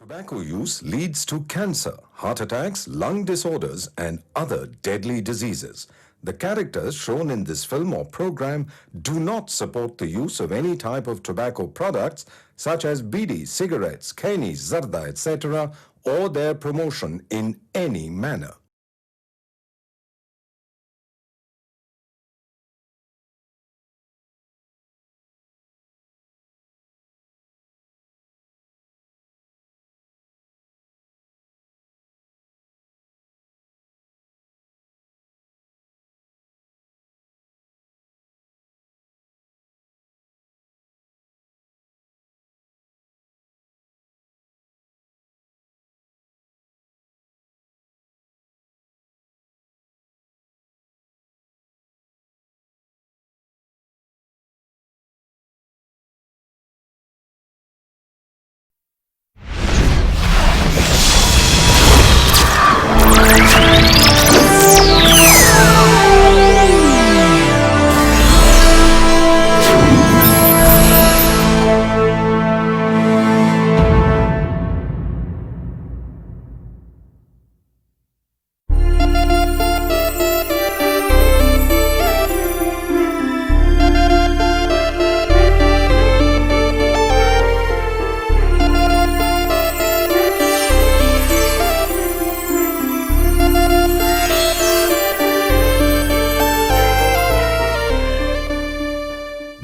Tobacco use leads to cancer, heart attacks, lung disorders, and other deadly diseases. The characters shown in this film or program do not support the use of any type of tobacco products such as bidi, cigarettes, keni, zarda, etc., or their promotion in any manner.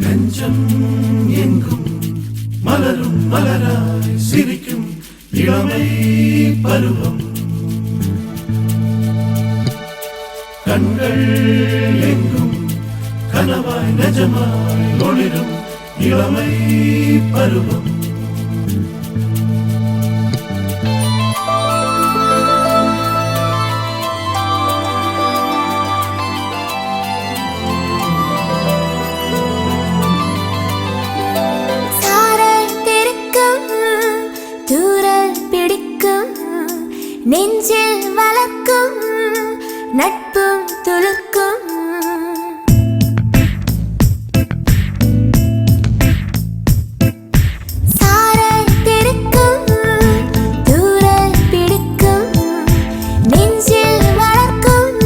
நெஞ்சம் எங்கும் மலரும் மலராய் சிரிக்கும் இளமை பருவம். கண்கள் எங்கும் கனவாய் நெஜமாய் ஒளிரும் இளமை பருவம். நெஞ்சில் வளர்க்கும் நட்பும் துளுக்கும் சாரல் திருக்கும் தூரல் பிடிக்கும் நெஞ்சில் வளர்க்கும்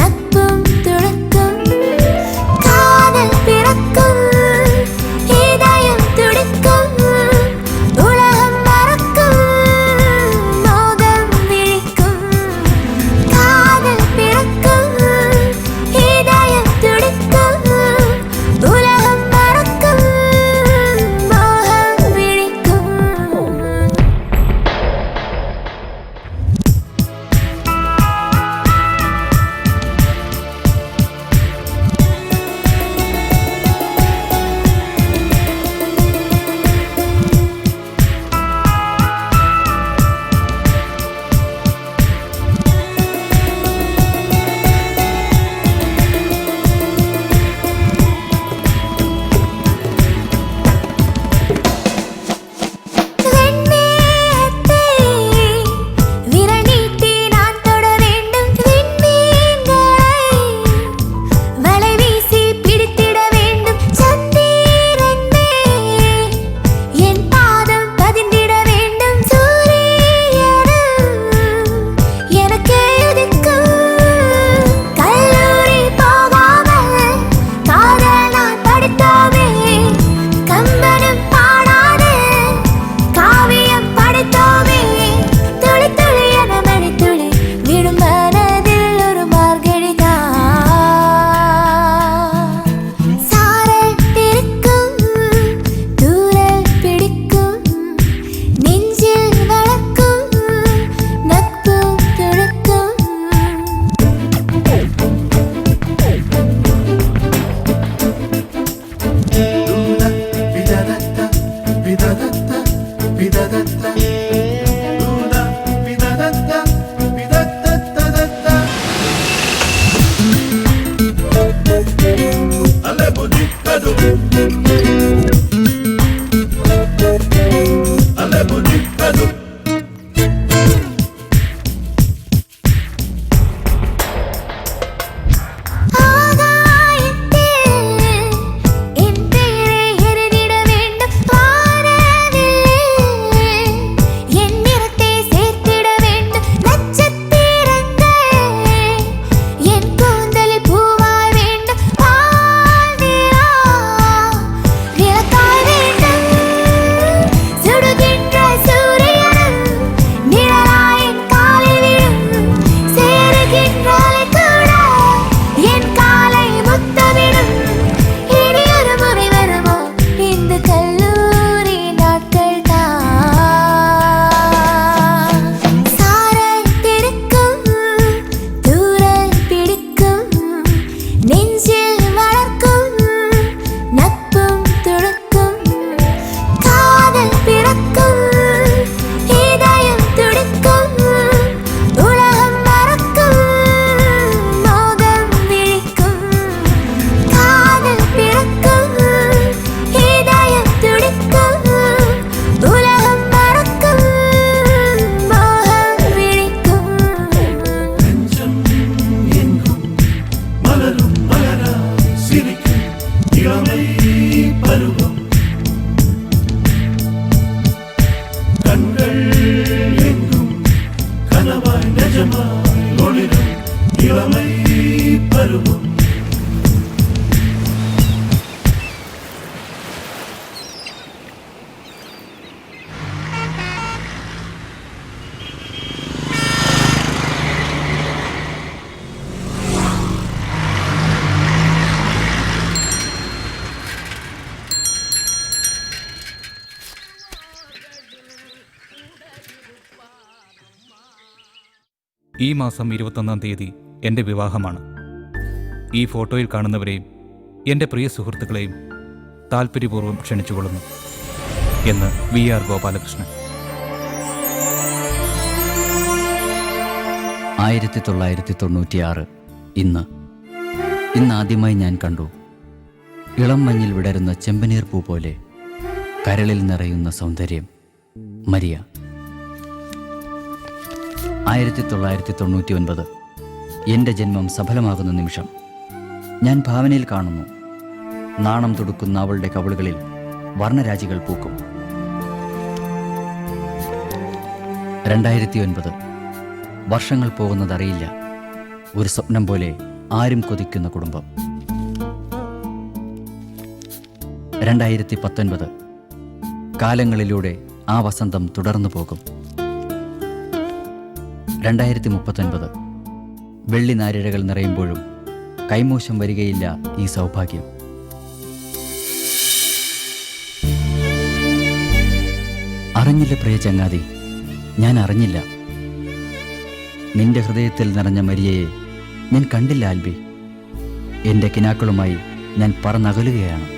நட்பும் துளுக்கும் காதல் பிறக்கும் இதயம் துடிக்கும் உலகம் மறக்கும் ഈ മാസം 21-ാം തീയതി എൻ്റെ വിവാഹമാണ്. ഈ ഫോട്ടോയിൽ കാണുന്നവരെയും എൻ്റെ പ്രിയ സുഹൃത്തുക്കളെയും താൽപ്പര്യപൂർവ്വം ക്ഷണിച്ചുകൊള്ളുന്നു എന്ന് VR ഗോപാലകൃഷ്ണൻ. 1996 ഇന്നാദ്യമായി ഞാൻ കണ്ടു ഇളം മഞ്ഞിൽ വിടരുന്ന ചെമ്പനീർ പൂ പോലെ കരളിൽ നിറയുന്ന സൗന്ദര്യം. മരിയ. 1999 എൻ്റെ ജന്മം സഫലമാകുന്ന നിമിഷം. ഞാൻ ഭാവനയിൽ കാണുന്നു നാണം തുടുക്കുന്ന അവളുടെ കവിളുകളിൽ വർണ്ണരാജികൾ പൂക്കും. 2009 വർഷങ്ങൾ പോകുന്നതറിയില്ല. ഒരു സ്വപ്നം പോലെ ആരും കൊതിക്കുന്ന കുടുംബം. 2019 കാലങ്ങളിലൂടെ ആ വസന്തം തുടർന്നു പോകും. 2039 വെള്ളി നാരിഴകൾ നിറയുമ്പോഴും കൈമോശം വരികയില്ല ഈ സൗഭാഗ്യം. അറിഞ്ഞില്ല പ്രിയ ചങ്ങാതി, ഞാൻ അറിഞ്ഞില്ല. നിന്റെ ഹൃദയത്തിൽ നിറഞ്ഞ മരിയയെ ഞാൻ കണ്ടില്ല ആൽബി. എൻ്റെ കിനാക്കളുമായി ഞാൻ പറന്നകലുകയാണ്.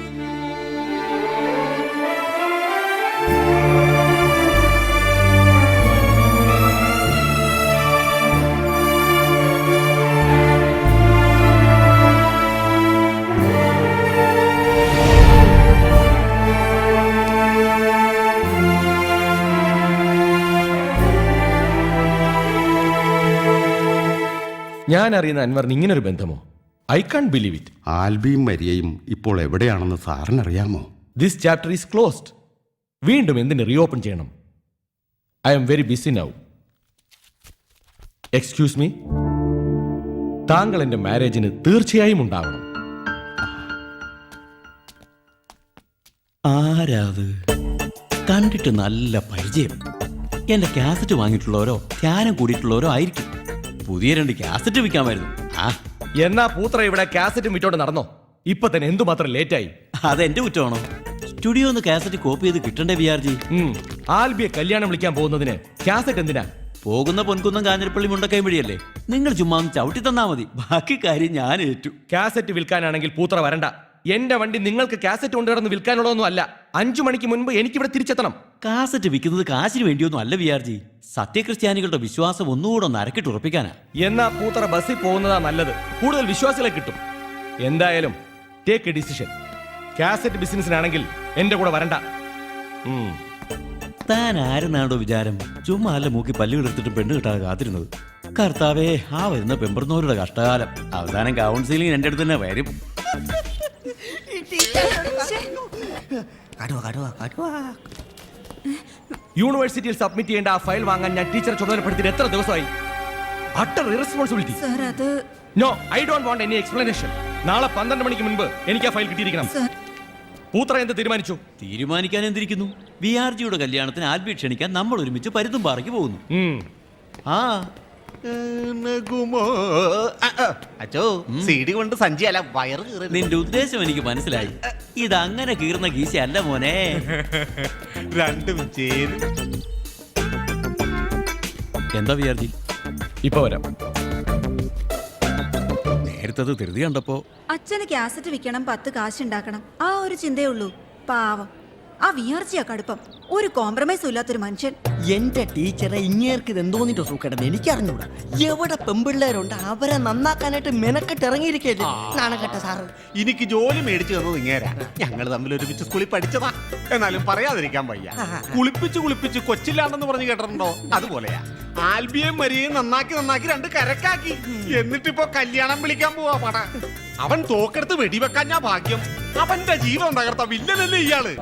ഞാൻ അറിയുന്ന അൻവറിന് ഇങ്ങനൊരു ബന്ധമോ? I can't believe it. ആൽബിയും മരിയയും ഇപ്പോൾ എവിടെയാണെന്ന് സാറിനറിയാമോ? This chapter is closed. വീണ്ടും എന്തിന് റീഓപ്പൺ ചെയ്യണം? I'm very busy now. Excuse me, താങ്കൾ എൻ്റെ മാരേജിന് തീർച്ചയായും ഉണ്ടാവണം. ആരാത്? കണ്ടിട്ട് നല്ല പരിചയം. എന്റെ കാസറ്റ് വാങ്ങിയിട്ടുള്ളവരോ ധ്യാനം കൂടിയിട്ടുള്ളവരോ ആയിരിക്കും. പുതിയ 2 കാസറ്റ് വിൽക്കാമായിരുന്നു. എന്നാ പൂത്ര ഇവിടെ കാസറ്റ് വിറ്റോണ്ട് നടന്നോ? ഇപ്പൊ തന്നെ എന്തുമാത്രം ലേറ്റായി? അതെന്റെ കുറ്റമാണോ? സ്റ്റുഡിയോ ഒന്ന് കാസറ്റ് കോപ്പി ചെയ്ത് കിട്ടണ്ടേ വിആർജി? ആൽബിയെ കല്യാണം വിളിക്കാൻ പോകുന്നതിന് കാസറ്റ് എന്തിനാ? പോകുന്ന പൊൻകുന്നം കാഞ്ഞിരപ്പള്ളി മുണ്ടക്കൈ വഴിയല്ലേ? നിങ്ങൾ ചുമ്മാ ഒന്ന് ചവിട്ടി തന്നാ മതി, ബാക്കി കാര്യം ഞാൻ ഏറ്റു. കാസറ്റ് വിൽക്കാനാണെങ്കിൽ പൂത്ര വരണ്ട. എന്റെ വണ്ടി നിങ്ങൾക്ക് കാസറ്റ് കൊണ്ടുവന്ന് വിൽക്കാനുള്ളതൊന്നും അല്ല. 5 മണിക്ക് മുൻപ് എനിക്കിവിടെ തിരിച്ചെത്തണം. കാസറ്റ് വിൽക്കുന്നത് കാശിന് വേണ്ടിയൊന്നും അല്ല വിആർജി. സത്യക്രിസ്ത്യാനികളുടെ വിശ്വാസം ഒന്നുകൂടെ ഒന്ന് അരക്കിട്ട് ഉറപ്പിക്കാനാ. എന്നാ പൂത്ര ബസ്സിൽ പോകുന്നതാ നല്ലത്. കൂടുതൽ വിശ്വാസികളെ കിട്ടും. എന്തായാലും ടേക്ക് എ ഡിസിഷൻ. കാസറ്റ് ബിസിനസ്സിനാണെങ്കിൽ എന്റെ കൂടെ വരണ്ട. താൻ ആരെന്നാണോ വിചാരം? ചുമ്മാ അല്ല മൂക്കി പല്ലുകളെടുത്തിട്ട് പെണ്ണ് കിട്ടാതെ കാത്തിരുന്നത്. കർത്താവേ, ആ വരുന്ന പെമ്പറുന്നവരുടെ കഷ്ടകാലം. അവസാനം കൗൺസിലിംഗ് എന്റെ അടുത്ത് തന്നെ വരും. യൂണിവേഴ്സിറ്റിയിൽ സബ്മിറ്റ് ചെയ്യേണ്ട ആ ഫയൽ വാങ്ങാൻ ഞാൻ ടീച്ചറെ ചുമതലപ്പെടുത്തിയിട്ട് എത്ര ദിവസമായി? Utter irresponsibility. No, I don't want any explanation. നാളെ 12 മണിക്ക് മുൻപ് എനിക്ക് ആ ഫയൽ കിട്ടിയിരിക്കണം. പൂത്ര എന്ത് തീരുമാനിച്ചു? തീരുമാനിക്കാൻ എന്തിരിക്കുന്നു? വിആർജിയുടെ കല്യാണത്തിന് ആൽബി ക്ഷണിക്കാൻ നമ്മൾ ഒരുമിച്ച് പരുത്തുംപാറയ്ക്ക് പോകുന്നു. ആ അച്ചോ, സീഡി കൊണ്ട് സഞ്ചിയല്ല വയറ് കീറി. നിന്റെ ഉദ്ദേശം എനിക്ക് മനസ്സിലായി. ഇതങ്ങനെ കീറുന്ന ഗീശയല്ല മോനെ. രണ്ടും ചേരും. എന്താ വിആർജി? ഇപ്പൊ വരാം. നേരത്തത് ധൃതി കണ്ടപ്പോ അച്ഛന് കാസറ്റ് വിൽക്കണം, 10 കാശുണ്ടാക്കണം, ആ ഒരു ചിന്തയേ ഉള്ളൂ. പാവം ആ വിആർജിയാ കടുപ്പം. ഒരു കോംപ്രമൈസും ഇല്ലാത്തൊരു മനുഷ്യൻ. എന്റെ ടീച്ചറെ ഇങ്ങേർക്ക് ഇത് എന്തോന്നിട്ടോ സൂക്കേണ്ടെന്ന് എനിക്കറിഞ്ഞൂടാ. എവിടെ പെമ്പിള്ളേരുണ്ട് അവരെ നന്നാക്കാനായിട്ട് മെനക്കെട്ട് ഇറങ്ങിയിരിക്കല്ലേ നാണക്കെട്ട സാറ്. എനിക്ക് ജോലി മേടിച്ചു തന്നത് ഇങ്ങേരാ. ഞങ്ങൾ തമ്മിൽ ഒരുമിച്ച് സ്കൂളിൽ പഠിച്ചതാ. എന്നാലും പറയാതിരിക്കാൻ വയ്യ. കുളിപ്പിച്ച് കൊച്ചില്ലാണ്ടെന്ന് പറഞ്ഞു കേട്ടിട്ടുണ്ടോ? അതുപോലെയാ ആൽബിയെയും മരിയെയും നന്നാക്കി 2 കരക്കാക്കി. എന്നിട്ടിപ്പോ കല്യാണം വിളിക്കാൻ പോവാ പട. അവൻ തോക്കെടുത്ത് വെടിവെക്കാൻ ഞാൻ ഭാഗ്യം. അവന്റെ ജീവൻ തകർത്ത വില്ലനല്ലേ ഇയാള്.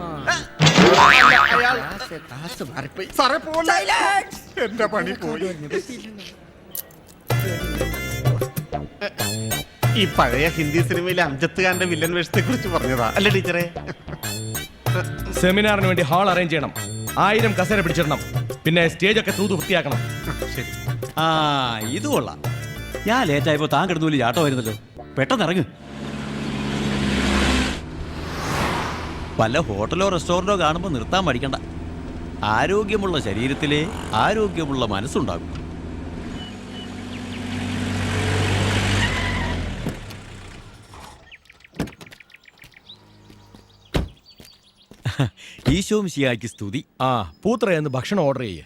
സാറേ പോലെ എന്റെ പണി പോയി. ഈ പഴയ ഹിന്ദി സിനിമയിലെ അംജദ് ഖാന്റെ വില്ലൻ വേഷത്തെ കുറിച്ച് പറഞ്ഞതാ അല്ലേ ടീച്ചറെ? സെമിനാറിന് വേണ്ടി ഹാൾ അറേഞ്ച് ചെയ്യണം. 1000 കസേര പിടിച്ചിടണം. പിന്നെ സ്റ്റേജ് ഒക്കെ തൂത്ത് വൃത്തിയാക്കണം. ശരി. ആ ഇത് കൊള്ളാം. ഞാൻ ലേറ്റായപ്പോ താൻ കിടന്നൂലി ചാട്ടോ വരുന്നല്ലോ. പെട്ടെന്ന് ഇറങ്ങ്. പല ഹോട്ടലോ റെസ്റ്റോറൻറ്റോ കാണുമ്പോൾ നിർത്താൻ പഠിക്കണ്ട. ആരോഗ്യമുള്ള ശരീരത്തിലെ ആരോഗ്യമുള്ള മനസ്സുണ്ടാകും. ഈശോ മിശിഹായ്ക്ക് സ്തുതി. ആ പൂത്രയെന്ന് ഭക്ഷണം ഓർഡർ ചെയ്യേ.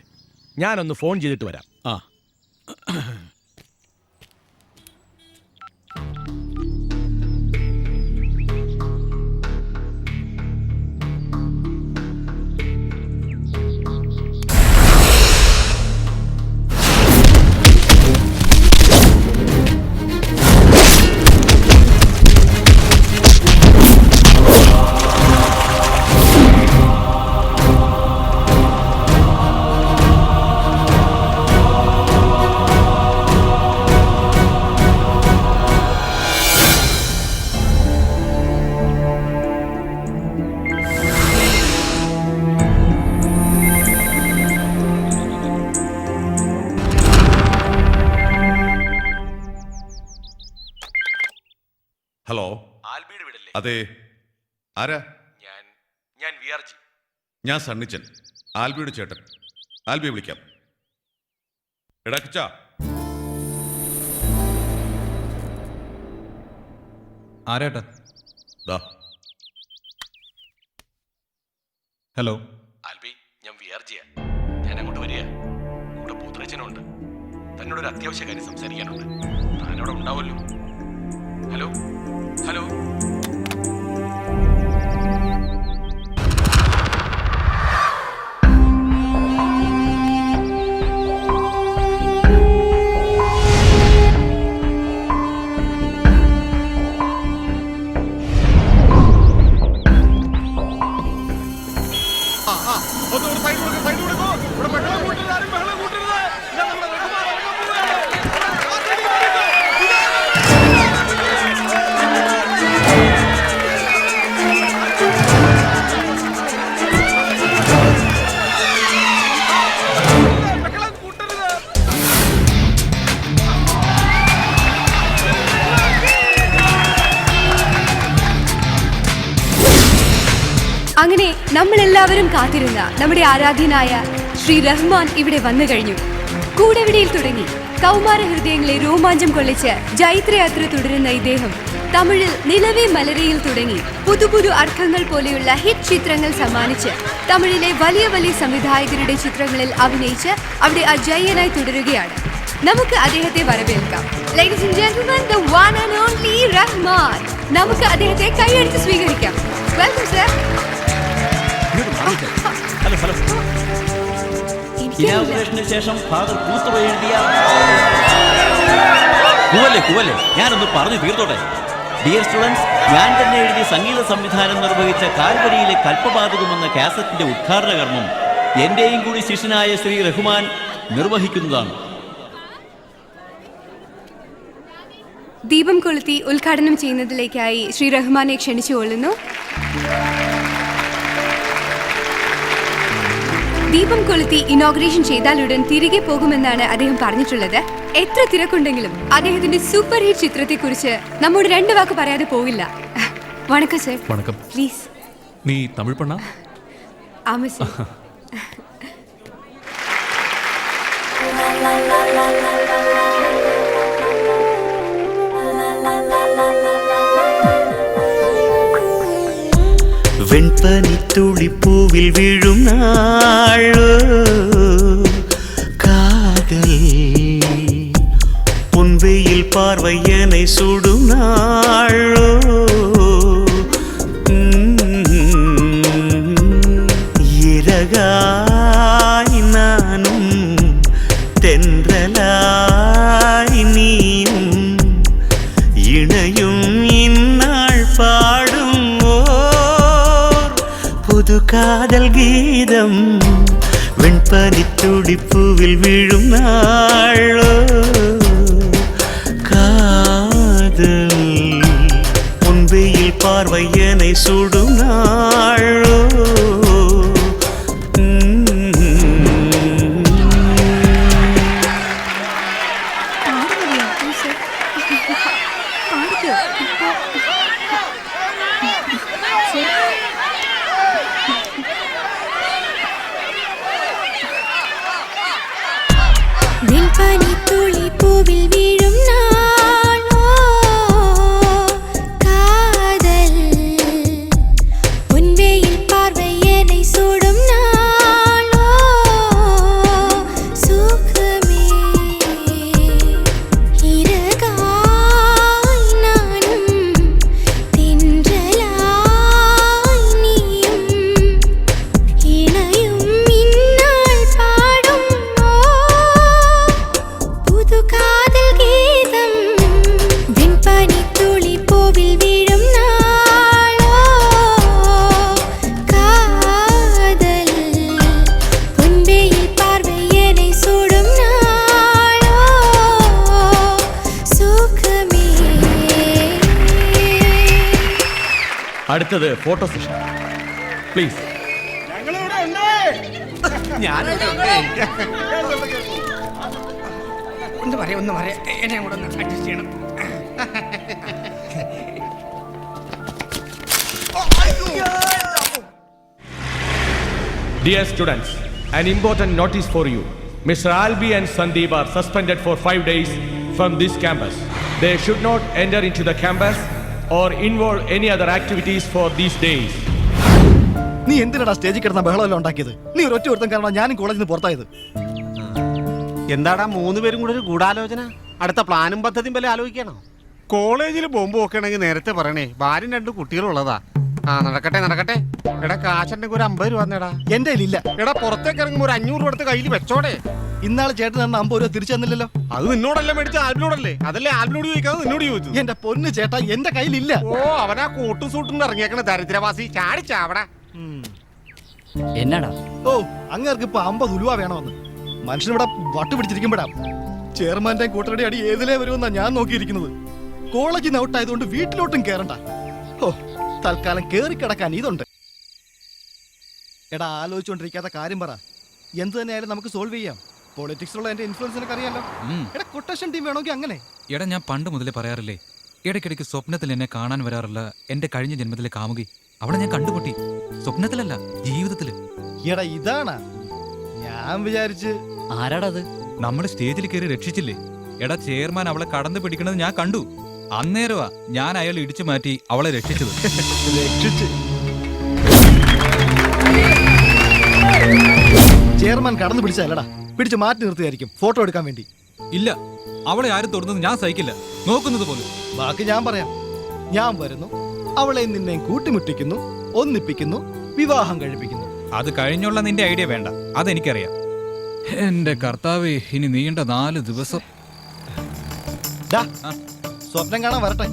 ഞാനൊന്ന് ഫോൺ ചെയ്തിട്ട് വരാം. ആ ഹലോ, ആൽബിയുടെ വീടല്ലേ? അതെ, ആരാ? ഞാൻ വിആർജി. ഞാൻ സണ്ണിച്ചൻ, ആൽബിയുടെ ചേട്ടൻ. ആൽബിയെ വിളിക്കാം. എടാ കിച്ചാ, ആരേട്ടാ? ദാ. ഹലോ ആൽബി, ഞാൻ വിആർജിയാ. ഞാൻ അങ്ങോട്ട് വരിക. കൂടെ പൂത്രച്ചനുണ്ട്. തന്നോടൊരു അത്യാവശ്യ കാര്യം സംസാരിക്കാനുണ്ട്. താനവിടെ ഉണ്ടാവുമല്ലോ. Hello hello. അങ്ങനെ നമ്മൾ എല്ലാവരും കാത്തിരുന്ന നമ്മുടെ ആരാധ്യനായ ശ്രീ റഹ്മാൻ ഇവിടെ വന്നു കഴിഞ്ഞു. കൂടെവിടിയിൽ തുടങ്ങി കൗമാര ഹൃദയങ്ങളെ രോമാഞ്ചം കൊള്ളിച്ച് ജൈത്രയാത്ര തുടരുന്ന ഇദ്ദേഹം തമിഴിൽ നിലവേ മലരയിൽ തുടങ്ങി പുതുപുതു അർത്ഥങ്ങൾ പോലെയുള്ള ഹിറ്റ് ചിത്രങ്ങൾ സമ്മാനിച്ച് തമിഴിലെ വലിയ വലിയ സംവിധായകരുടെ ചിത്രങ്ങളിൽ അഭിനയിച്ച് അവിടെ അജയ്യനായി തുടരുകയാണ്. നമുക്ക് അദ്ദേഹത്തെ വരവേൽക്കാം. Ladies and gentlemen, the one and only Rahman. നമുക്ക് അദ്ദേഹത്തെ കൈയടിച്ച് സ്വീകരിക്കാം. Welcome sir. Hello hello. ഇനാഗുറേഷന് ശേഷം ഫാദർ പൂത്ര എഴുതിയ കുവല്ലേ ഞാനൊന്ന് പറഞ്ഞു തീർത്തോട്ടെ. ഡിയർ സ്റ്റുഡൻസ്, ഞാൻ തന്നെ എഴുതിയ സംഗീത സംവിധാനം നിർവഹിച്ച കാൽവരിയിലെ കൽപ്പപാതകം എന്ന കാസറ്റിന്റെ ഉദ്ഘാടന കർമ്മം എന്റെയും കൂടി ശിഷ്യനായ ശ്രീ റഹ്മാൻ നിർവഹിക്കുന്നതാണ്. ദീപം കൊളുത്തി ഉദ്ഘാടനം ചെയ്യുന്നതിലേക്കായി ശ്രീ റഹ്മാനെ ക്ഷണിച്ചുകൊള്ളുന്നു. ദീപം കൊളുത്തി ഇനോഗ്രേഷൻ ചെയ്താലുടൻ തിരികെ പോകുമെന്നാണ് അദ്ദേഹം പറഞ്ഞിട്ടുള്ളത്. എത്ര തിരക്കുണ്ടെങ്കിലും അദ്ദേഹത്തിന്റെ സൂപ്പർ ഹിറ്റ് ചിത്രത്തെക്കുറിച്ച് നമ്മോട് 2 വാക്ക് പറയാതെ പോകില്ല. വണക്കം സർ. വണക്കം. പ്ലീസ്. നീ തമിഴ് പെണ്ണാ? ആമ സർ. വെൺപനിത്തുള്ളിപ്പൂവിൽ വീഴും നാളോ കാതൽ പൊൻവെയിൽ പാർവയ്യனை சுடும் നാളോ ഇരകായി നാനും തെன்றലായി നീയും ഇണയും ഇന്നാൾ പാടും പുതു കാതൽ ഗീതം വെൺപനിത്തുടിപ്പൂവിൽ വീഴും നാളോ കാതൽ പൊൻവെയിൽ പാർവയ്യனை சுடும் നാളോ പൂവിൽ വീഴും നാളോ കാതൽ പൊൻവെയിൽ പാർവയ്യனை അടുത്തത് ഫോട്ടോ സെഷൻ. പ്ലീസ്. ഒന്ന് പറയാ എന്നെ കൂടെ ഒന്ന് അഡ്ജസ്റ്റ് ചെയ്യണം. Dear students, an important notice for you. Mr. Albi and Sandeep are suspended for 5 days from this campus. They should not enter into the campus or involve any other activities for these days. നീ എന്തിനാ സ്റ്റേജിൽ കിടന്ന ബഹളമെല്ലാം ഉണ്ടാക്കിയത്? നീ ഒരൊറ്റ ഒരുത്തം കാരണം ഞാനും കോളേജിൽ നിന്ന് പുറത്തായത്. എന്താടാ 3 പേരും കൂടെ ഒരു ഗൂഢാലോചന? അടുത്ത പ്ലാനും പദ്ധതിയും പോലെ ആലോചിക്കണോ? കോളേജിൽ ബോംബ് വെക്കണമെങ്കിൽ നേരത്തെ പറയണേ. ഭാര്യയും 2 കുട്ടികളുള്ളതാ. ആ നടക്കട്ടെ നടക്കട്ടെ. എടാ കാശുണ്ടെങ്കിൽ ഒരു 50 രൂപ തന്നെടാ. എന്റെ ഇല്ല. എടാ പുറത്തേക്ക് ഇറങ്ങുമ്പോൾ ഒരു 500 രൂപ എടുത്ത് കയ്യിൽ വെച്ചോടെ. ഇന്നാളെ ചേട്ടൻ തന്ന 50 രൂപ തിരിച്ചു തന്നില്ലല്ലോ. അത് നിന്നോടല്ല മേടിച്ച ആൽബിനോടല്ലേ? അതല്ലേ ആൽബിനോട് ചോദിക്കാതെ നിന്നോട് ചോദിച്ചു. എന്റെ പൊന്ന് ചേട്ടാ എന്റെ കയ്യിലില്ല. ഓ അവനാ കോട്ടും സൂട്ടും ഇറങ്ങിയേക്കണ ദരിദ്രവാസി. ചാടിച്ചാവടാ. എന്നാടാ? ഓ അങ്ങേർക്ക് ഇപ്പൊ 50 രൂപ വേണമെന്ന്. മനുഷ്യനിവിടെ വട്ട് പിടിച്ചിരിക്കുമ്പോഴാ ചെയർമാന്റെ കൂട്ടരുടെ അടി ഏതിലേ വരുമെന്നാ ഞാൻ നോക്കിയിരിക്കുന്നത്. കോളേജിൽ നിന്ന് ഔട്ടായതുകൊണ്ട് വീട്ടിലോട്ടും കേറണ്ട. ഓ തൽക്കാലം കേറി കിടക്കാൻ ഇതുണ്ട്. എടാ ആലോചിച്ചുകൊണ്ടിരിക്കാത്ത കാര്യം പറ. എന്ത് തന്നെയായാലും നമുക്ക് സോൾവ് ചെയ്യാം. പൊളിറ്റിക്സിലുള്ള എന്റെ ഇൻഫ്ലുവൻസിനൊക്കെ അറിയാലോ. എടാ കൊട്ടേഷൻ ടീം വേണമെങ്കിൽ അങ്ങനെ. എടാ ഞാൻ പണ്ട് മുതലേ പറയാറില്ലേ, ഇടയ്ക്കിടയ്ക്ക് സ്വപ്നത്തിൽ എന്നെ കാണാൻ വരാറുള്ള എന്റെ കഴിഞ്ഞ ജന്മത്തിലെ കാമുകി അവളെ ഞാൻ കണ്ടുപൊട്ടി. സ്വപ്നത്തിലല്ല, ജീവിതത്തില്. എടാ ഇതാണ് ഞാൻ വിചാരിച്ച്. ആരാടാ അത്? നമ്മൾ സ്റ്റേജിൽ കയറി രക്ഷിച്ചില്ലേ? എടാ ചെയർമാൻ അവളെ കടന്നു പിടിക്കണത് ഞാൻ കണ്ടു. അന്നേരവാ ഞാൻ അയാൾ ഇടിച്ചു മാറ്റി അവളെ രക്ഷിച്ചത്. ചെയർമാൻ കടന്നു പിടിച്ചല്ലടാ, പിടിച്ച് മാറ്റി നിർത്തിയായിരിക്കും ഫോട്ടോ എടുക്കാൻ വേണ്ടി. ഇല്ല, അവളെ ആരും തൊടുന്നത് ഞാൻ സഹിക്കില്ല, നോക്കുന്നത് പോലും. ബാക്കി ഞാൻ പറയാം. ഞാൻ വരുന്നു, അവളെ നിന്നെയും കൂട്ടിമുട്ടിക്കുന്നു, ഒന്നിപ്പിക്കുന്നു, വിവാഹം കഴിപ്പിക്കുന്നു. അത് കഴിഞ്ഞുള്ള നിന്റെ ഐഡിയ വേണ്ട, അതെനിക്കറിയാം. എന്റെ കർത്താവേ, ഇനി നീണ്ട 4 ദിവസം. സ്വപ്നം കാണാൻ വരട്ടെ.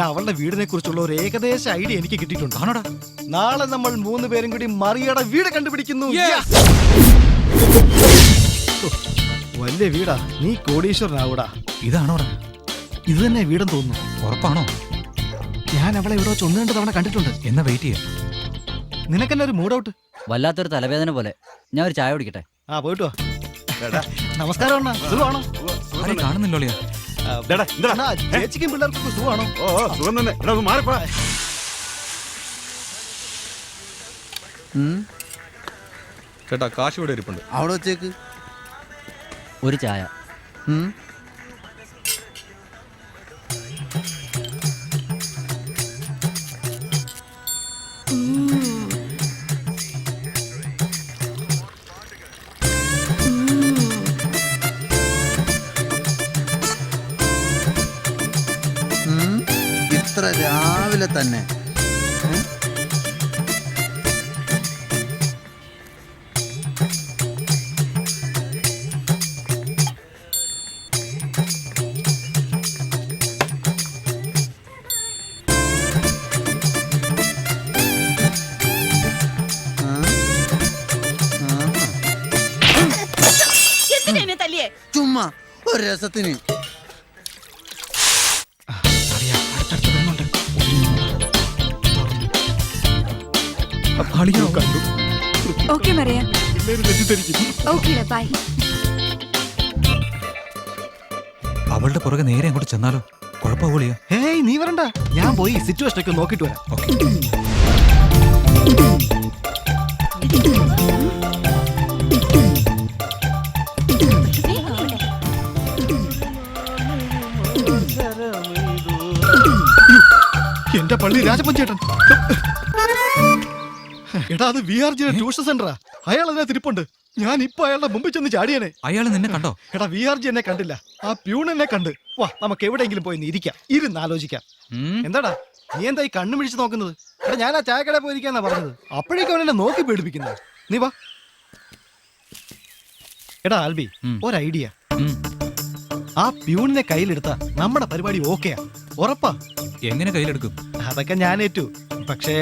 അവളുടെ വീടിനെ കുറിച്ചുള്ള ഒരു ഏകദേശ ഐഡിയ എനിക്ക് കിട്ടിയിട്ടുണ്ട്. ആണോടാ? നാളെ നമ്മൾ 3 പേരും കൂടി മറിയയുടെ വീട് കണ്ടുപിടിക്കുന്നു. വലിയ വീടാ, നീ കോടീശ്വരനാവൂടാ. ഇതാണോടാ? ഇത് തന്നെ വീടെന്ന് തോന്നുന്നു. ഉറപ്പാണോ? ഞാൻ അവളെ ഇവിടെ 1-2 തവണ കണ്ടിട്ടുണ്ട്. എന്നാ വെയിറ്റ് ചെയ്യാം. നിനക്കെന്നെ ഒരു മൂഡ് ഔട്ട്. വല്ലാത്തൊരു തലവേദന പോലെ. ഞാൻ ഒരു ചായ കുടിക്കട്ടെ? ആ പോയിട്ട് വാ. നമസ്കാരം അണ്ണാ, സുഖമാണോ? കാണുന്നില്ലോളിയാ. ചേച്ചിക്കും പിള്ളേർക്കും സുഖമാണോ? സുഖം തന്നെ. മാറിപ്പോ. ചേട്ടാ കാശ് ഇവിടെ ഇരിപ്പുണ്ട്, അവിടെ വെച്ചേക്ക്. ഒരു ചായ. ഇത്ര രാവിലെ തന്നെ ചുമ്മാ ഒരു രസത്തിന്. Okay Maria. Okay bye. അവളുടെ പുറകെ നേരെ അങ്ങോട്ട് ചെന്നാലോ? കുഴപ്പമില്ല. ഹേയ് നീ വരണ്ട, ഞാൻ പോയി സിറ്റുവേഷൻ ഒക്കെ നോക്കിട്ട് വരാം. എന്റെ പള്ളി രാജപഞ്ചേട്ടൻ. എടാ അത് VRG ട്യൂഷൻ സെന്ററാ. അയാൾ അതിനെ തിരിപ്പുണ്ട്. ഞാൻ ഇപ്പൊ അയാളുടെ മുമ്പിൽ ചെന്ന് ചാടിയനെ. അയാൾ നിന്നെ കണ്ടോ? എടാ VRG എന്നെ കണ്ടില്ല, ആ പ്യൂൺ എന്നെ കണ്ട്. വാ നമുക്ക് എവിടെയെങ്കിലും പോയി ഇരിക്കാം, ഇരുന്ന് ആലോചിക്കാം. എന്താടാ നീ എന്താ ഈ കണ്ണു മിഴിച്ച് നോക്കുന്നത്? എടാ ഞാൻ ആ ചായക്കട പോയിരിക്കാന്നാ പറഞ്ഞത്. അപ്പോഴേക്കും അവൻ എന്നെ നോക്കി പേടിപ്പിക്കുന്നത്. നീ വാ. എടാ ആൽബി, ഒരു ഐഡിയ. ആ പ്യൂണിനെ കയ്യിലെടുത്ത നമ്മുടെ പരിപാടി ഓക്കെയാ, ഉറപ്പാ. എങ്ങനെ കയ്യിലെടുക്കും? അതൊക്കെ ഞാൻ ഏറ്റു. പക്ഷേ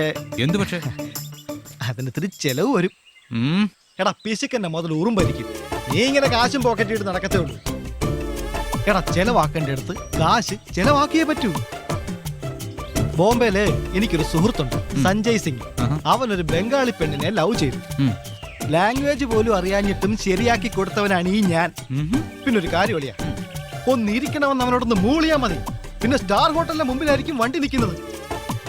എന്ത് പക്ഷേ? അതിന് ഇത്തിരി ചെലവ് വരും. എടാ പിശുക്കന്നെ മുതൽ ഉറുമ്പരിക്കും. നീ ഇങ്ങനെ കാശും പോക്കറ്റ് ഇട്ട് നടക്കത്തേ ഉള്ളൂ. എടാ ചെലവാക്കേണ്ട അടുത്ത് കാശ് ചെലവാക്കിയേ പറ്റൂ. ബോംബെയില് എനിക്കൊരു സുഹൃത്തുണ്ട്, സഞ്ജയ് സിംഗ്. അവനൊരു ബംഗാളി പെണ്ണിനെ ലവ് ചെയ്തു. ലാംഗ്വേജ് പോലും അറിയാഞ്ഞിട്ടും ശരിയാക്കി കൊടുത്തവനാണ് ഈ ഞാൻ. പിന്നെ ഒരു കാര്യം ഒളിയാ, ഒന്നിരിക്കണമെന്ന് അവനോടൊന്ന് മൂളിയാ മതി, പിന്നെ സ്റ്റാർ ഹോട്ടലിന്റെ മുമ്പിലായിരിക്കും വണ്ടി നിൽക്കുന്നത്.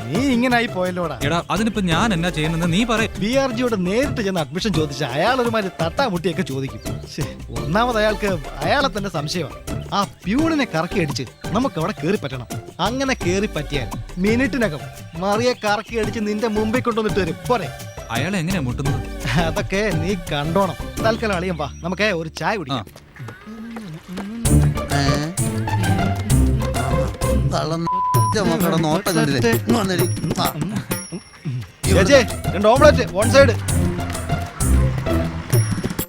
നീ ഇങ്ങനെ ആയി പോയല്ലോടാ. എടാ അതിനിപ്പോ ഞാൻ എന്നാ ചെയ്യുന്നത് നീ പറ. BRGയോട് നേരിട്ട് ചെന്ന് അഡ്മിഷൻ ചോദിച്ച അയാൾ ഒരുമാതിരി തട്ടാമുട്ടിയൊക്കെ ചോദിക്കും. ഒന്നാമത് അയാൾക്ക് അയാളെ തന്നെ സംശയമാണ്. ആ പ്യൂണിനെ കറക്കി അടിച്ച് നമുക്ക് അവിടെ കേറി പറ്റണം. അങ്ങനെ കേറി പറ്റിയാൽ മിനിറ്റിനകം മറിയെ കറക്കി അടിച്ച് നിന്റെ മുമ്പിൽ കൊണ്ടുവന്നിട്ട് വരും. പോരെ? അയാളെ എങ്ങനെയാ മുട്ടുന്നത്? അതൊക്കെ നീ കണ്ടോണം. തൽക്കാലം അളിയം വാ, നമുക്ക് ഒരു ചായ കുടിക്കാം. രണ്ട് ഓംലെറ്റ് വൺ സൈഡ്.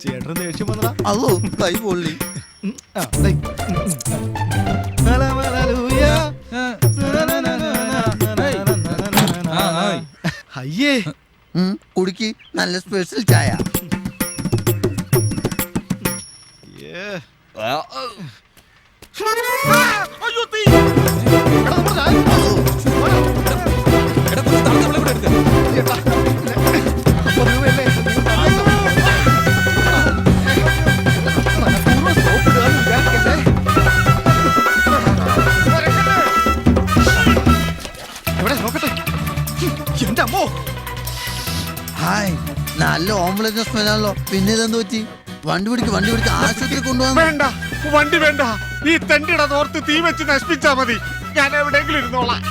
ചേട്ടൻ ദേഷ്യം വന്നടാ. അതോ കൈ പൊള്ളി. അയ്യേ, കുടിക്ക്, നല്ല സ്പെഷ്യൽ ചായ. ഹായ്, നല്ല ഓംലെറ്റ് സ്മെല്ലാണല്ലോ. പിന്നെ ഇതെന്ത് പറ്റി? വണ്ടി പിടിക്ക് ആശുപത്രി കൊണ്ടുപോകാൻ. വേണ്ട, വണ്ടി വേണ്ട. ഈ തെണ്ടിയുടെ തോർത്ത് തീ വെച്ച് നശിപ്പിച്ചാ മതി. ഞാൻ എവിടെയെങ്കിലും ഇരുന്നോളാം.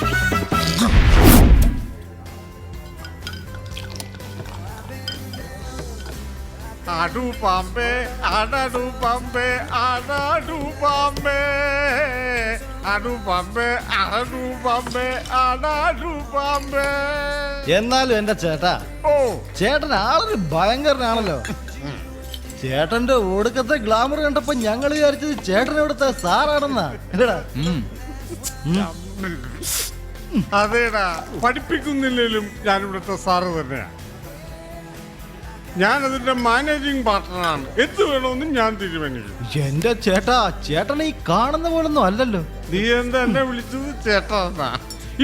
ആടു പാമ്പേ, ആടാടു പാമ്പേ, ആടാടു പാമ്പേ, ആടു പാമ്പേ, ആടു പാമ്പേ, ആടാടു പാമ്പേ. എന്നാലും എന്റെ ചേട്ടാ, ചേട്ടൻ ആളൊരു ഭയങ്കരനാണല്ലോ. ചേട്ടന്റെ ഒടുക്കത്തെ ഗ്ലാമർ കണ്ടപ്പോ ഞങ്ങൾ വിചാരിച്ചത് ചേട്ടൻ ഇവിടുത്തെ സാറാണെന്നാ. അതേടാ, പഠിപ്പിക്കുന്നില്ലേലും ഞാൻ ഇവിടുത്തെ സാറ് തന്നെയാ. ഞാൻ അതിന്റെ മാനേജിങ് പാർട്ട്ണറാണ്. എന്ത് വേണമെന്നും ഞാൻ തീരുമാനിക്കും. എന്റെ ചേട്ടാ, ചേട്ടൻ ഈ കാണുന്ന പോലൊന്നും അല്ലല്ലോ. നീ എന്താ എന്നെ വിളിച്ചത് ചേട്ടാ?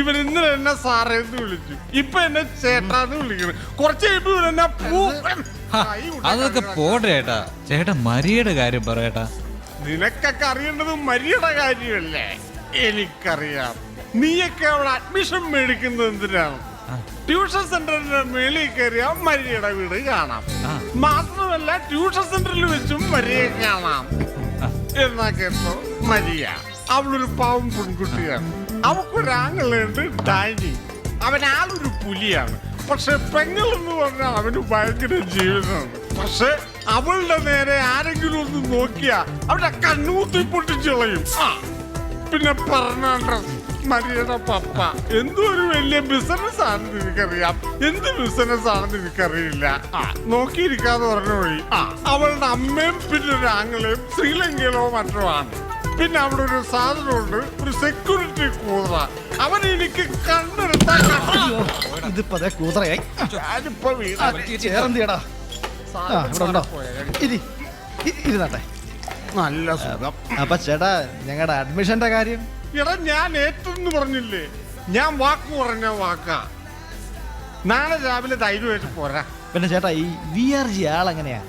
ഇവൻ ഇന്നലെ എന്നെ സാറേന്ന് വിളിച്ചു, ഇപ്പൊ എന്നെ ചേട്ടാന്ന് വിളിക്കണം. കുറച്ച് കഴിയുമ്പോ ഇവരെന്നെ അതൊക്കെ പോട്ടെ ചേട്ടാ. ചേട്ടാ മരിയുടെ കാര്യം പറയട്ടാ. നിനക്കൊക്കെ അറിയേണ്ടത് മരിയുടെ കാര്യമല്ലേ? എനിക്കറിയാം. നീയൊക്കെ അവിടെ അഡ്മിഷൻ മേടിക്കുന്നത് എന്തിനാണ്? ട്യൂഷൻ സെന്ററിന്റെ മേളിൽ കയറിയാൽ മരിയുടെ വീട് കാണാം. മാത്രമല്ല ട്യൂഷൻ സെന്ററിൽ വെച്ചും മരിയെ കാണാം. എന്നാ കേട്ടോ, മരിയ അവളൊരു പാവം പെൺകുട്ടിയാണ്. അവക്കൊരാങ്ങളുണ്ട് ഡാനി. അവനാളൊരു പുലിയാണ്. പക്ഷെ പെങ്ങളെന്ന് പറഞ്ഞാൽ അവന് ഭയങ്കര ജീവനാണ്. പക്ഷെ അവളുടെ നേരെ ആരെങ്കിലും ഒന്ന് നോക്കിയാ അവരുടെ കണ്ണൂത്തി പൊട്ടിച്ചു കളയും. പിന്നെ പറഞ്ഞ മരിയുടെ പപ്പ എന്തോ ഒരു വലിയ ബിസിനസ് ആണെന്ന് എനിക്കറിയാം. എന്ത് ബിസിനസ് ആണെന്ന് എനിക്കറിയില്ല. നോക്കിയിരിക്കാതെ പറഞ്ഞ വഴി അവളുടെ അമ്മയും പിന്നെ ഒരു ആങ്ങളെയും ശ്രീലങ്കയിലോ മറ്റോ ആണ്. പിന്നെ അവിടെ ഒരു സാധനമുണ്ട്, ഒരു സെക്യൂരിറ്റി കൂതറ. അവൻ എനിക്ക് കണ്ടെടുത്താൽ കൂതറയായി. നല്ല സുഖം. അപ്പൊ ചേട്ടാ, ഞങ്ങളുടെ അഡ്മിഷന്റെ കാര്യം? എടാ, ഞാൻ ഏറ്റെന്ന് പറഞ്ഞില്ലേ? ഞാൻ വാക്ക് പറഞ്ഞ വാക്കാ. നാളെ രാവിലെ ധൈര്യമായിട്ട് പോരാ. പിന്നെ ചേട്ടാ, ഈ VRG ആളെങ്ങനെയാ?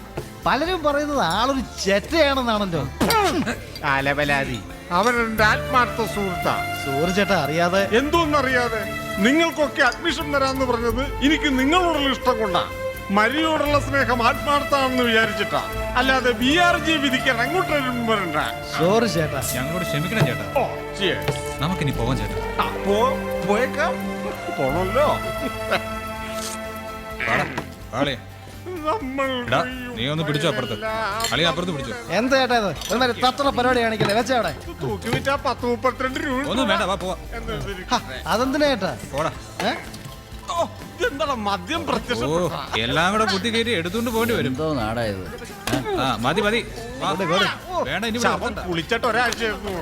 പലരും പറയുന്നത് ആളൊരു ചെറ്റയാണെന്നാണല്ലോ. അലവലാതി. അവനെന്റെ ആത്മാർത്ഥ സുഹൃത്താ. സുഹൃത്ത് ചേട്ടാ അറിയാതെ? എന്തോന്നറിയാതെ? നിങ്ങൾക്കൊക്കെ അഡ്മിഷൻ തരാന്ന് പറഞ്ഞത് എനിക്ക് നിങ്ങളോടുള്ള ഇഷ്ടം കൊണ്ടാ. മരിയോടുള്ള സ്നേഹം ആത്മാർത്ഥാണെന്ന് വിചാരിച്ചിട്ടാ. അല്ലാതെ BRG വിധിക്കാൻ അങ്ങോട്ടൊരു വരണ്ട. സോറി ചേട്ടാ. ഞങ്ങളോട് ക്ഷമിക്കണം ചേട്ടാ. നമുക്കിനി പോവാൻ ചേട്ടാ. പോയേക്കാം. പോണല്ലോ. നീ ഒന്ന് പിടിച്ചോ അപ്പുറത്ത്. അളി അപ്പുറത്ത് പിടിച്ചോ. എന്താ ചേട്ടാ ഇത്? തത്ര പരിപാടി കാണിക്കല്ലേ? വെച്ചാ അവിടെ തൂക്കി വിറ്റാ 10-32 രൂപ. ഒന്നും വേണ്ട, വാ പോവാ. അതെന്തിനാ ചേട്ടാ? പോടാ. എന്താണ് മദ്യം പ്രത്യക്ഷ? എല്ലാം കൂടെ കുത്തി കയറ്റി എടുത്തുകൊണ്ട് പോകേണ്ടി വരും. നാടായത്. മതി മതി. വേണ്ട, ഇനി കുളിച്ചിട്ട് ഒരാഴ്ചയായിരുന്നു.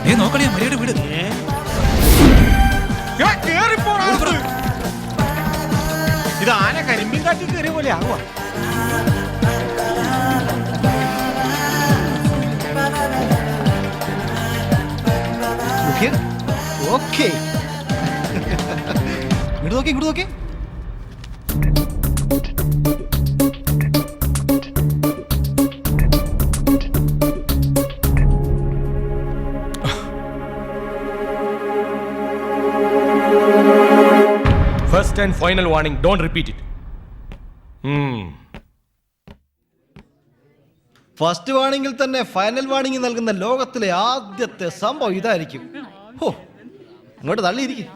നീ നോക്കണേ മരിയുടെ വീട്. പോലെ ആവുക. ഓക്കെ, ഇങ്ങോട്ട് നോക്കി. First and final warning, don't repeat it. First വാണിംഗിൽ തന്നെ ഫൈനൽ വാണിംഗ് നൽകുന്ന ലോകത്തിലെ ആദ്യത്തെ സംഭവം ഇതായിരിക്കും. ഹോ, അങ്ങോട്ട് തള്ളിയിരിക്കും.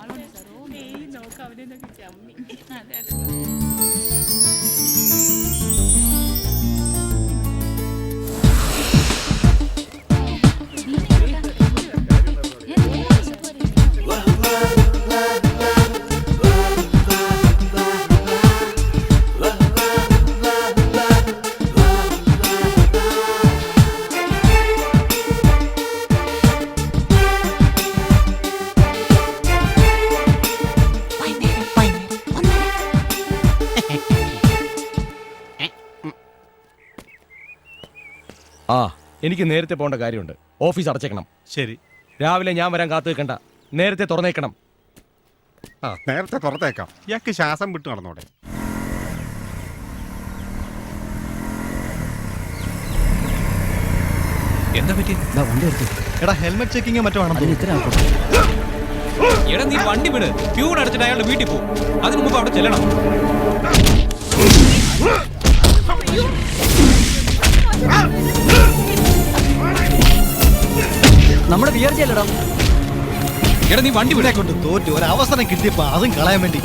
എനിക്ക് നേരത്തെ പോകേണ്ട കാര്യമുണ്ട്. ഓഫീസ് അടച്ചേക്കണം. ശരി, രാവിലെ ഞാൻ വരാൻ കാത്തു നിൽക്കണ്ട, നേരത്തെ തുറന്നേക്കണം. നേരത്തെ തുറത്തേക്കാം. ഇയാൾക്ക് ശ്വാസം വിട്ട് നടന്നോടെ. എന്താ പറ്റി? എടാ, ഹെൽമെറ്റ് ചെക്കിങ് മറ്റോ ആണെന്ന് എടാ, നീ വണ്ടി വിട്. പ്യൂൺ അടച്ചിട്ട് അയാളുടെ വീട്ടിൽ പോകും. അതിന് മുമ്പ് അവിടെ ചെല്ലണം. നമ്മുടെ വിചാരിച്ച അല്ലടാ. എടാ, നീ വണ്ടി വിടേ. കൊണ്ട് തോറ്റു. ഒരു അവസരം കിട്ടിയപ്പോ അതും കളയാൻ വേണ്ടി.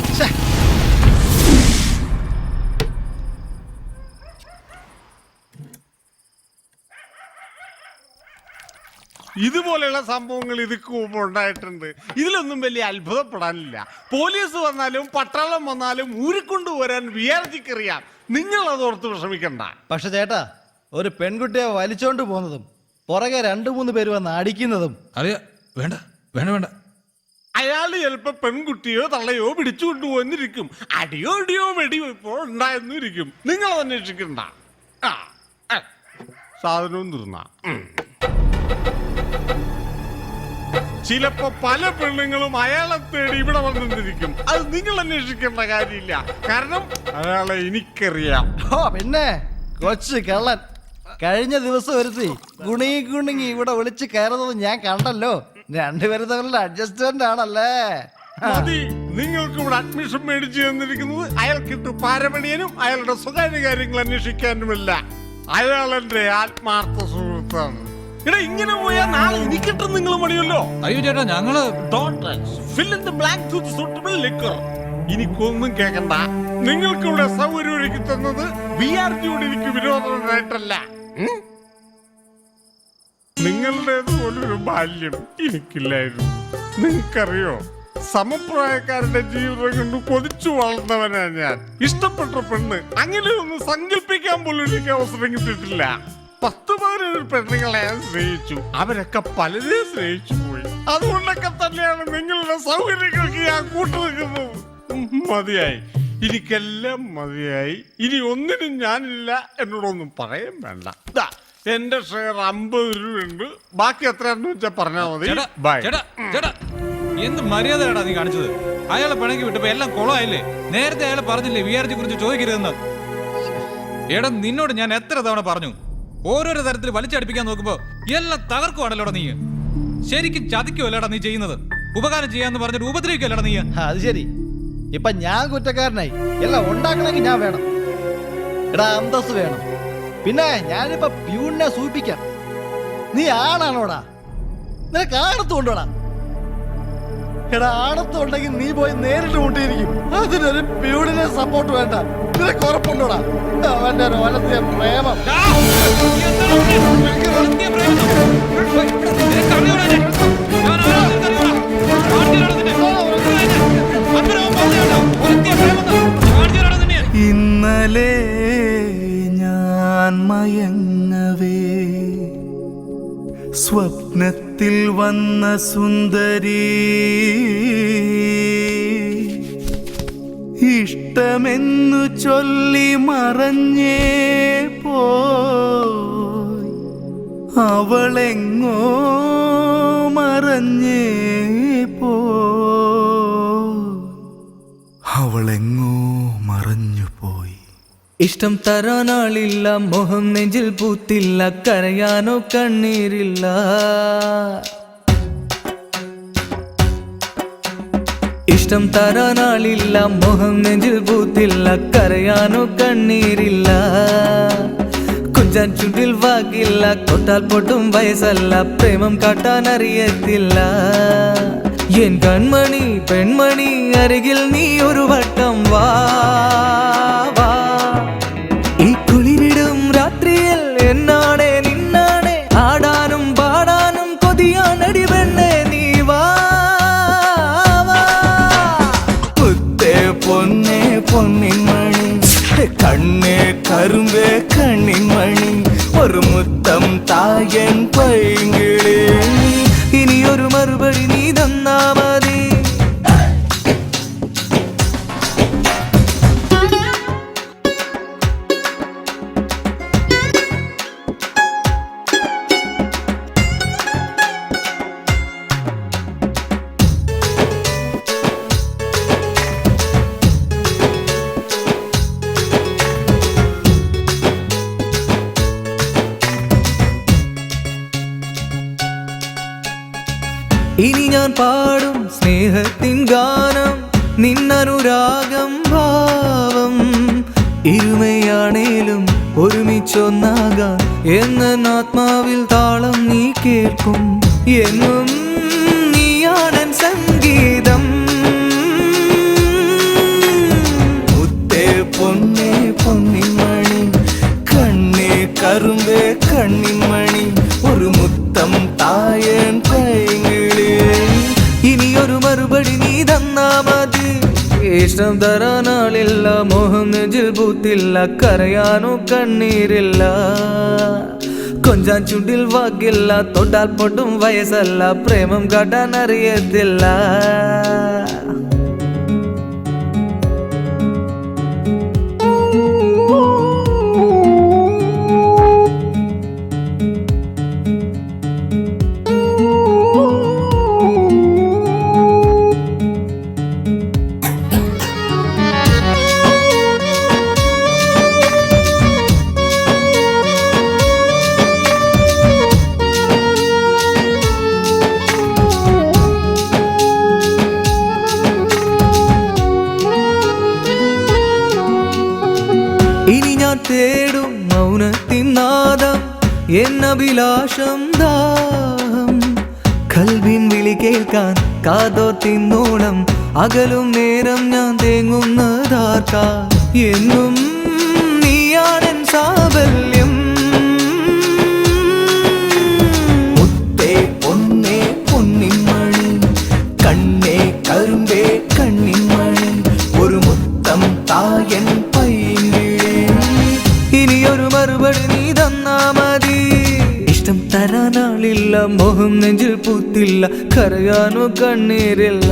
ഇതുപോലെയുള്ള സംഭവങ്ങൾ ഇതിക്ക് മുമ്പ് ഉണ്ടായിട്ടുണ്ട്. ഇതിലൊന്നും വലിയ അത്ഭുതപ്പെടാനില്ല. പോലീസ് വന്നാലും പട്ടാളം വന്നാലും ഊരിക്കൊണ്ടുവരാൻ വിചാരിക്കറിയാം. നിങ്ങൾ അതോർത്ത് വിഷമിക്കണ്ട. പക്ഷെ ചേട്ടാ, ഒരു പെൺകുട്ടിയെ വലിച്ചോണ്ട് പോകുന്നതും പുറകെ 2-3 പേര് വന്ന് അടിക്കുന്നതും വേണ്ട വേണ്ട വേണ്ട. അയാൾ ചിലപ്പോ പെൺകുട്ടിയോ തള്ളയോ പിടിച്ചുകൊണ്ടുവന്നിരിക്കും. അടിയോ ഇടിയോ വെടിവെപ്പോ ഉണ്ടായെന്നിരിക്കും. നിങ്ങൾ അത് അന്വേഷിക്കണ്ട. സാധനവും തീർന്ന. ചിലപ്പോ പല പെണ്ണുങ്ങളും അയാളെ തേടി ഇവിടെ വന്നിരിക്കും. അത് നിങ്ങൾ അന്വേഷിക്കേണ്ട കാര്യമില്ല. കാരണം അയാളെ എനിക്കറിയാം. പിന്നെ കൊച്ചു കള്ളൻ കഴിഞ്ഞ ദിവസം വരുത്തി ഗുണി ഇവിടെ വിളിച്ച് കയറുന്നത് ഞാൻ കണ്ടല്ലോ. രണ്ടുപേരും തമ്മിലുള്ള അഡ്ജസ്റ്റ്മെന്റ് ആണല്ലേ. മതി, നിങ്ങൾക്ക് ഇവിടെ അഡ്മിഷൻ മേടിച്ചു തന്നിരിക്കുന്നത് അയാൾക്കിട്ട് പാരമണിയനും അയാളുടെ സ്വകാര്യ കാര്യങ്ങൾ അന്വേഷിക്കാനുമല്ല. അയാൾ എന്റെ ആത്മാർത്ഥ സുഹൃത്താണ്. എടാ, ഇങ്ങനെ പോയാൽ നാളെ എനിക്കിട്ട് നിങ്ങൾ മണിയല്ലോ. അയ്യോ ചേട്ടാ, ഞങ്ങള് എനിക്കൊന്നും കേൾക്കണ്ട. നിങ്ങൾക്ക് ഇവിടെ സൗകര്യം ഒരുക്കി തന്നത് BRGയോട് എനിക്ക് വിരോധമായിട്ടല്ല. നിങ്ങളുടേത് പോലൊരു ബാല്യം എനിക്കില്ലായിരുന്നു. നിങ്ങൾക്കറിയോ, സമപ്രായക്കാരുടെ ജീവിതം കൊണ്ട് കൊതിച്ചു വളർന്നവനാ ഞാൻ. ഇഷ്ടപ്പെട്ട പെണ്ണ് അങ്ങനെയൊന്നും സങ്കല്പിക്കാൻ പോലും എനിക്ക് അവസരം കിട്ടിയിട്ടില്ല. 10-15 പെണ്ണുങ്ങളെ ഞാൻ സ്നേഹിച്ചു. അവരൊക്കെ പലരെ സ്നേഹിച്ചു പോയി. അതുകൊണ്ടൊക്കെ തന്നെയാണ് നിങ്ങളുടെ സൗകര്യങ്ങൾക്ക് ഞാൻ കൂട്ടുനിൽക്കുന്നത്. മതിയായി, എനിക്കെല്ലാം മതിയായി. ഇനി ഒന്നിനും ഞാനില്ല. എന്നോടൊന്നും പറയാൻ വേണ്ട. എന്റെ ഷെയർ 50 രൂപയുണ്ട്. ബാക്കി എത്രയാണെന്ന് വെച്ചാൽ പറഞ്ഞാൽ മതി. ബൈ. എന്ത് മര്യാദയാടാ നീ കാണിച്ചത്? അയാളെ പിണക്കി വിട്ടപ്പോ എല്ലാം കുളമായില്ലേ? നേരത്തെ അയാളെ പറഞ്ഞില്ലേ VRG കുറിച്ച് ചോദിക്കരുതെന്ന്? എടാ, നിന്നോട് ഞാൻ എത്ര തവണ പറഞ്ഞു? ഓരോരോ തരത്തിൽ വലിച്ചടിപ്പിക്കാൻ നോക്കുമ്പോ എല്ലാം തകർക്കുവാണല്ലോടാ നീ. ശരിക്കും ചതിക്കുമല്ലേടാ നീ ചെയ്യുന്നത്? ഉപകാരം ചെയ്യാന്ന് പറഞ്ഞിട്ട് ഉപദ്രവിക്കല്ലേടാ നീ. അത് ശരി, ഇപ്പൊ ഞാൻ കുറ്റക്കാരനായി. എല്ലാം ഉണ്ടാക്കണമെങ്കിൽ ഞാൻ വേണം. എടാ, അന്തസ് വേണം. പിന്നെ ഞാനിപ്പോ പ്യൂണിനെ സൂചിപ്പിക്കാം. നീ ആണാണോടാ? നിനക്ക് ആണത്തുകൊണ്ടോടാ? എടാ, ആണത്തുണ്ടെങ്കിൽ നീ പോയി നേരിട്ട് മുട്ടിയിരിക്കും. അതിനൊരു പ്യൂണിനെ സപ്പോർട്ട് വേണ്ട. നിനക്ക് ഉറപ്പുണ്ടോടാ? അവന്റെ ഒരു വലത്തിയ പ്രേമം. ഇന്നലെ ഞാൻ മയങ്ങവേ സ്വപ്നത്തിൽ വന്ന സുന്ദരി ഇഷ്ടമെന്നു ചൊല്ലി മറഞ്ഞേ പോയി അവളെങ്ങോ മറഞ്ഞേ അവളെങ്ങോ മറഞ്ഞു പോയി. ഇഷ്ടം തരാനാളില്ല, മോഹം നെഞ്ചിൽ പൂത്തില്ല, കരയാനോ കണ്ണീരില്ല. ഇഷ്ടം തരാനാളില്ല, മോഹം നെഞ്ചിൽ പൂത്തില്ല, കരയാനോ കണ്ണീരില്ല. കുഞ്ചാൻ ചുണ്ടിൽ വാക്കില്ല, തൊട്ടാൽ പൊട്ടും വയസ്സല്ല, പ്രേമം കാട്ടാൻ അറിയത്തില്ല. എൻ കൺമണി പെൺമണി അരികിൽ നീ ഒരു വട്ടം വാ വാ. ഈ കുളിരിടും രാത്രിയിൽ എന്നാണേ നിന്നാണേ ആടാനും പാടാനും കൊതിയാനടി പെണ്ണേ നീ വാ വാ. മുത്തേ പൊന്നേ പൊന്നിൻ മണി, കണ്ണേ കരുമ്പേ കണ്ണിൻ മണി, ഒരു മുത്തം തായൻ പൈങ്കിളി. ഇനിയൊരു മറുപടി നീ തന്നാ മതി. ഇനി ഞാൻ പാടും സ്നേഹത്തിൻ ഗാനം, നിന്നനുരാഗം ഭാവം. ഇരുമയാണേലും ഒരുമിച്ചൊന്നാകാൻ എന്ന ആത്മാവിൽ താളം നീ കേൾക്കും. എന്നും നീയാണൻ സംഗീതം. മുത്തേ പൊന്നേ പൊന്നിൻ മണി, കണ്ണേ കരുമ്പേ കണ്ണിൻ മണി, ഒരു മുത്തം തായൻ പൈങ്കിളി. ഇനിയൊരു മറുപടി നീ തന്നാ മതി. ഇഷ്ടം തരാനാളില്ല, മോഹം നെഞ്ചിൽ പൂത്തില്ല, കരയാനോ കണ്ണീരില്ല. കൊഞ്ചാൻ ചുണ്ടിൽ വാക്കില്ല, തൊട്ടാൽ പൊട്ടും വയസ്സല്ല, പ്രേമം കാട്ടാൻ അറിയത്തില്ല. ഇനി ഞാൻ തേടും മൗനത്തിൻ നാദം, എന്നഭിലാഷം ദാഹം. കൽവിൻ വിളി കേൾക്കാൻ കാതോർത്തിന്നോണം, അകലും നേരം ഞാൻ തേങ്ങുന്നതാർക്കാ. എന്നും നീയാണെൻ സാബല്യം. മുത്തേ പൊന്നേ പൊന്നിൻ മണി, കണ്ണേ കരുമ്പേ കണ്ണിൻ മണി, ഒരു മുത്തം തായൻ പൈങ്കിളി. ഇനിയൊരു മറുപടി നീ തന്നാ മതി. ഇഷ്ടം തരാനാളില്ല, മോഹം നെഞ്ചിൽ പൂത്തില്ല, കരയാനോ കണ്ണീരില്ല.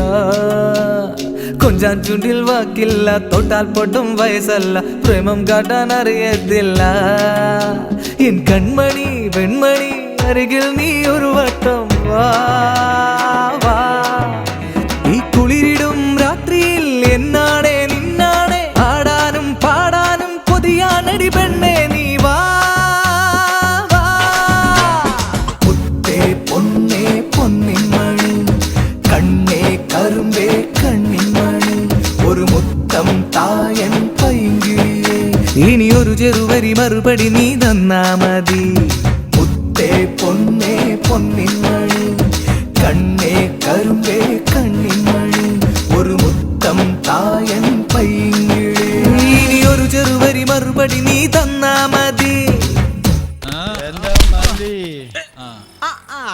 കൊഞ്ചാൻ ചുണ്ടിൽ വാക്കില്ല, തൊട്ടാൽ പൊട്ടും വയസ്സല്ല, പ്രേമം കാട്ടാൻ അറിയത്തില്ല. എൻ കൺമണി പെൺമണി അരികിൽ നീ ഒരു വട്ടം വാ വാ. ഈ കുളിരിടും രാത്രിയിൽ എന്നാണേ നിന്നാണേ ആടാനും പാടാനും കൊതിയാനടി പെണ്ണേ നീ വാ വാ. മുത്തേ പൊന്നേ പൊന്നിൻ മണി, കണ്ണേ കരുമ്പേ കണ്ണിൻ മണി, ഒരു മുത്തം തായൻ പൈങ്കിളിയേ. ഇനിയൊരു ചെറുവരി മറുപടി നീ തന്നാ മതി. മുത്തേ പൊന്നേ പൊന്നിൻ മണി, കണ്ണേ കരുമ്പേ കണ്ണിൻ മണി, ഒരു മുത്തം തായൻ പൈങ്കിളി. ഇനിയൊരു ചെറുവരി മറുപടി നീ തന്നാ മതി.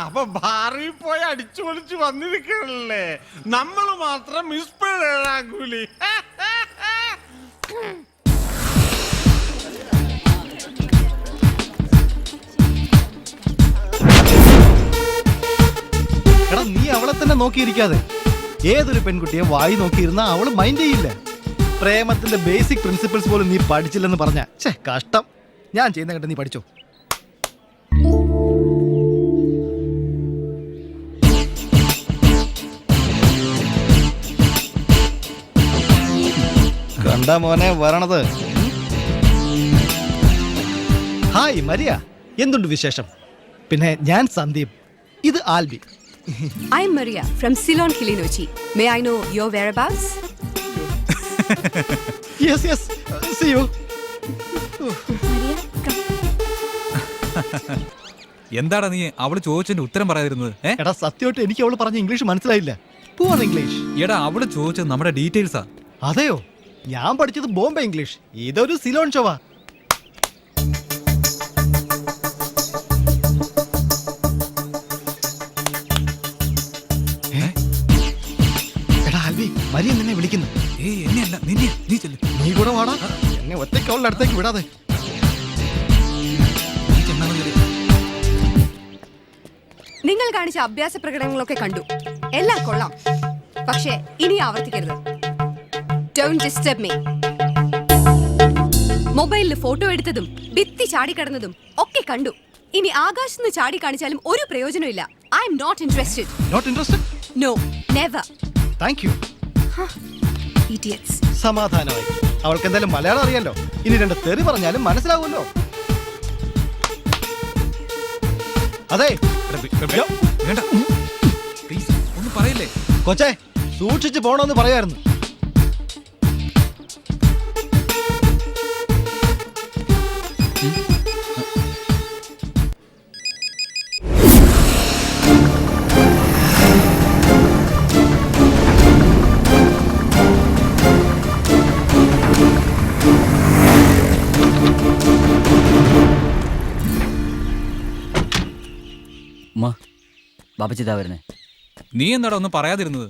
അപ്പൊ ബാറിൽ പോയി അടിച്ചു പൊളിച്ചു വന്നിരിക്കണല്ലേ, നമ്മള് മാത്രം മിസ്കൂലി. എടാ നീ അവളെ തന്നെ നോക്കിയിരിക്കാതെ ഏതൊരു പെൺകുട്ടിയെ വായി നോക്കിയിരുന്ന അവള് മൈൻഡ് ചെയ്യില്ല. പ്രേമത്തിന്റെ ബേസിക് പ്രിൻസിപ്പിൾസ് പോലും നീ പഠിച്ചില്ലെന്ന് പറഞ്ഞ കഷ്ടം. ഞാൻ ചെയ്യുന്ന കേട്ട് നീ പഠിച്ചോ. കണ്ടാ മോനെ വരണത്. ഹായ് മരിയ, എന്തുണ്ട് വിശേഷം? പിന്നെ ഞാൻ സന്ദീപ്, ഇത് Albi. I am Maria from Ceylon, Kilinochchi. May I know your whereabouts? Yes, yes. See you. Maria, come. എന്താടാ നീ അവള് ചോദിച്ചതിന്റെ ഉത്തരം പറയാതിരുന്നത്? എടാ സത്യമായിട്ട് എനിക്ക് അവള് പറഞ്ഞ ഇംഗ്ലീഷ് മനസ്സിലായില്ല. Poor English. എടാ അവള് ചോദിച്ചത് നമ്മുടെ ഡീറ്റെയിൽസാ. അതെയോ? ഞാൻ പഠിച്ചത് ബോംബെ ഇംഗ്ലീഷ്, ഇതൊരു സിലോൺ ഷോവാ. മരിയ നിന്നെ വിളിക്കുന്നു. നീ കൂടെ വാടാ, എന്നെ ഒറ്റയ്ക്ക് അവളുടെ അടുത്തേക്ക് വിടാതെ. നിങ്ങൾ കാണിച്ച അഭ്യാസ പ്രകടനങ്ങളൊക്കെ കണ്ടു, എല്ലാം കൊള്ളാം. പക്ഷേ ഇനി ആവർത്തിക്കരുത്. Don't disturb me. മൊബൈലിൽ ഫോട്ടോ എടുത്തതും ഭിത്തി ചാടിക്കടന്നതും ഒക്കെ കണ്ടു. ഇനി ആകാശത്ത് നിന്ന് ചാടി കാണിച്ചാലും ഒരു പ്രയോജനമില്ല. I am not interested. Not interested? No, never. Thank you. Idiots. സമാധാനമായി. അവൾക്ക് എന്തായാലും മലയാളം അറിയാലോ. ഇനി രണ്ട് തെറി പറഞ്ഞാലും മനസ്സിലാവുമല്ലോ. അതെ ഒന്നും പറയില്ലേ കൊച്ചേ, സൂക്ഷിച്ച് പോണോന്ന് പറയായിരുന്നു. ബാബച്ചിതാ വരുന്നേ. നീ എന്താടാ ഒന്നും പറയാതിരുന്നത്?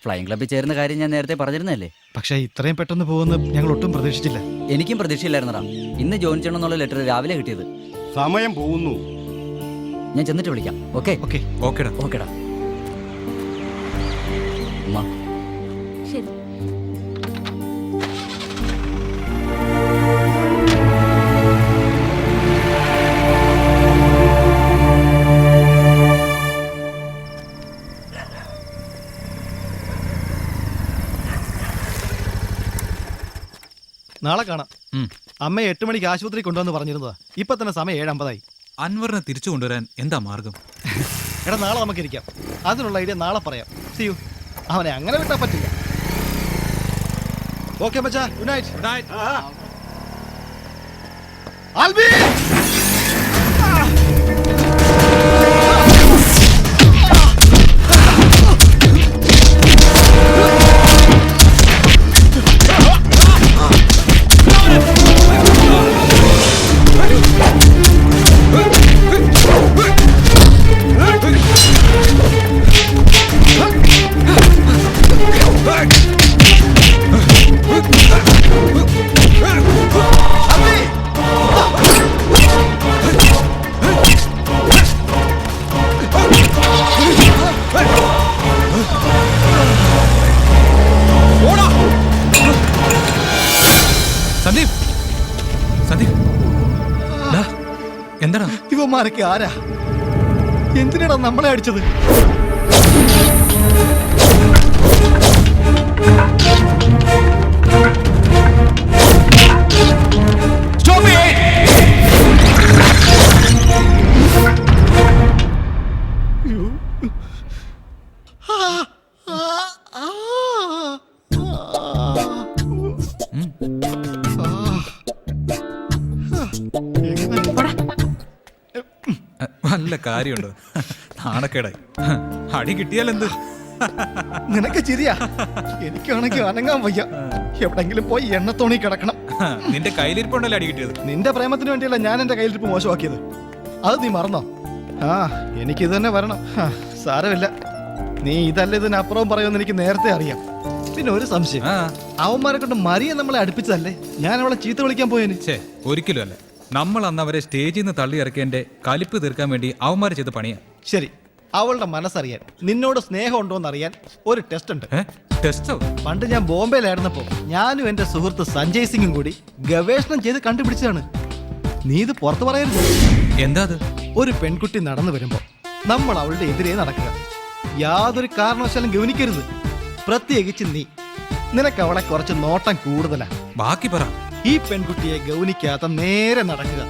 ഫ്ലൈയിങ് ക്ലബ്ബിൽ ചേരുന്ന കാര്യം ഞാൻ നേരത്തെ പറഞ്ഞിരുന്നല്ലേ. പക്ഷേ ഇത്രയും പെട്ടെന്ന് പോകുന്ന ഞങ്ങൾ ഒട്ടും പ്രതീക്ഷിച്ചില്ല. എനിക്കും പ്രതീക്ഷയില്ലായിരുന്നടാ. ഇന്ന് ജോയിൻ ചെയ്യണം എന്നുള്ള ലെറ്റർ രാവിലെ കിട്ടിയത്. സമയം പോകുന്നു. ഞാൻ ചെന്നിട്ട് വിളിക്കാം. ഓക്കെ ഓക്കെ ഓക്കെടാ ഓക്കെടാ. അമ്മ ശരി. നാളെ കാണാം. അമ്മയെ 8 മണിക്ക് ആശുപത്രി കൊണ്ടുവന്ന് പറഞ്ഞിരുന്നതാ. ഇപ്പൊ തന്നെ സമയം 7:50. അൻവറിനെ തിരിച്ചു കൊണ്ടുവരാൻ എന്താ മാർഗം? എടാ നാളെ നമുക്കിരിക്കാം. അതിനുള്ള ഐഡിയ നാളെ പറയാം. See you. അവനെ അങ്ങനെ വിട്ടാ പറ്റില്ല. ഓക്കെ മച്ചാ, good night. Good night. Albi Sandeep, Sandeep എന്താടാ? ഇവന്മാരൊക്കെ ആരാ? എന്തിനാടാ നമ്മളെ അടിച്ചത്? നല്ല കാര്യമുണ്ടോ? നാണക്കേടായി. അടി കിട്ടിയാലെന്ത്? നിനക്ക് ചിരിയാ? എനിക്കാണെങ്കിൽ അനങ്ങാൻ വയ്യ. എവിടെങ്കിലും പോയി എണ്ണത്തോണി കിടക്കണം. നിന്റെ കയ്യിലിരിപ്പുണ്ടല്ലോ അടി കിട്ടിയത്. നിന്റെ പ്രേമത്തിന് വേണ്ടിയല്ല ഞാൻ എന്റെ കയ്യിലിരിപ്പ് മോശമാക്കിയത്. അത് നീ മറന്നോ? എനിക്കിത് തന്നെ വരണം. സാരമില്ല, നീ ഇതല്ല ഇതിനപ്പുറവും പറയുമെന്ന് എനിക്ക് നേരത്തെ അറിയാം. പിന്നെ ഒരു സംശയം, അവന്മാരെ കൊണ്ട് മരിയെ നമ്മളെ അടുപ്പിച്ചതല്ലേ? ഞാൻ അവളെ ചീത്ത വിളിക്കാൻ പോയേന്. ഒരിക്കലും അല്ല. നമ്മൾ അന്ന് അവരെ സ്റ്റേജിൽ നിന്ന് തള്ളി ഇറക്കിയതിന്റെ കലിപ്പ് തീർക്കാൻ വേണ്ടി അവന്മാർ ചെയ്ത് പണിയാ. ശരി, അവളുടെ മനസ്സറിയാൻ, നിന്നോട് സ്നേഹം ഉണ്ടോന്ന് അറിയാൻ ഒരു ടെസ്റ്റ് ഉണ്ട്. ടെസ്റ്റോ? പണ്ട് ഞാൻ ബോംബെയിലായിരുന്നപ്പോ ഞാനും എന്റെ സുഹൃത്ത് സഞ്ജയ് സിംഗും കൂടി ഗവേഷണം ചെയ്ത് കണ്ടുപിടിച്ചതാണ്. നീ ഇത് പുറത്തു പറയരുത്. എന്താ അത്? ഒരു പെൺകുട്ടി നടന്നു വരുമ്പോ നമ്മൾ അവളുടെ എതിരെ നടക്കുക. യാതൊരു കാരണവശാലും ഗവനിക്കരുത്. പ്രത്യേകിച്ച് നീ. നിനക്ക് അവളെ കുറച്ച് നോട്ടം കൂടുതലാ. ബാക്കി പറ. ഈ പെൺകുട്ടിയെ ഗൗനിക്കാതെ നേരെ നടക്കുക.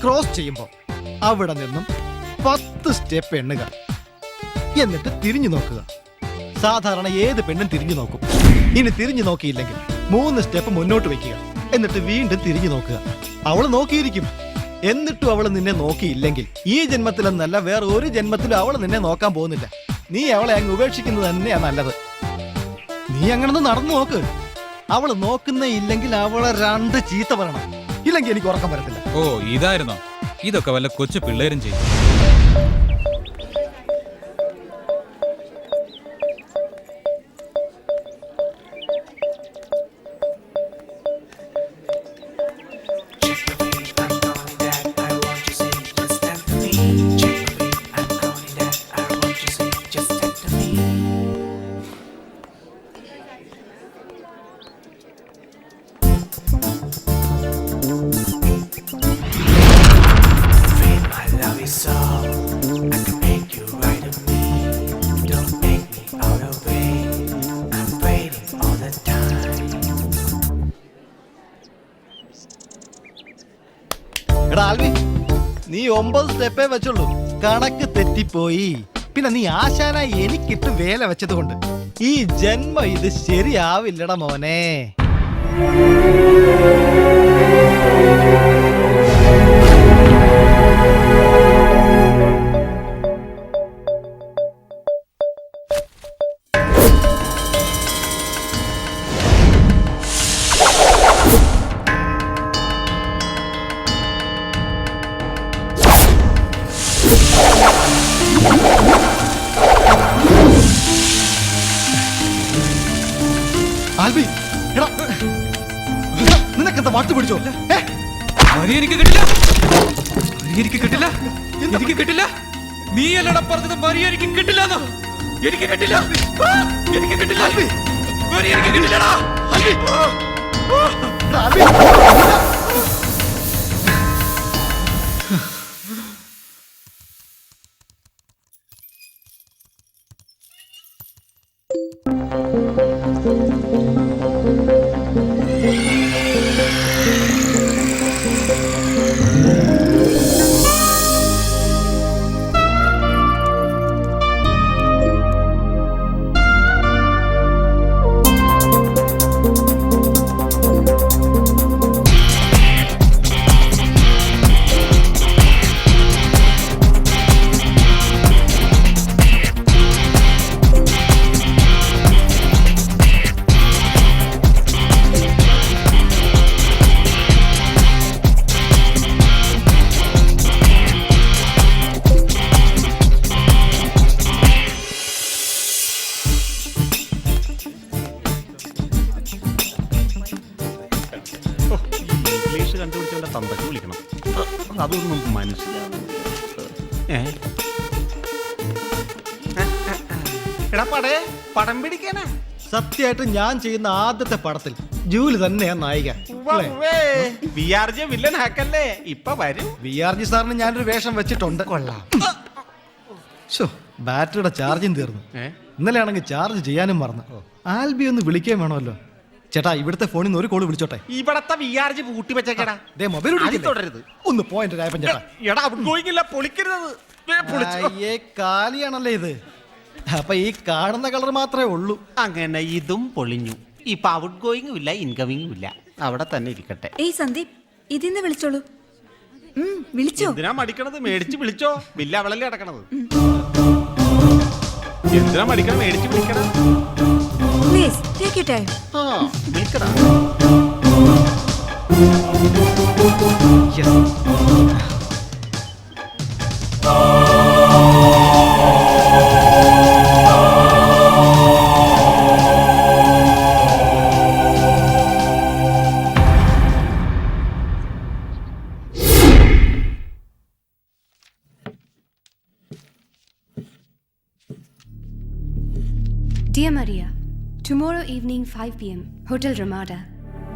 ക്രോസ് ചെയ്യുമ്പോൾ അവിടെ നിന്നും 10 സ്റ്റെപ്പ് എണ്ണുക. എന്നിട്ട് തിരിഞ്ഞു നോക്കുക. സാധാരണ ഏത് പെണ്ണും തിരിഞ്ഞു നോക്കും. ഇനി തിരിഞ്ഞു നോക്കിയില്ലെങ്കിൽ 3 സ്റ്റെപ്പ് മുന്നോട്ട് വെക്കുക. എന്നിട്ട് വീണ്ടും തിരിഞ്ഞു നോക്കുക. അവൾ നോക്കിയിരിക്കും. എന്നിട്ടും അവൾ നിന്നെ നോക്കിയില്ലെങ്കിൽ ഈ ജന്മത്തിലെന്നല്ല വേറെ ഒരു ജന്മത്തിലും അവൾ നിന്നെ നോക്കാൻ പോകുന്നില്ല. നീ അവളെ അങ്ങ് ഉപേക്ഷിക്കുന്നത് തന്നെയാ നല്ലത്. നീ അങ്ങനെ നടന്നു നോക്ക്. അവള് നോക്കുന്നേ ഇല്ലെങ്കിൽ അവളെ 2 ചീത്ത പറയണം. ഇല്ലെങ്കിൽ എനിക്ക് ഉറക്കം വരത്തില്ല. ഓ, ഇതായിരുന്നോ? ഇതൊക്കെ വല്ല കൊച്ചു പിള്ളേരും ചെയ്യും. എടാ ആൽവി, നീ 9 സ്റ്റെപ്പേ വെച്ചുള്ളൂ. കണക്ക് തെറ്റിപ്പോയി. പിന്നെ നീ ആശാനായി എനിക്കിട്ട് വേല വെച്ചത് കൊണ്ട് ഈ ജന്മം ഇത് ശരിയാവില്ലടാ മോനെ. ആൽബി, എടാ, നിനക്കെന്താ വാട്ട് പിടിച്ചോ? എനിക്ക് കിട്ടില്ല. എനിക്ക് കിട്ടില്ല. എനിക്ക് കിട്ടില്ല. നീ അല്ലടാ പറഞ്ഞത് മരിയ എനിക്ക് കിട്ടില്ലെന്നോ? എനിക്ക് കിട്ടില്ല. എനിക്ക് കിട്ടില്ല. മരിയ എനിക്ക് കിട്ടില്ലടാ. ഇംഗ്ലീഷ് കണ്ടുപിടിച്ചവന്റെ തന്തക്ക് വിളിക്കണം. അതൊന്നും മനസ്സിലാവും. എടാ പടേ, പടം പിടിക്കാനാ. സത്യമായിട്ട് ഞാൻ ചെയ്യുന്ന ആദ്യത്തെ പടത്തിൽ ജൂലി തന്നെയാ നായിക. VRJ വില്ലൻ ഹാക്കല്ലേ? ഇപ്പൊ വരും. VRJ സാറിന് ഞാനൊരു വേഷം വെച്ചിട്ടുണ്ട്. കൊള്ളാം. ബാറ്ററിയുടെ ചാർജും തീർന്നു. ഇന്നലെ ആണെങ്കിൽ ചാർജ് ചെയ്യാനും മറന്നു. ആൽബി ഒന്ന് വിളിക്കാൻ വേണമല്ലോ. ചേട്ടാ, ഇവിടുത്തെ ഫോണിൽ നിന്ന് ഒരു കോള് വിളിച്ചോട്ടെ. ഇവിടത്തെ VRJ പൂട്ടി വെച്ചേക്കടാ. മൊബൈൽ തുടരുത്. ഒന്ന് പോയിന്റ് രായപ്പൻ ചേട്ടാ. എടാ ഔട്ട് ഗോയിങ് ഇല്ല, പൊളിക്കരുത്. കാലിയാണല്ലേ ഇത്. അപ്പൊ ഈ കാണുന്ന കളർ മാത്രമേ ഉള്ളൂ. അങ്ങനെ ഇതും പൊളിഞ്ഞു. ഇപ്പൊ ഔട്ട് ഗോയിങ്ങും ഇല്ല, ഇൻകമിങ്ങും ഇല്ല. അവിടെ തന്നെ ഇരിക്കട്ടെ. ഏയ് സന്ദീപ്, ഇതിന്ന് വിളിച്ചോളൂ. വിളിച്ചോ? എന്തിനാ മടിക്കണത്? മേടിച്ച് വിളിച്ചോ. ബില്ല് അവളല്ലേ അടക്കണത്. എന്തിനാ മടിക്കണം? മേടിച്ച് വിളിക്കണം. Please take you time. വിളിക്കടാ. Dear Maria, Tomorrow evening 5 p.m. Hotel Ramada.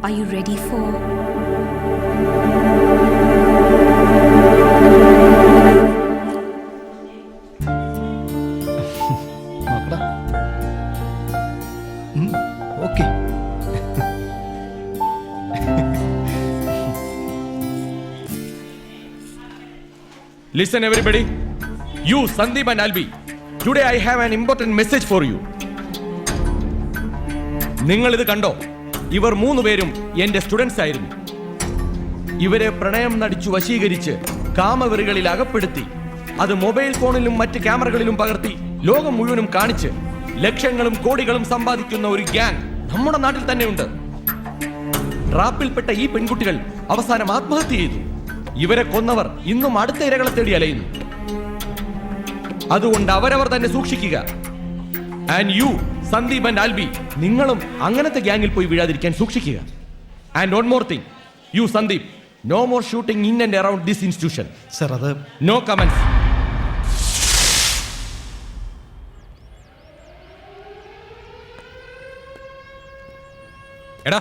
Are you ready for? നോക്കടാ. Okay. Listen everybody. You, Sandeep and Albi. Today I have an important message for you. നിങ്ങൾ ഇത് കണ്ടോ? ഇവർ 3 പേരും എന്റെ സ്റ്റുഡൻസ് ആയിരുന്നു. ഇവരെ പ്രണയം നടിച്ചു വശീകരിച്ച് കാമവെറികളിൽ അകപ്പെടുത്തി അത് മൊബൈൽ ഫോണിലും മറ്റ് ക്യാമറകളിലും പകർത്തി ലോകം മുഴുവനും കാണിച്ച് ലക്ഷങ്ങളും കോടികളും സമ്പാദിക്കുന്ന ഒരു ഗ്യാങ് നമ്മുടെ നാട്ടിൽ തന്നെയുണ്ട്. ട്രാപ്പിൽപ്പെട്ട ഈ പെൺകുട്ടികൾ അവസാനം ആത്മഹത്യ ചെയ്തു. ഇവരെ കൊന്നവർ ഇന്നും അടുത്ത ഇരകളെ തേടി അലയുന്നു. അതുകൊണ്ട് അവരവർ തന്നെ സൂക്ഷിക്കുക. And you, Sandeep and Albi, നിങ്ങളും അങ്ങനത്തെ ഗ്യാങ്ങിൽ പോയി വീഴാതിരിക്കാൻ സൂക്ഷിക്കുക. And one more thing, you Sandeep, no more shooting in and around this institution. Sir, അത് നോ കമന്റ്സ്. എടാ,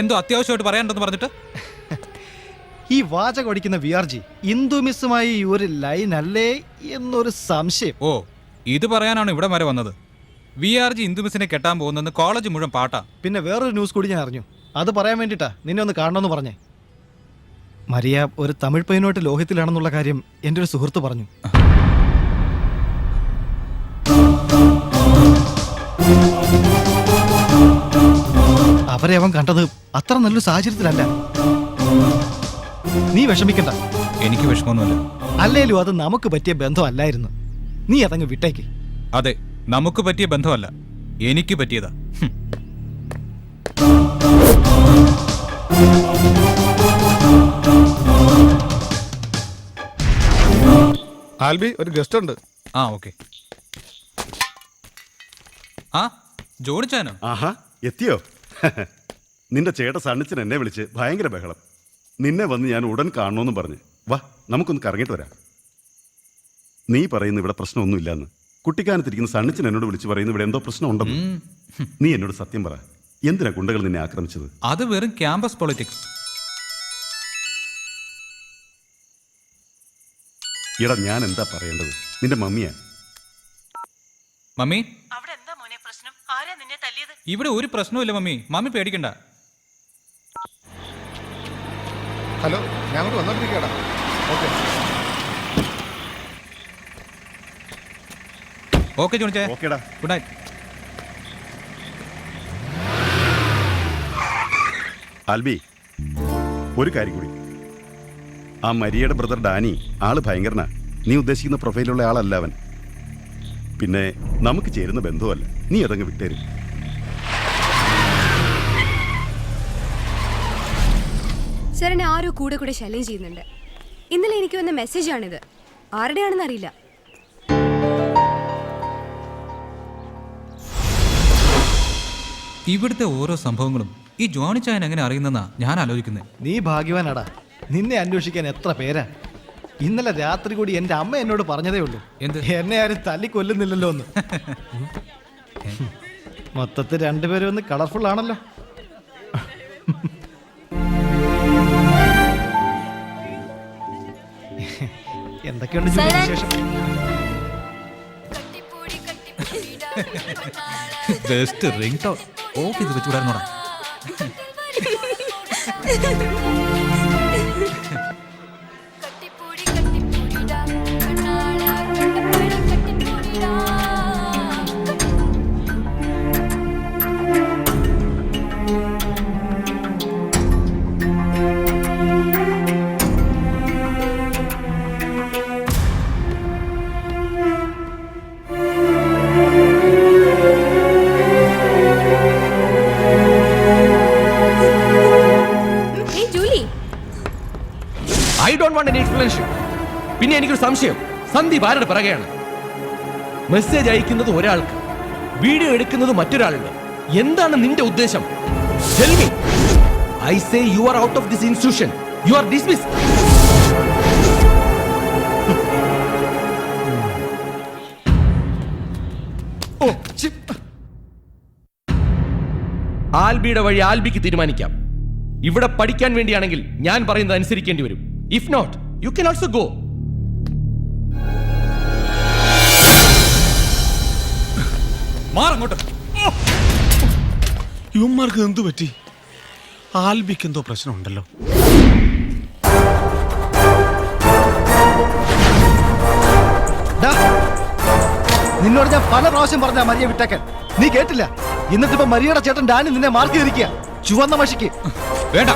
എന്തോ അത്യാവശ്യമായിട്ട് പറയാനുണ്ടെന്ന് പറഞ്ഞിട്ട് ഈ വാചകം അടിക്കുന്ന VRG ഇന്ദു മിസ്സുമായി ഒരു ലൈൻ അല്ലേ എന്നൊരു സംശയം. ഓ, ഇത് പറയാനാണ് ഇവിടെ വരെ വന്നത്. VRG ഇന്ദു മിസ്സിനെ കെട്ടാൻ പോകുന്നെന്ന് കോളേജ് മുഴുവൻ പാട്ടാ. പിന്നെ വേറൊരു ന്യൂസ് കൂടി ഞാൻ അറിഞ്ഞു. അത് പറയാൻ വേണ്ടിട്ടാ നിന്നെ ഒന്ന് കാണണമെന്ന് പറഞ്ഞേ. മരിയ ഒരു തമിഴ് പയ്യനോട്ട് ലോഹത്തിലാണെന്നുള്ള കാര്യം എൻ്റെ ഒരു സുഹൃത്ത് പറഞ്ഞു. അവരെ അവൻ കണ്ടത് അത്ര നല്ലൊരു സാഹചര്യത്തിലല്ല. നീ വിഷമിക്കണ്ട. എനിക്ക് വിഷമമൊന്നുമില്ല. അല്ലേലും അത് നമുക്ക് പറ്റിയ ബന്ധമല്ലായിരുന്നു. നീ അതങ്ങ് വിട്ടേക്ക്. അതെ, നമുക്ക് പറ്റിയ ബന്ധമല്ല, എനിക്ക് പറ്റിയതാ. ആൽബി, ഒരു ഗസ്റ്റ് ഉണ്ട്. ആ, ഓക്കെ. ആ, ജോണിച്ചാനോ? ആഹാ, എത്തിയോ? നിന്റെ ചേട്ട സണ്ണിച്ചൻ എന്നെ വിളിച്ച് ഭയങ്കര ബഹളം. നിന്നെ വന്ന് ഞാൻ ഉടൻ കാണണമെന്നും പറഞ്ഞ്. വാ, നമുക്കൊന്ന് കറങ്ങിയിട്ട് വരാം. നീ പറയുന്നു ഇവിടെ പ്രശ്നമൊന്നുമില്ലെന്ന്. കുട്ടിക്കാനത്തിരിക്കുന്ന സണ്ണിച്ചൻ എന്നോട് വിളിച്ച് പറയുന്നു ഇവിടെ എന്തോ പ്രശ്നം ഉണ്ടെന്ന്. നീ എന്നോട് സത്യം പറ, എന്തിനാ ഗുണ്ടകൾ നിന്നെ ആക്രമിച്ചത്? അത് വെറും ക്യാമ്പസ് പൊളിറ്റിക്സ്. എടാ, ഞാൻ എന്താ പറയേണ്ടത്? നിന്റെ മമ്മിയാ. മമ്മി, ഇവിടെ ഒരു പ്രശ്നവുമില്ല മമ്മി. മമ്മി പേടിക്കണ്ട. ഹലോ, ഞാൻ അങ്ങോട്ട് വന്നോണ്ടിരിക്കടാ. Okay okay ജോണിച്ചേ. ഓക്കേടാ. Good night. ആൽബി, ഒരു കാര്യം കൂടി. ആ മരിയയുടെ ബ്രദർ ഡാനി ആള് ഭയങ്കരനാ. നീ ഉദ്ദേശിക്കുന്ന പ്രൊഫൈലുള്ള ആളല്ല അവൻ. പിന്നെ നമുക്ക് ചേരുന്ന ബന്ധുവല്ല. നീ അതങ്ങ് വിട്ടേരും. സാറിനെ ആരോ കൂടെ കൂടെ ശല്യം ചെയ്യുന്നുണ്ട്. ഇന്നലെ എനിക്ക് വന്ന മെസ്സേജാണിത്. ആരുടെയാണെന്ന് അറിയില്ല. ഇവിടുത്തെ ഓരോ സംഭവങ്ങളും ഈ ജോണിച്ചായൻ എങ്ങനെ അറിയുന്നെന്നാ ഞാൻ ആലോചിക്കുന്നത്. നീ ഭാഗ്യവാനാടാ. നിന്നെ അന്വേഷിക്കാൻ എത്ര പേരാ. ഇന്നലെ രാത്രി കൂടി എൻ്റെ അമ്മ എന്നോട് പറഞ്ഞതേ ഉള്ളൂ, എന്നെ ആരും തല്ലിക്കൊല്ലുന്നില്ലല്ലോ എന്ന്. മൊത്തത്തിൽ രണ്ടുപേരും ഒന്ന് കളർഫുൾ ആണല്ലോ. എന്തൊക്കെയുണ്ട് വിശേഷം? Best ring tone. ഓക്കെ, ഇത് വെച്ചുകൂടായിരുന്നോടാ. പിന്നെ എനിക്കൊരു സംശയം, സന്ദീപ് ആരുടെ പിറകെയാണ്? മെസ്സേജ് അയക്കുന്നത് ഒരാൾക്ക്, വീഡിയോ എടുക്കുന്നത് മറ്റൊരാളുണ്ട്. എന്താണ് നിന്റെ ഉദ്ദേശം? Tell me. I say you are out of this institution. You are dismissed. ആൽബിയുടെ വഴി ആൽബിക്ക് തീരുമാനിക്കാം. ഇവിടെ പഠിക്കാൻ വേണ്ടിയാണെങ്കിൽ ഞാൻ പറയുന്നത് അനുസരിക്കേണ്ടി വരും. If not, you can also go. മാറങ്ങോട്ട്. യുവന്മാർക്ക് എന്തു പറ്റി? ആൽബിക്ക് എന്തോ പ്രശ്നമുണ്ടല്ലോ. നിന്നോട് ഞാൻ പല പ്രാവശ്യം പറഞ്ഞ മരിയെ വിട്ടേക്കാൻ, നീ കേട്ടില്ല. എന്നിട്ടിപ്പോ മരിയയുടെ ചേട്ടൻ ഡാനി നിന്നെ മാർക്ക് ചെയ്തിരിക്കുക ചുവന്ന മഷിക്ക്. വേണ്ട,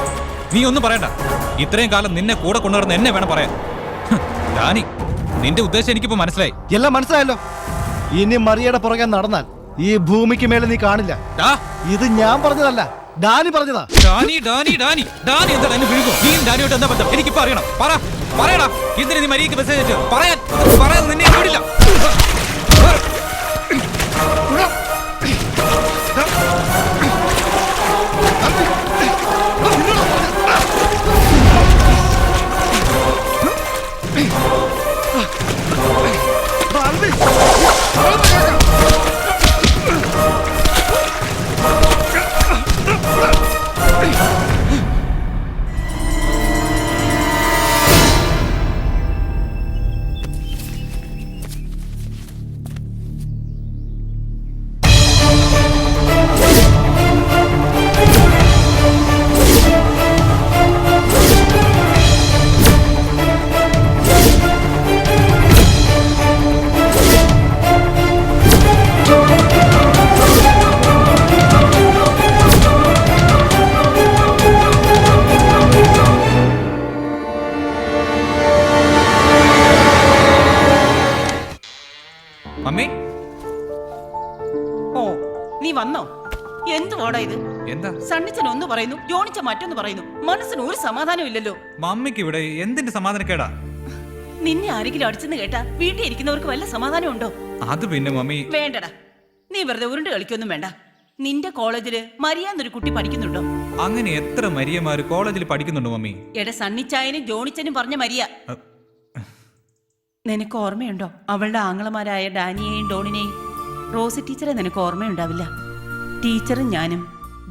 നീ ഒന്നും പറയണ്ട. ഇത്രയും കാലം നിന്നെ കൂടെ കൊണ്ടുവരുന്ന എന്നെ വേണം പറയാൻ. ഡാനി, നിന്റെ ഉദ്ദേശം എനിക്കിപ്പോ മനസ്സിലായി. എല്ലാം മനസ്സിലായല്ലോ. ഇനി മരിയയുടെ പുറകെ നടന്നാൽ ഈ ഭൂമിക്ക് മേലെ നീ കാണില്ല. ഇത് ഞാൻ പറഞ്ഞതല്ല, ഡാനി പറഞ്ഞതാ. ഡാനി ഡാനി ഡാനി ഡാനി എന്താ എന്നെ വിഴുകും? നീ ഡാനിയോട്ട് എന്താ ബന്ധം? എനിക്കിപ്പോ അറിയണം. പറയടാ, എന്തിനാ നീ മരിയക്ക് മെസ്സേജ് അയച്ചു? പറയാൻ നിന്നെ വിടില്ല. മമ്മി, ഓ നീ വന്നോ? എന്തുവാടാ ഇത്? എന്താ? സണ്ണിച്ചൻ ഒന്ന് പറയുന്നു, ജോണിച്ച മറ്റൊന്ന് പറയുന്നു. മനസ്സിന് ഒരു സമാധാനം ഇല്ലല്ലോ. മമ്മിക്ക് ഇവിടെ എന്തിന്റെ സമാധാനക്കേടാ? നിന്നെ ആരെങ്കിലും അടിച്ചെന്ന് കേട്ടാ വീട്ടിൽ ഇരിക്കുന്നവർക്ക് വല്ല സമാധാനം ഉണ്ടോ? അത് പിന്നെ മമ്മി. വേണ്ടടാ, നീ വെറുതെ ഉരുണ്ട് കളിക്കൊന്നും വേണ്ട. നിന്റെ കോളേജില് മരിയാന്നൊരു കുട്ടി പഠിക്കുന്നുണ്ടോ? അങ്ങനെ എത്ര മരിയമാര് കോളേജിൽ പഠിക്കുന്നുണ്ടോ മമ്മി? എടാ, സണ്ണിച്ചായനും ജോണിച്ചനും പറഞ്ഞ മരിയ. നിനക്ക് ഓർമ്മയുണ്ടോ അവളുടെ ആങ്ങളമാരായ ഡാനിയെയും ഡോണിനെയും? റോസി ടീച്ചറെ നിനക്ക് ഓർമ്മയുണ്ടാവില്ല. ടീച്ചറും ഞാനും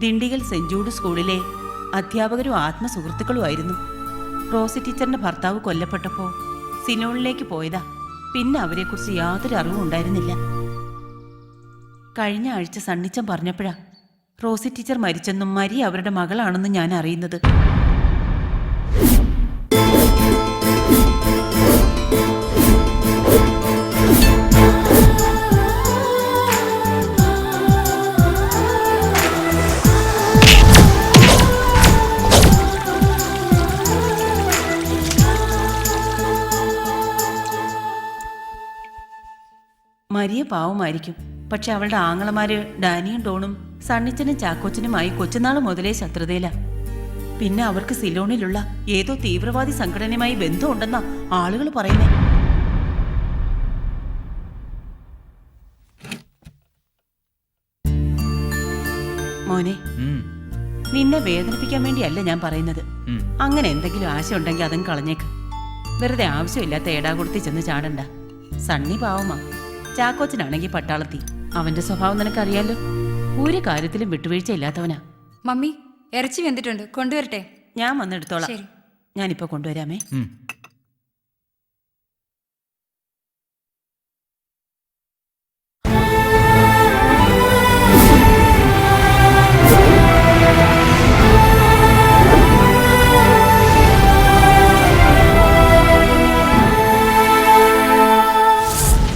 ദിണ്ടിഗൽ സെന്റ് ജൂഡ് സ്കൂളിലെ അധ്യാപകരും ആത്മസുഹൃത്തുക്കളുമായിരുന്നു. റോസി ടീച്ചറിന്റെ ഭർത്താവ് കൊല്ലപ്പെട്ടപ്പോൾ സിലോണിലേക്ക് പോയതാ. പിന്നെ അവരെക്കുറിച്ച് യാതൊരു അറിവും ഉണ്ടായിരുന്നില്ല. കഴിഞ്ഞ ആഴ്ച സണ്ണിച്ചൻ പറഞ്ഞപ്പോഴാ റോസി ടീച്ചർ മരിച്ചെന്നും മരി അവരുടെ മകളാണെന്നും ഞാൻ അറിയുന്നത്. മരിയ പാവമായിരിക്കും, പക്ഷെ അവളുടെ ആങ്ങളമാര് ഡാനിയും ഡോണും സണ്ണിച്ചനും ചാക്കോച്ചനുമായി കൊച്ചുനാൾ മുതലേ ശത്രുതയില. പിന്നെ അവർക്ക് സിലോണിലുള്ള ഏതോ തീവ്രവാദി സംഘടനയുമായി ബന്ധമുണ്ടെന്നാ ആളുകൾ പറയുന്നേ. മോനെ, നിന്നെ വേദനിപ്പിക്കാൻ വേണ്ടിയല്ല ഞാൻ പറയുന്നത്. അങ്ങനെ എന്തെങ്കിലും ആശ ഉണ്ടെങ്കിൽ അതും കളഞ്ഞേക്ക്. വെറുതെ ആവശ്യമില്ലാത്ത ഏടാകുടത്തി ചെന്ന് ചാടണ്ട. സണ്ണി പാവമാ, ചാക്കോച്ചനാണെങ്കിൽ പട്ടാളത്തി. അവന്റെ സ്വഭാവം നിനക്കറിയാലോ, ഒരു കാര്യത്തിലും വിട്ടുവീഴ്ച ഇല്ലാത്തവനാ. മമ്മി, ഇറച്ചി വെന്തിട്ടുണ്ട്, കൊണ്ടുവരട്ടെ? ഞാൻ വന്നെടുത്തോളാം. ഞാനിപ്പോ കൊണ്ടുവരാമേ.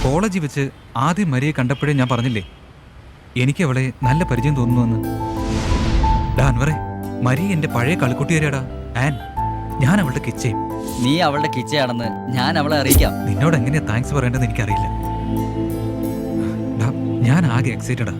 കോളേജിൽ വെച്ച് ആദ്യം മരിയെ കണ്ടപ്പോഴേ ഞാൻ പറഞ്ഞില്ലേ എനിക്ക് അവളെ നല്ല പരിചയം തോന്നുന്നുവെന്ന്. ഡാൻവറെ, മരി എന്റെ പഴയ കളിക്കുട്ടിയാരാടാ. ആൻ, ഞാൻ അവളുടെ കിച്ചയും. നീ അവളുടെ കിച്ചയാണെന്ന് ഞാൻ അവളെ അറിയിക്കാം. നിന്നോട് എങ്ങനെയാ താങ്ക്സ് പറയേണ്ടതെന്ന് എനിക്കറിയില്ല. ഞാൻ ആകെ എക്സൈറ്റഡാ.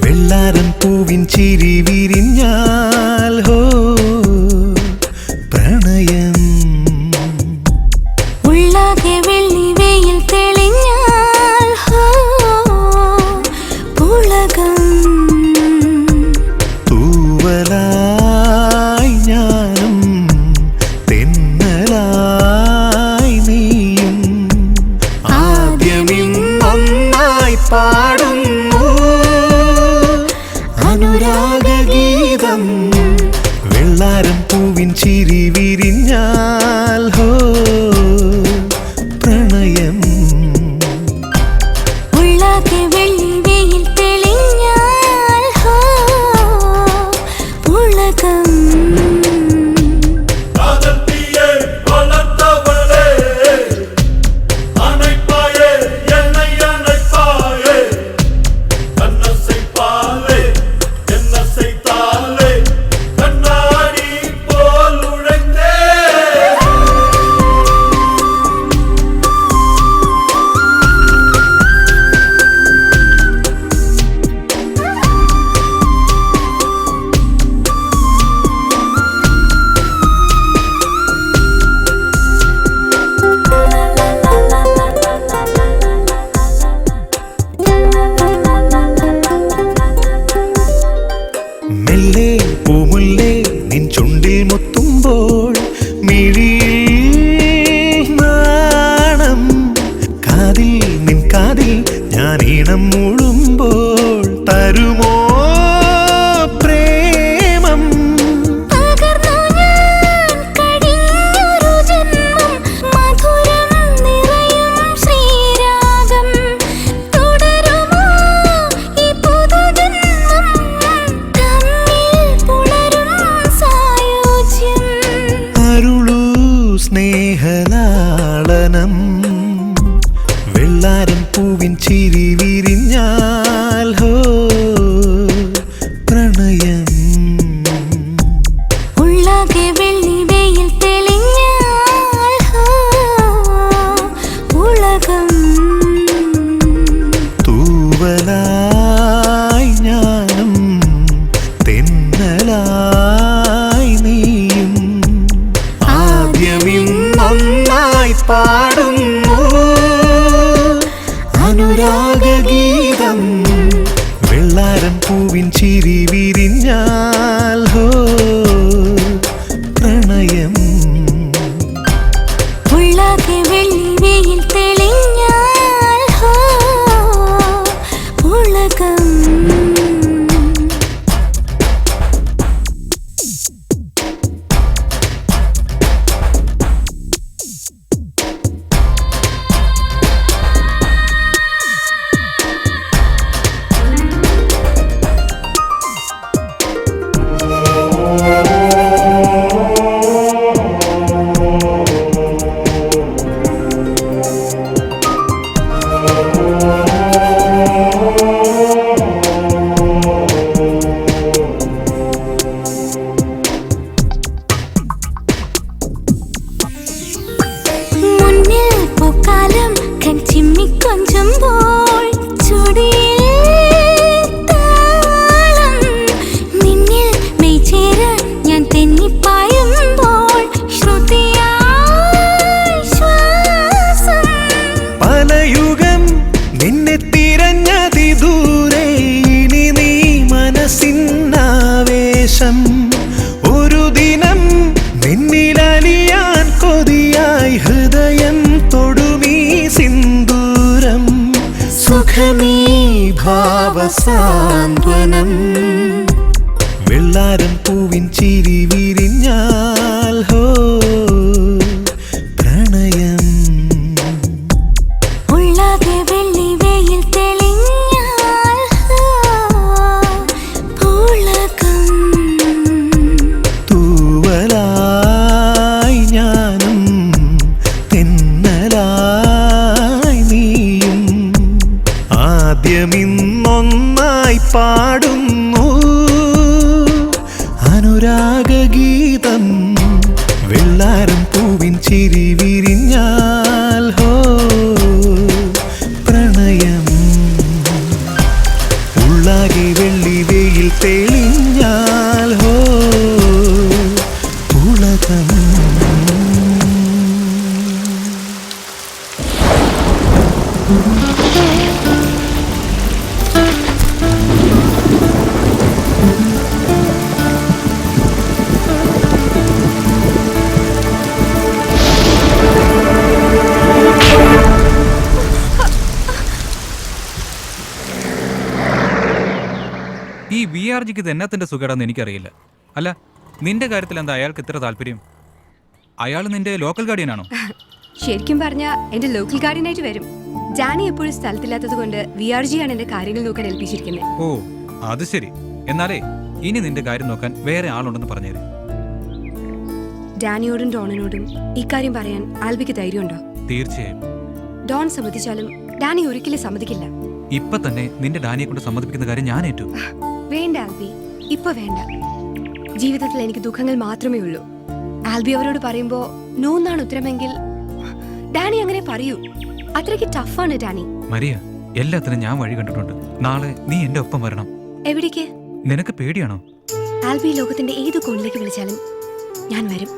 വെള്ളാരം പൂവിൻ ചിരി വിരിഞ്ഞാൽ ഹോ പ്രണയം ഉള്ളാകെ വെള്ളി വെയിൽ തെളിഞ്ഞാൽ ഹോ പുളകം തൂവലായി ഞാനും തെന്നലായി നീയും ആദ്യമിന്നൊന്നായി പാടുന്നു അനുരാഗഗീതം. വെള്ളാരം പൂവിൻ ചിരി വിരിഞ്ഞാൽ ഹോ പ്രണയം ഉള്ളാകെ വെള്ളി വെയിൽ തെളിഞ്ഞാൽ ഹോ പുളകം മെല്ലെ പൂമുല്ലേ നിൻ ചുണ്ടിൽ മുത്തുമ്പോൾ മിഴിയിൽ നാണം കാതിൽ നിൻ കാതിൽ ഞാൻ ഈണം മൂളുമ്പോൾ തരുമോ പ്രേമം പകർന്നു ഞാൻ കഴിഞ്ഞൊരു ജന്മം മധുരം നിറയും ശ്രീരാഗം തുടരുമോ ഈ പുതുജന്മം തമ്മിൽ പുണരും സായുജ്യം അരുളൂ സ്നേഹലാളനം വെള്ളാരം പൂവിൻ ചിരി വിരിഞ്ഞാൽ ഹോ പ്രണയം ഉള്ളാകെ വെള്ളി വെയിൽ തെളിഞ്ഞാൽ ഹോ പുളകം തൂവലായി ഞാനും തെന്നലായി നീയും ആദ്യമിന്നൊന്നായി പാടുന്നു അനുരാഗഗീതം. വെള്ളാരം പൂവിൻ ചിരി വിരിഞ്ഞാൽ ഹോ പ്രണയം ഉള്ളാകെ വെള്ളി വെയിൽ തെളിഞ്ഞാൽ ഹോ പുളകം മുന്നിൽ പൂക്കാലം കൺചിമ്മിക്കൊഞ്ചുമ്പോൾ ചുടിയിൽ താളം നിന്നിൽ മെയ്ചേരാൻ ഞാൻ തെന്നിപ്പായുമ്പോൾ ശ്രുതിയായി ശ്വാസം പലയുഗം നിന്നെ തിരഞ്ഞതി ദൂരെ ഇനി നീ മനസ്സിനാവേശം ഒരു ദിനം നിന്നിലലിയാൻ കൊതിയായി ഹൃദയം തൊടുമീ സിന്ദൂരം സുഖമീ ഭാവസാന്ത്വനം വെള്ളാരം പൂവിൻ ചിരി വിരിഞ്ഞാൽ ഹോ പ്രണയം ഉള്ളാകെ വെള്ളി വെയിൽ തെളിഞ്ഞാൽ ഹോ പുളകം തൂവലായി ഞാനും തെന്നലായി നീ ആദ്യമിന്നൊന്നായി പാടുന്നു അനുരാഗഗീതം. വെള്ളാരം പൂവിൻ ചിരി വിരിഞ്ഞാൽ ഹോ പ്രണയം. ഉള്ളാകെ വെള്ളി വെയിൽ തെളിഞ്ഞാൽ ഹോ ഉലകം. ഈ VRGക്ക് ഇത് എന്നത്തിന്റെ സുഖടാന്ന് എനിക്കറിയില്ല. അല്ല, നിന്റെ കാര്യത്തിൽ എന്താ അയാൾക്ക് ഇത്ര താല്പര്യം? അയാൾ നിന്റെ ലോക്കൽ ഗാർഡിയനാണോ? ശരിക്കും പറഞ്ഞാ എന്റെ ലോക്കൽ ഗാർഡിയനായിട്ട് വരും. ഡാനി എപ്പോഴും സ്ഥലത്തില്ലാത്തത് കൊണ്ട് VRG ആണ് എന്റെ കാര്യങ്ങൾ നോക്കാൻ ഏൽപ്പിച്ചിരിക്കുന്നത്. ഓ, അത് ശരി. എന്നാലേ ഇനി നിന്റെ കാര്യം നോക്കാൻ വേറെ ആളുണ്ടെന്ന് പറഞ്ഞേരെ. ഡാനിയോടും ഡോണിനോടും ഇക്കാര്യം പറയാൻ ആൽബിക്ക് ധൈര്യമുണ്ടോ? തീർച്ചയായും. ഡോൺ സമ്മതിച്ചാലും ഡാനി ഒരിക്കലും സമ്മതിക്കില്ല. ഇപ്പൊ തന്നെ നിന്റെ ഡാനിയെ കൊണ്ട് സമ്മതിപ്പിക്കുന്ന കാര്യം ഞാൻ ഏറ്റു. വേണ്ട ആൽബി, ഇപ്പൊ വേണ്ട. ജീവിതത്തിൽ എനിക്ക് ദുഃഖങ്ങൾ മാത്രമേ ഉള്ളൂ. ആൽബി അവരോട് പറയുമ്പോ നോ എന്നാണ് ഉത്തരമെങ്കിൽ ഡാനി അങ്ങനെ പറയൂ. അത്രയ്ക്ക് ടഫാണ് ഡാനി. മരിയ, എല്ലാത്തിനും ഞാൻ വഴി കണ്ടിട്ടുണ്ട്. നാളെ നീ എന്റെ ഒപ്പം വരണം. എവിടേക്ക്? നിനക്ക് പേടിയാണോ? ആൽബി ലോകത്തിന്റെ ഏത് കോണിലേക്ക് വിളിച്ചാലും ഞാൻ വരും.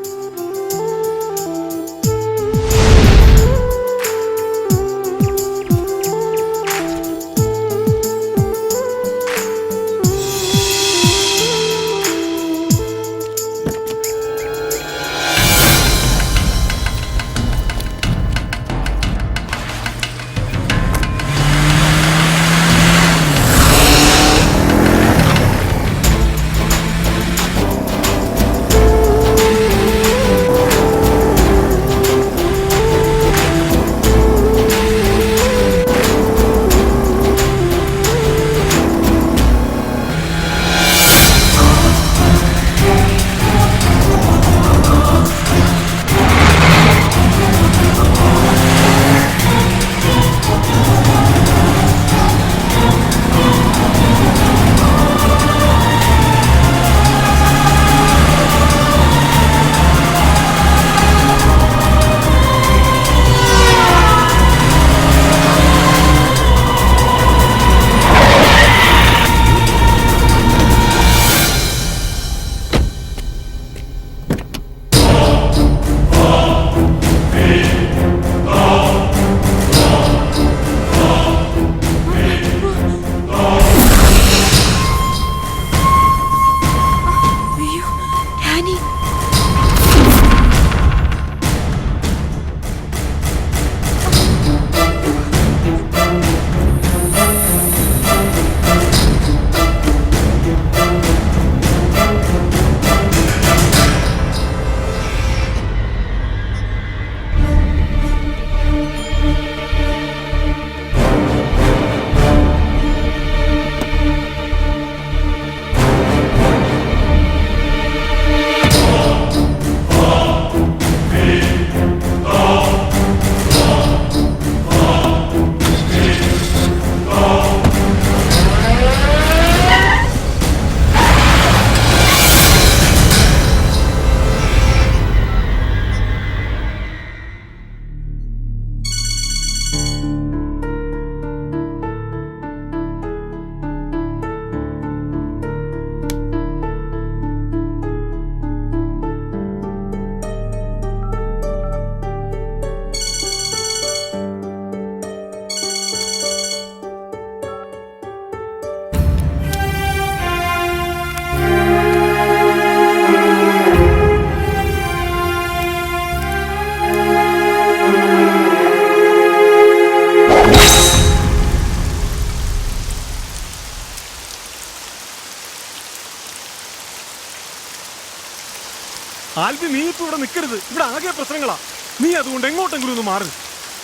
ആൽബി, നീ ഇപ്പൊ ഇവിടെ നിൽക്കരുത്. ഇവിടെ ആകെ പ്രശ്നങ്ങളാ. നീ അതുകൊണ്ട് എങ്ങോട്ടെങ്കിലും ഒന്ന് മാറി.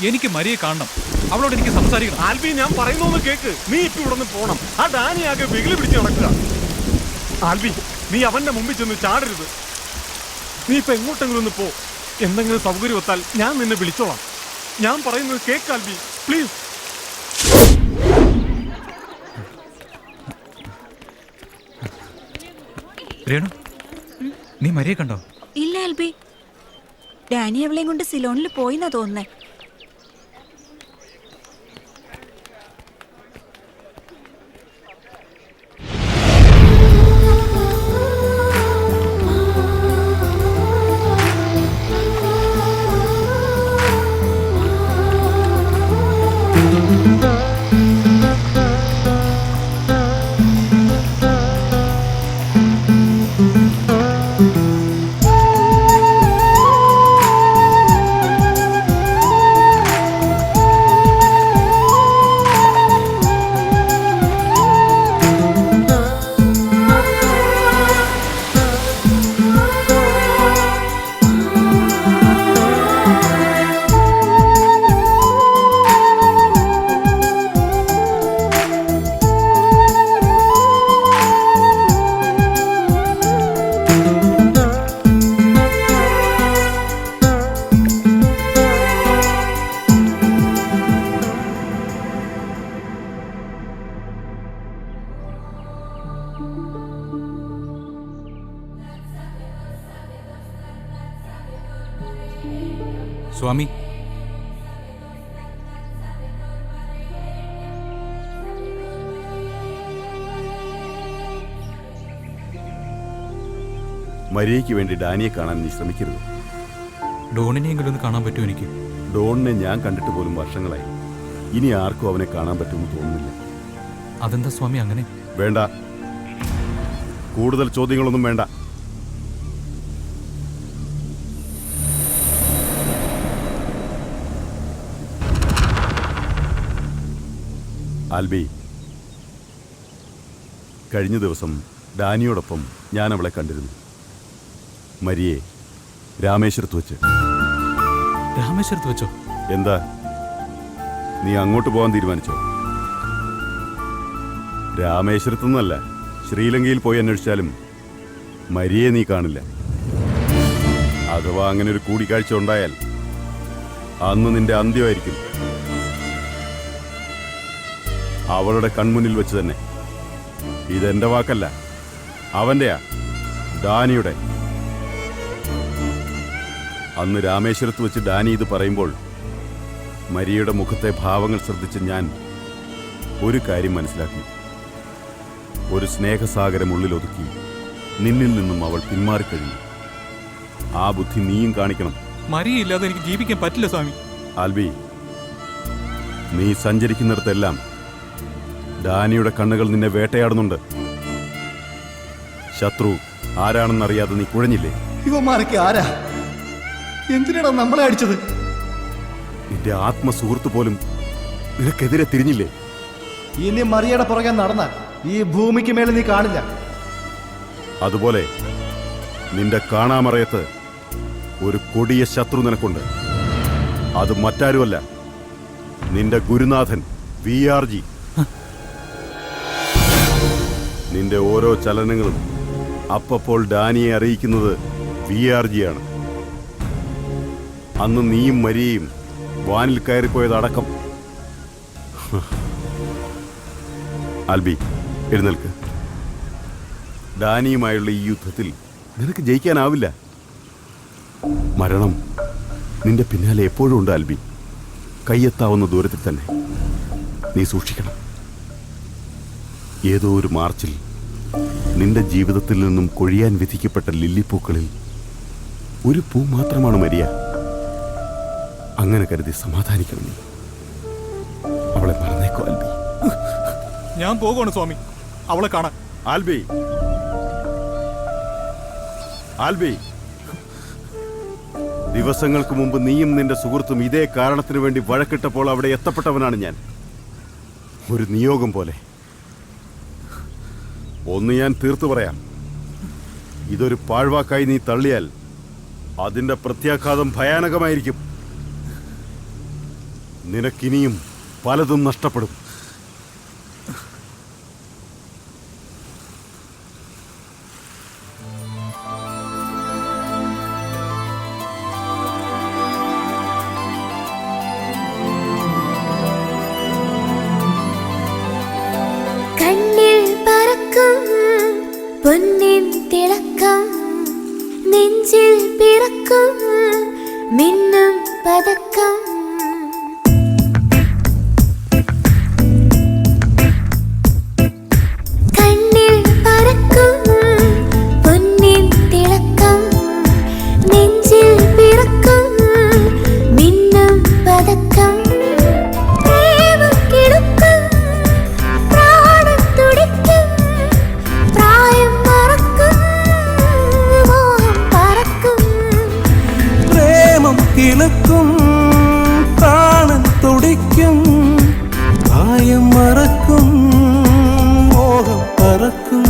എനിക്ക് മരിയെ കാണണം. അവളോട് എനിക്ക് സംസാരിക്കണം. ആൽബി, ഞാൻ പറയുന്നൊന്ന് കേക്ക്. നീ ഇപ്പൊ ഇവിടെ നിന്ന് പോണം. ആ ഡാനി ആകെ വെകിലി പിടിച്ച് നടക്കുക. ആൽബി, നീ അവന്റെ മുമ്പിൽ ചെന്ന് ചാടരുത്. നീ ഇപ്പൊ എങ്ങോട്ടെങ്കിലും ഒന്ന് പോ. എന്തെങ്കിലും സൗകര്യം ഒത്താൽ ഞാൻ നിന്നെ വിളിച്ചോളാം. ഞാൻ പറയുന്നത് കേക്ക് ആൽബി, പ്ലീസ്. രേണു, നീ മരിയെ കണ്ടോ? ഇല്ല എൽബി, ഡാനി അവളെയും കൊണ്ട് സിലോണിൽ പോയിന്നാ തോന്നുന്നേ. സ്വാമി, മരിയയ്ക്ക് വേണ്ടി ഡാനിയെ കാണാൻ നീ ശ്രമിക്കരുത്. ഡോണിനെയെങ്കിലും ഒന്ന് കാണാൻ പറ്റുമോ എനിക്ക്? ഡോണിനെ ഞാൻ കണ്ടിട്ട് പോലും വർഷങ്ങളായി. ഇനി ആർക്കും അവനെ കാണാൻ പറ്റുമെന്ന് തോന്നുന്നില്ല. അതെന്താ സ്വാമി അങ്ങനെ? വേണ്ട, കൂടുതൽ ചോദ്യങ്ങളൊന്നും വേണ്ട. ആൽബി, കഴിഞ്ഞ ദിവസം ഡാനിയോടൊപ്പം ഞാൻ അവളെ കണ്ടിരുന്നു. മരിയെ രാമേശ്വരത്ത് വെച്ച്. രാമേശ്വരത്ത് വെച്ചോ? എന്താ, നീ അങ്ങോട്ട് പോകാൻ തീരുമാനിച്ചോ? രാമേശ്വരത്തുനിന്നല്ല, ശ്രീലങ്കയിൽ പോയി അന്വേഷിച്ചാലും മരിയെ നീ കാണില്ല. അഥവാ അങ്ങനെ ഒരു കൂടിക്കാഴ്ച ഉണ്ടായാൽ അന്ന് നിന്റെ അന്ത്യമായിരിക്കും. അവളുടെ കൺമുന്നിൽ വെച്ച് തന്നെ. ഇതെന്റെ വാക്കല്ല, അവന്റെയാ, ഡാനിയുടെ. അന്ന് രാമേശ്വരത്ത് വെച്ച് ഡാനി ഇത് പറയുമ്പോൾ മരിയയുടെ മുഖത്തെ ഭാവങ്ങൾ ശ്രദ്ധിച്ച് ഞാൻ ഒരു കാര്യം മനസ്സിലാക്കി. ഒരു സ്നേഹസാഗരം ഉള്ളിലൊതുക്കി നിന്നിൽ നിന്നും അവൾ പിന്മാറിക്കഴിഞ്ഞു. ആ ബുദ്ധി നീയും കാണിക്കണം. മരിയില്ലാതെ എനിക്ക് ജീവിക്കാൻ പറ്റില്ല സ്വാമി. ആൽബി, നീ സഞ്ചരിക്കുന്നിടത്തെല്ലാം ഡാനിയുടെ കണ്ണുകൾ നിന്നെ വേട്ടയാടുന്നുണ്ട്. ശത്രു ആരാണെന്നറിയാതെ നീ കുഴഞ്ഞില്ലേ? ഇവന്മാരൊക്കെ ആരാ? എന്തിനാണ് നമ്മളെ അടിച്ചത്? നിന്റെ ആത്മസുഹൃത്ത് പോലും നിനക്കെതിരെ തിരിഞ്ഞില്ലേ? ഇനി മറിയയുടെ പുറകെ നടന്നാൽ ഈ ഭൂമിക്ക് മേലെ നീ കാണില്ല. അതുപോലെ നിന്റെ കാണാമറയത്ത് ഒരു കൊടിയ ശത്രു നിനക്കുണ്ട്. അത് മറ്റാരുമല്ല, നിന്റെ ഗുരുനാഥൻ VRG. നിന്റെ ഓരോ ചലനങ്ങളും അപ്പപ്പോൾ ഡാനിയെ അറിയിക്കുന്നത് VRG ആണ്. അന്ന് നീയും മരിയയും വാനിൽ കയറിപ്പോയതടക്കം. ആൽബി, എഴുന്നേൽക്ക്. ഡാനിയുമായുള്ള ഈ യുദ്ധത്തിൽ നിനക്ക് ജയിക്കാനാവില്ല. മരണം നിന്റെ പിന്നാലെ എപ്പോഴും ഉണ്ട് ആൽബി. കയ്യെത്താവുന്ന ദൂരത്തിൽ തന്നെ. നീ സൂക്ഷിക്കണം. ഏതോ ഒരു മാർച്ചിൽ നിന്റെ ജീവിതത്തിൽ നിന്നും കൊഴിയാൻ വിധിക്കപ്പെട്ട ലില്ലിപ്പൂക്കളിൽ ഒരു പൂ മാത്രമാണ് മരിയ. അങ്ങനെ കരുതി സമാധാനിക്കണം. നീ അവളെ മറന്നേക്കോ ആൽബി. ഞാൻ പോകുവാണ് സ്വാമി അവളെ കാണാൻ. ആൽബി, ആൽബി, ദിവസങ്ങൾക്ക് മുമ്പ് നീയും നിന്റെ സുഹൃത്തും ഇതേ കാരണത്തിന് വേണ്ടി വഴക്കിട്ടപ്പോൾ അവിടെ എത്തപ്പെട്ടവനാണ് ഞാൻ. ഒരു നിയോഗം പോലെ. ഒന്ന് ഞാൻ തീർത്തു പറയാം. ഇതൊരു പാഴ്വാക്കായി നീ തള്ളിയാൽ അതിന്റെ പ്രത്യാഘാതം ഭയാനകമായിരിക്കും. നിനക്കിനിയും പലതും നഷ്ടപ്പെടും. കണ്ണിൽ പറക്കും പൊന്നിൻ തിളക്കം നെഞ്ചിൽ പിറക്കും മിന്നും പതക്കം കണ്ണിൽ പറക്കും പൊന്നിൻ തിളക്കം നെഞ്ചിൽ പിറക്കും മിന്നും പതക്കം പ്രേമം കിടക്കും പ്രാണൻ തുടിക്കും പ്രായം മറക്കും മോഹം പറക്കും പ്രേമം കിളക്കും പ്രാണൻ തുടിക്കും പ്രായം മറക്കും മോഹം പറക്കും.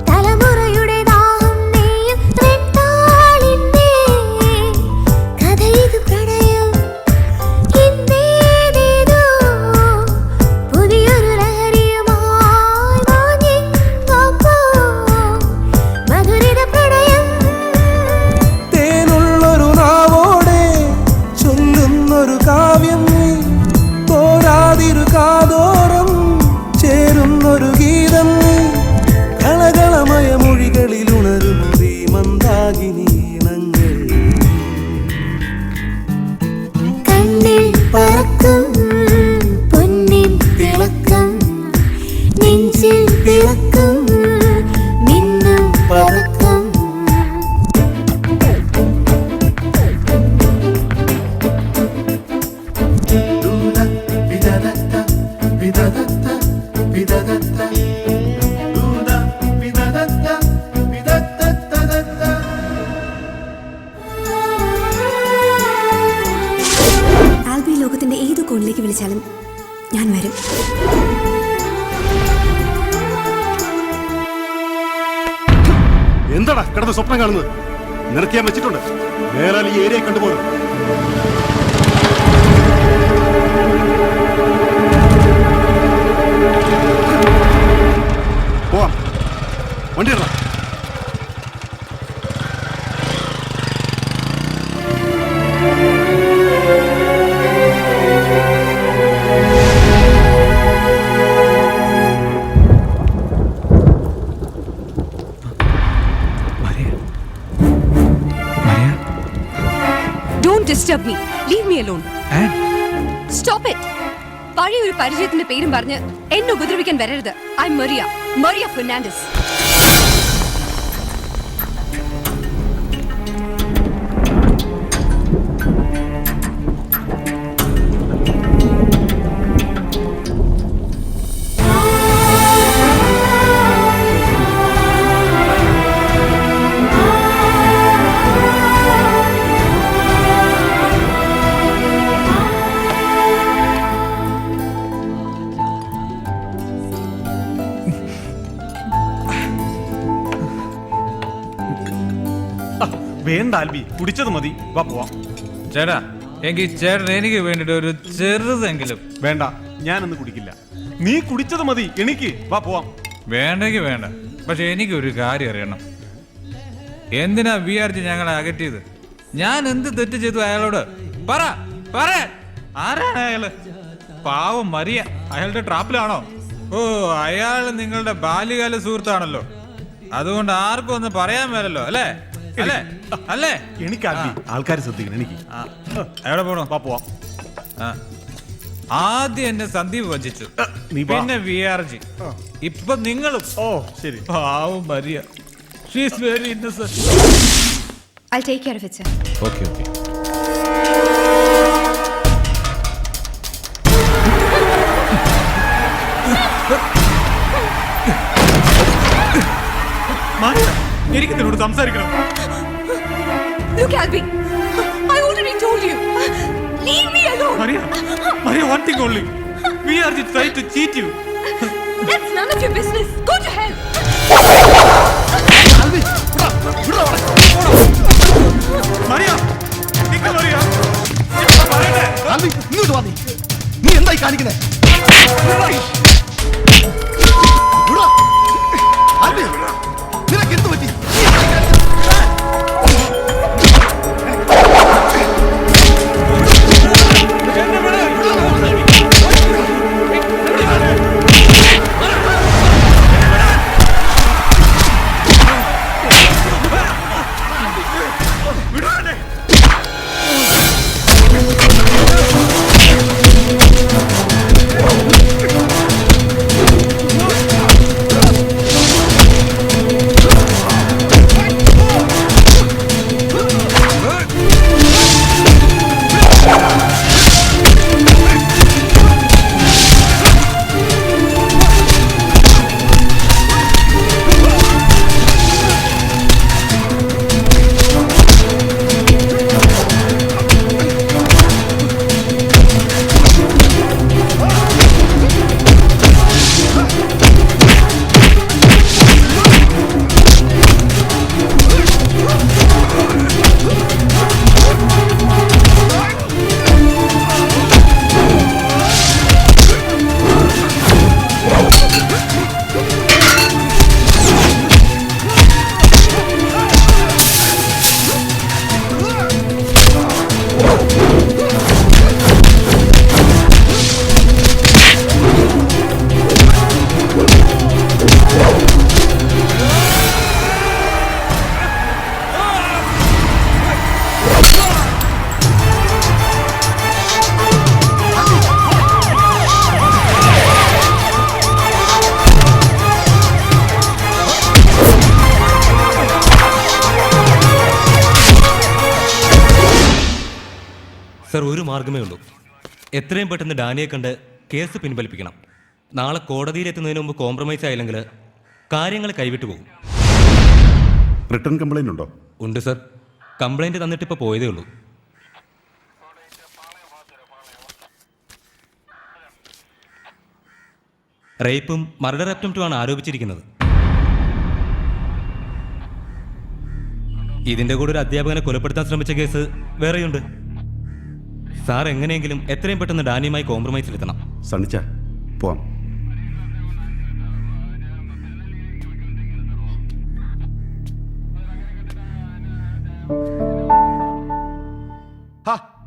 തലമുറയുടെ ദാഹം നെയ്യും വെട്ടാളിന്റെ കഥയിത് പ്രണയം ഇന്നേതേതോ പുതിയൊരു ലഹരിയുമായി മാഞ്ഞെങ്ങോപ്പോ മധുരിത പ്രണയം തേനുള്ളൊരു നാവോടെ ചൊല്ലുന്നൊരു കാവ്യം നീ തോരാതിരു കാതോരം ചേരുന്നൊരു ഗീതം നീ കളകളമയ മൊഴികളിൽ ഉണരുമൊരീ മന്ദാകിനീണങ്ങൾ കണ്ണിൽ പറക്കും പൊന്നിൻ തിളക്കം നെഞ്ചിൽ പിറക്കും മിന്നും പറക്കും ആൽബി ലോകത്തിന്റെ ഏത് കോണിലേക്ക് വിളിച്ചാലും ഞാൻ വരും. എന്താടാ കിടന്ന് സ്വപ്നം കാണുന്നത്? നിനക്ക് ഞാൻ വെച്ചിട്ടുണ്ട്. വേറെ ഈ ഏരിയ കണ്ടുപോകും. പോവാം, വണ്ടി ഇടണം. Don't disturb me. Leave me alone. Stop it. പഴയ ഒരു പരിചയത്തിന്റെ പേരും പറഞ്ഞ് എന്നെ ഉപദ്രവിക്കാൻ വരരുത്. ഐ മറിയ ഫെർണാണ്ടസ്. വേണ്ട ആൽബി, കുടിച്ചത് മതി, വാ പോവാം. ചേട്ടാ, എങ്കിൽ ചേട്ടൻ എനിക്ക് വേണ്ടിട്ട് ഒരു ചെറുതെങ്കിലും. വേണ്ട, ഞാനൊന്നും കുടിക്കില്ല. നീ കുടിച്ചത് മതി, എനിക്ക് വാ പോവാം. വേണ്ടെങ്കിൽ വേണ്ട, പക്ഷെ എനിക്കൊരു കാര്യം അറിയണം. എന്തിനാ VRG ഞങ്ങളെ അകറ്റിയത്? ഞാൻ എന്ത് തെറ്റ് ചെയ്തു അയാളോട്? പറ ആരാണ് അയാള്? പാവം മരിയ, അയാളുടെ ട്രാപ്പിലാണോ? ഓ, അയാൾ നിങ്ങളുടെ ബാല്യകാല സുഹൃത്താണല്ലോ. അതുകൊണ്ട് ആർക്കും ഒന്നും പറയാൻ മേലല്ലോ, അല്ലേ? അല്ലേ? എനിക്ക് ആൾക്കാർ ശ്രദ്ധിക്കണം. എനിക്ക് എവിടെ പോണോ? വാ പോവാം. ആദ്യം എന്നെ സന്ദീപ് വഞ്ചിച്ചു, പിന്നെ VRG, ഇപ്പൊ നിങ്ങളും. ഓ ശരി. പാവം Maria, she is very Innocent. I'll take care of it, sir. Okay. എനിക്ക് നിന്നോട് സംസാരിക്കണം. Look, Albi, I already told you. Leave me alone. Maria, one thing only. VRG tried to cheat you. That's none of your business. Go to hell. ഇങ്ങോട്ട് വാ നീ എന്തായി കാണിക്കുന്നേ? നിനക്ക് എന്ത് പറ്റി? സർ, ഒരു മാർഗമേ ഉള്ളൂ. എത്രയും പെട്ടെന്ന് ഡാനിയെ കണ്ട് കേസ് പിൻവലിപ്പിക്കണം. നാളെ കോടതിയിലെത്തുന്നതിന് മുമ്പ് കോംപ്രമൈസ് ആയില്ലെങ്കിൽ കാര്യങ്ങൾ കൈവിട്ടു പോകും. റിട്ടേൺ കംപ്ലൈന്റ് ഉണ്ടോ? ഉണ്ട് സർ. കംപ്ലൈന്റ് തന്നിട്ട് ഇപ്പോൾ പോയതേ ഉള്ളൂ. റേപ്പും മർഡർ അറ്റംപ്റ്റുമാണ് ആരോപിച്ചിരിക്കുന്നത്. ഇതിന്റെ കൂടെ ഒരു അധ്യാപകനെ കൊലപ്പെടുത്താൻ ശ്രമിച്ച കേസ് വേറെയുണ്ട്. സാർ എങ്ങനെയെങ്കിലും എത്രയും പെട്ടെന്ന് ഡാനിയുമായി കോംപ്രമൈസിലെത്തണം. സണ്ണിച്ച പോവാം.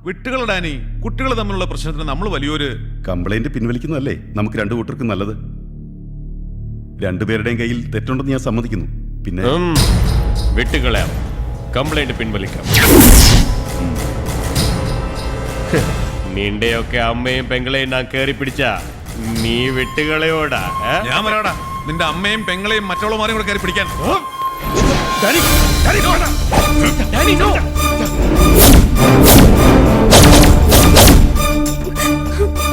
വിട്ടുകൾ ഡാനി, കുട്ടികൾ തമ്മിലുള്ള പ്രശ്നത്തിന് നമ്മൾ വലിയൊരു കംപ്ലൈന്റ് പിൻവലിക്കുന്നതല്ലേ നമുക്ക് രണ്ടു കൂട്ടർക്കും നല്ലത്. രണ്ടുപേരുടെയും കയ്യിൽ തെറ്റുണ്ടെന്ന് ഞാൻ സമ്മതിക്കുന്നു. പിന്നെ വിട്ടുകളയാം, കംപ്ലൈന്റ് പിൻവലിക്കാം. നിന്റെയൊക്കെ അമ്മയും പെങ്ങളെയും ഞാൻ കേറി പിടിച്ച നീ വിട്ടുകളയോടാ? ഞാൻ വരാടാ. നിന്റെ അമ്മയും പെങ്ങളെയും മറ്റുള്ളവരെയും കൂടെ കയറി പിടിക്കാൻ.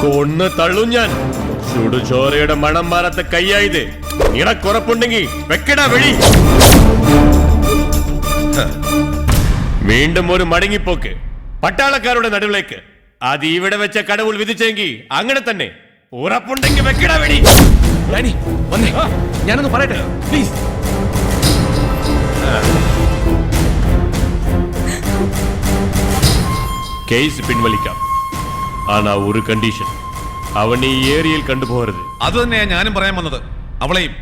കൊന്ന് തള്ളും ഞാൻ. ചുടുചോരയുടെ മണം മാറാത്ത കയ്യായത്. നിനക്കുറപ്പുണ്ടെങ്കിൽ വെക്കടാ വെളി. വീണ്ടും ഒരു മടങ്ങിപ്പോക്ക് പട്ടാളക്കാരുടെ നടുവിലേക്ക്. അത് ഇവിടെ വെച്ച കടവുൾ വിധിച്ചെങ്കിൽ അങ്ങനെ തന്നെ. ഉറപ്പുണ്ടെങ്കിൽ വെക്കടാ വെടി. ഞാനൊന്ന് പറയട്ടെ പ്ലീസ്. കേസ് പിൻവലിക്കാം. ആണാ ഒരു കണ്ടീഷൻ, അവൻ ഈ ഏരിയയിൽ കണ്ടുപോകരുത്. അത് തന്നെയാ ഞാനും പറയാൻ വന്നത്. അവളെയും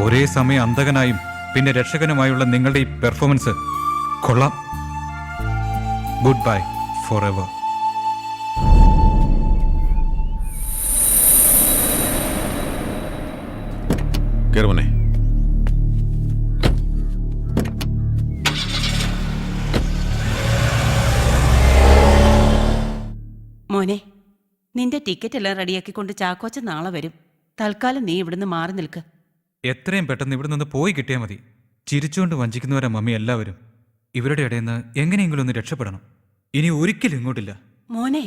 ഒരേ സമയം അന്തകനായും പിന്നെ രക്ഷകനുമായുള്ള നിങ്ങളുടെ ഈ പെർഫോമൻസ് കൊള്ളാം. Goodbye forever. കേറുമനെ. മോനെ, നിന്റെ ടിക്കറ്റ് എല്ലാം റെഡിയാക്കിക്കൊണ്ട് ചാക്കോച്ച നാളെ വരും. തൽക്കാലം നീ ഇവിടുന്ന് മാറി നിൽക്ക്. എത്രയും പെട്ടെന്ന് ഇവിടെ നിന്ന് പോയി കിട്ടിയാൽ മതി. ചിരിച്ചുകൊണ്ട് വഞ്ചിക്കുന്നവരാ മമ്മി എല്ലാവരും. ഇവരുടെ ഇടയിൽ നിന്ന് എങ്ങനെയെങ്കിലും ഒന്ന് രക്ഷപ്പെടണം. ഇനി ഒരിക്കലും ഇങ്ങോട്ടില്ല. മോനെ,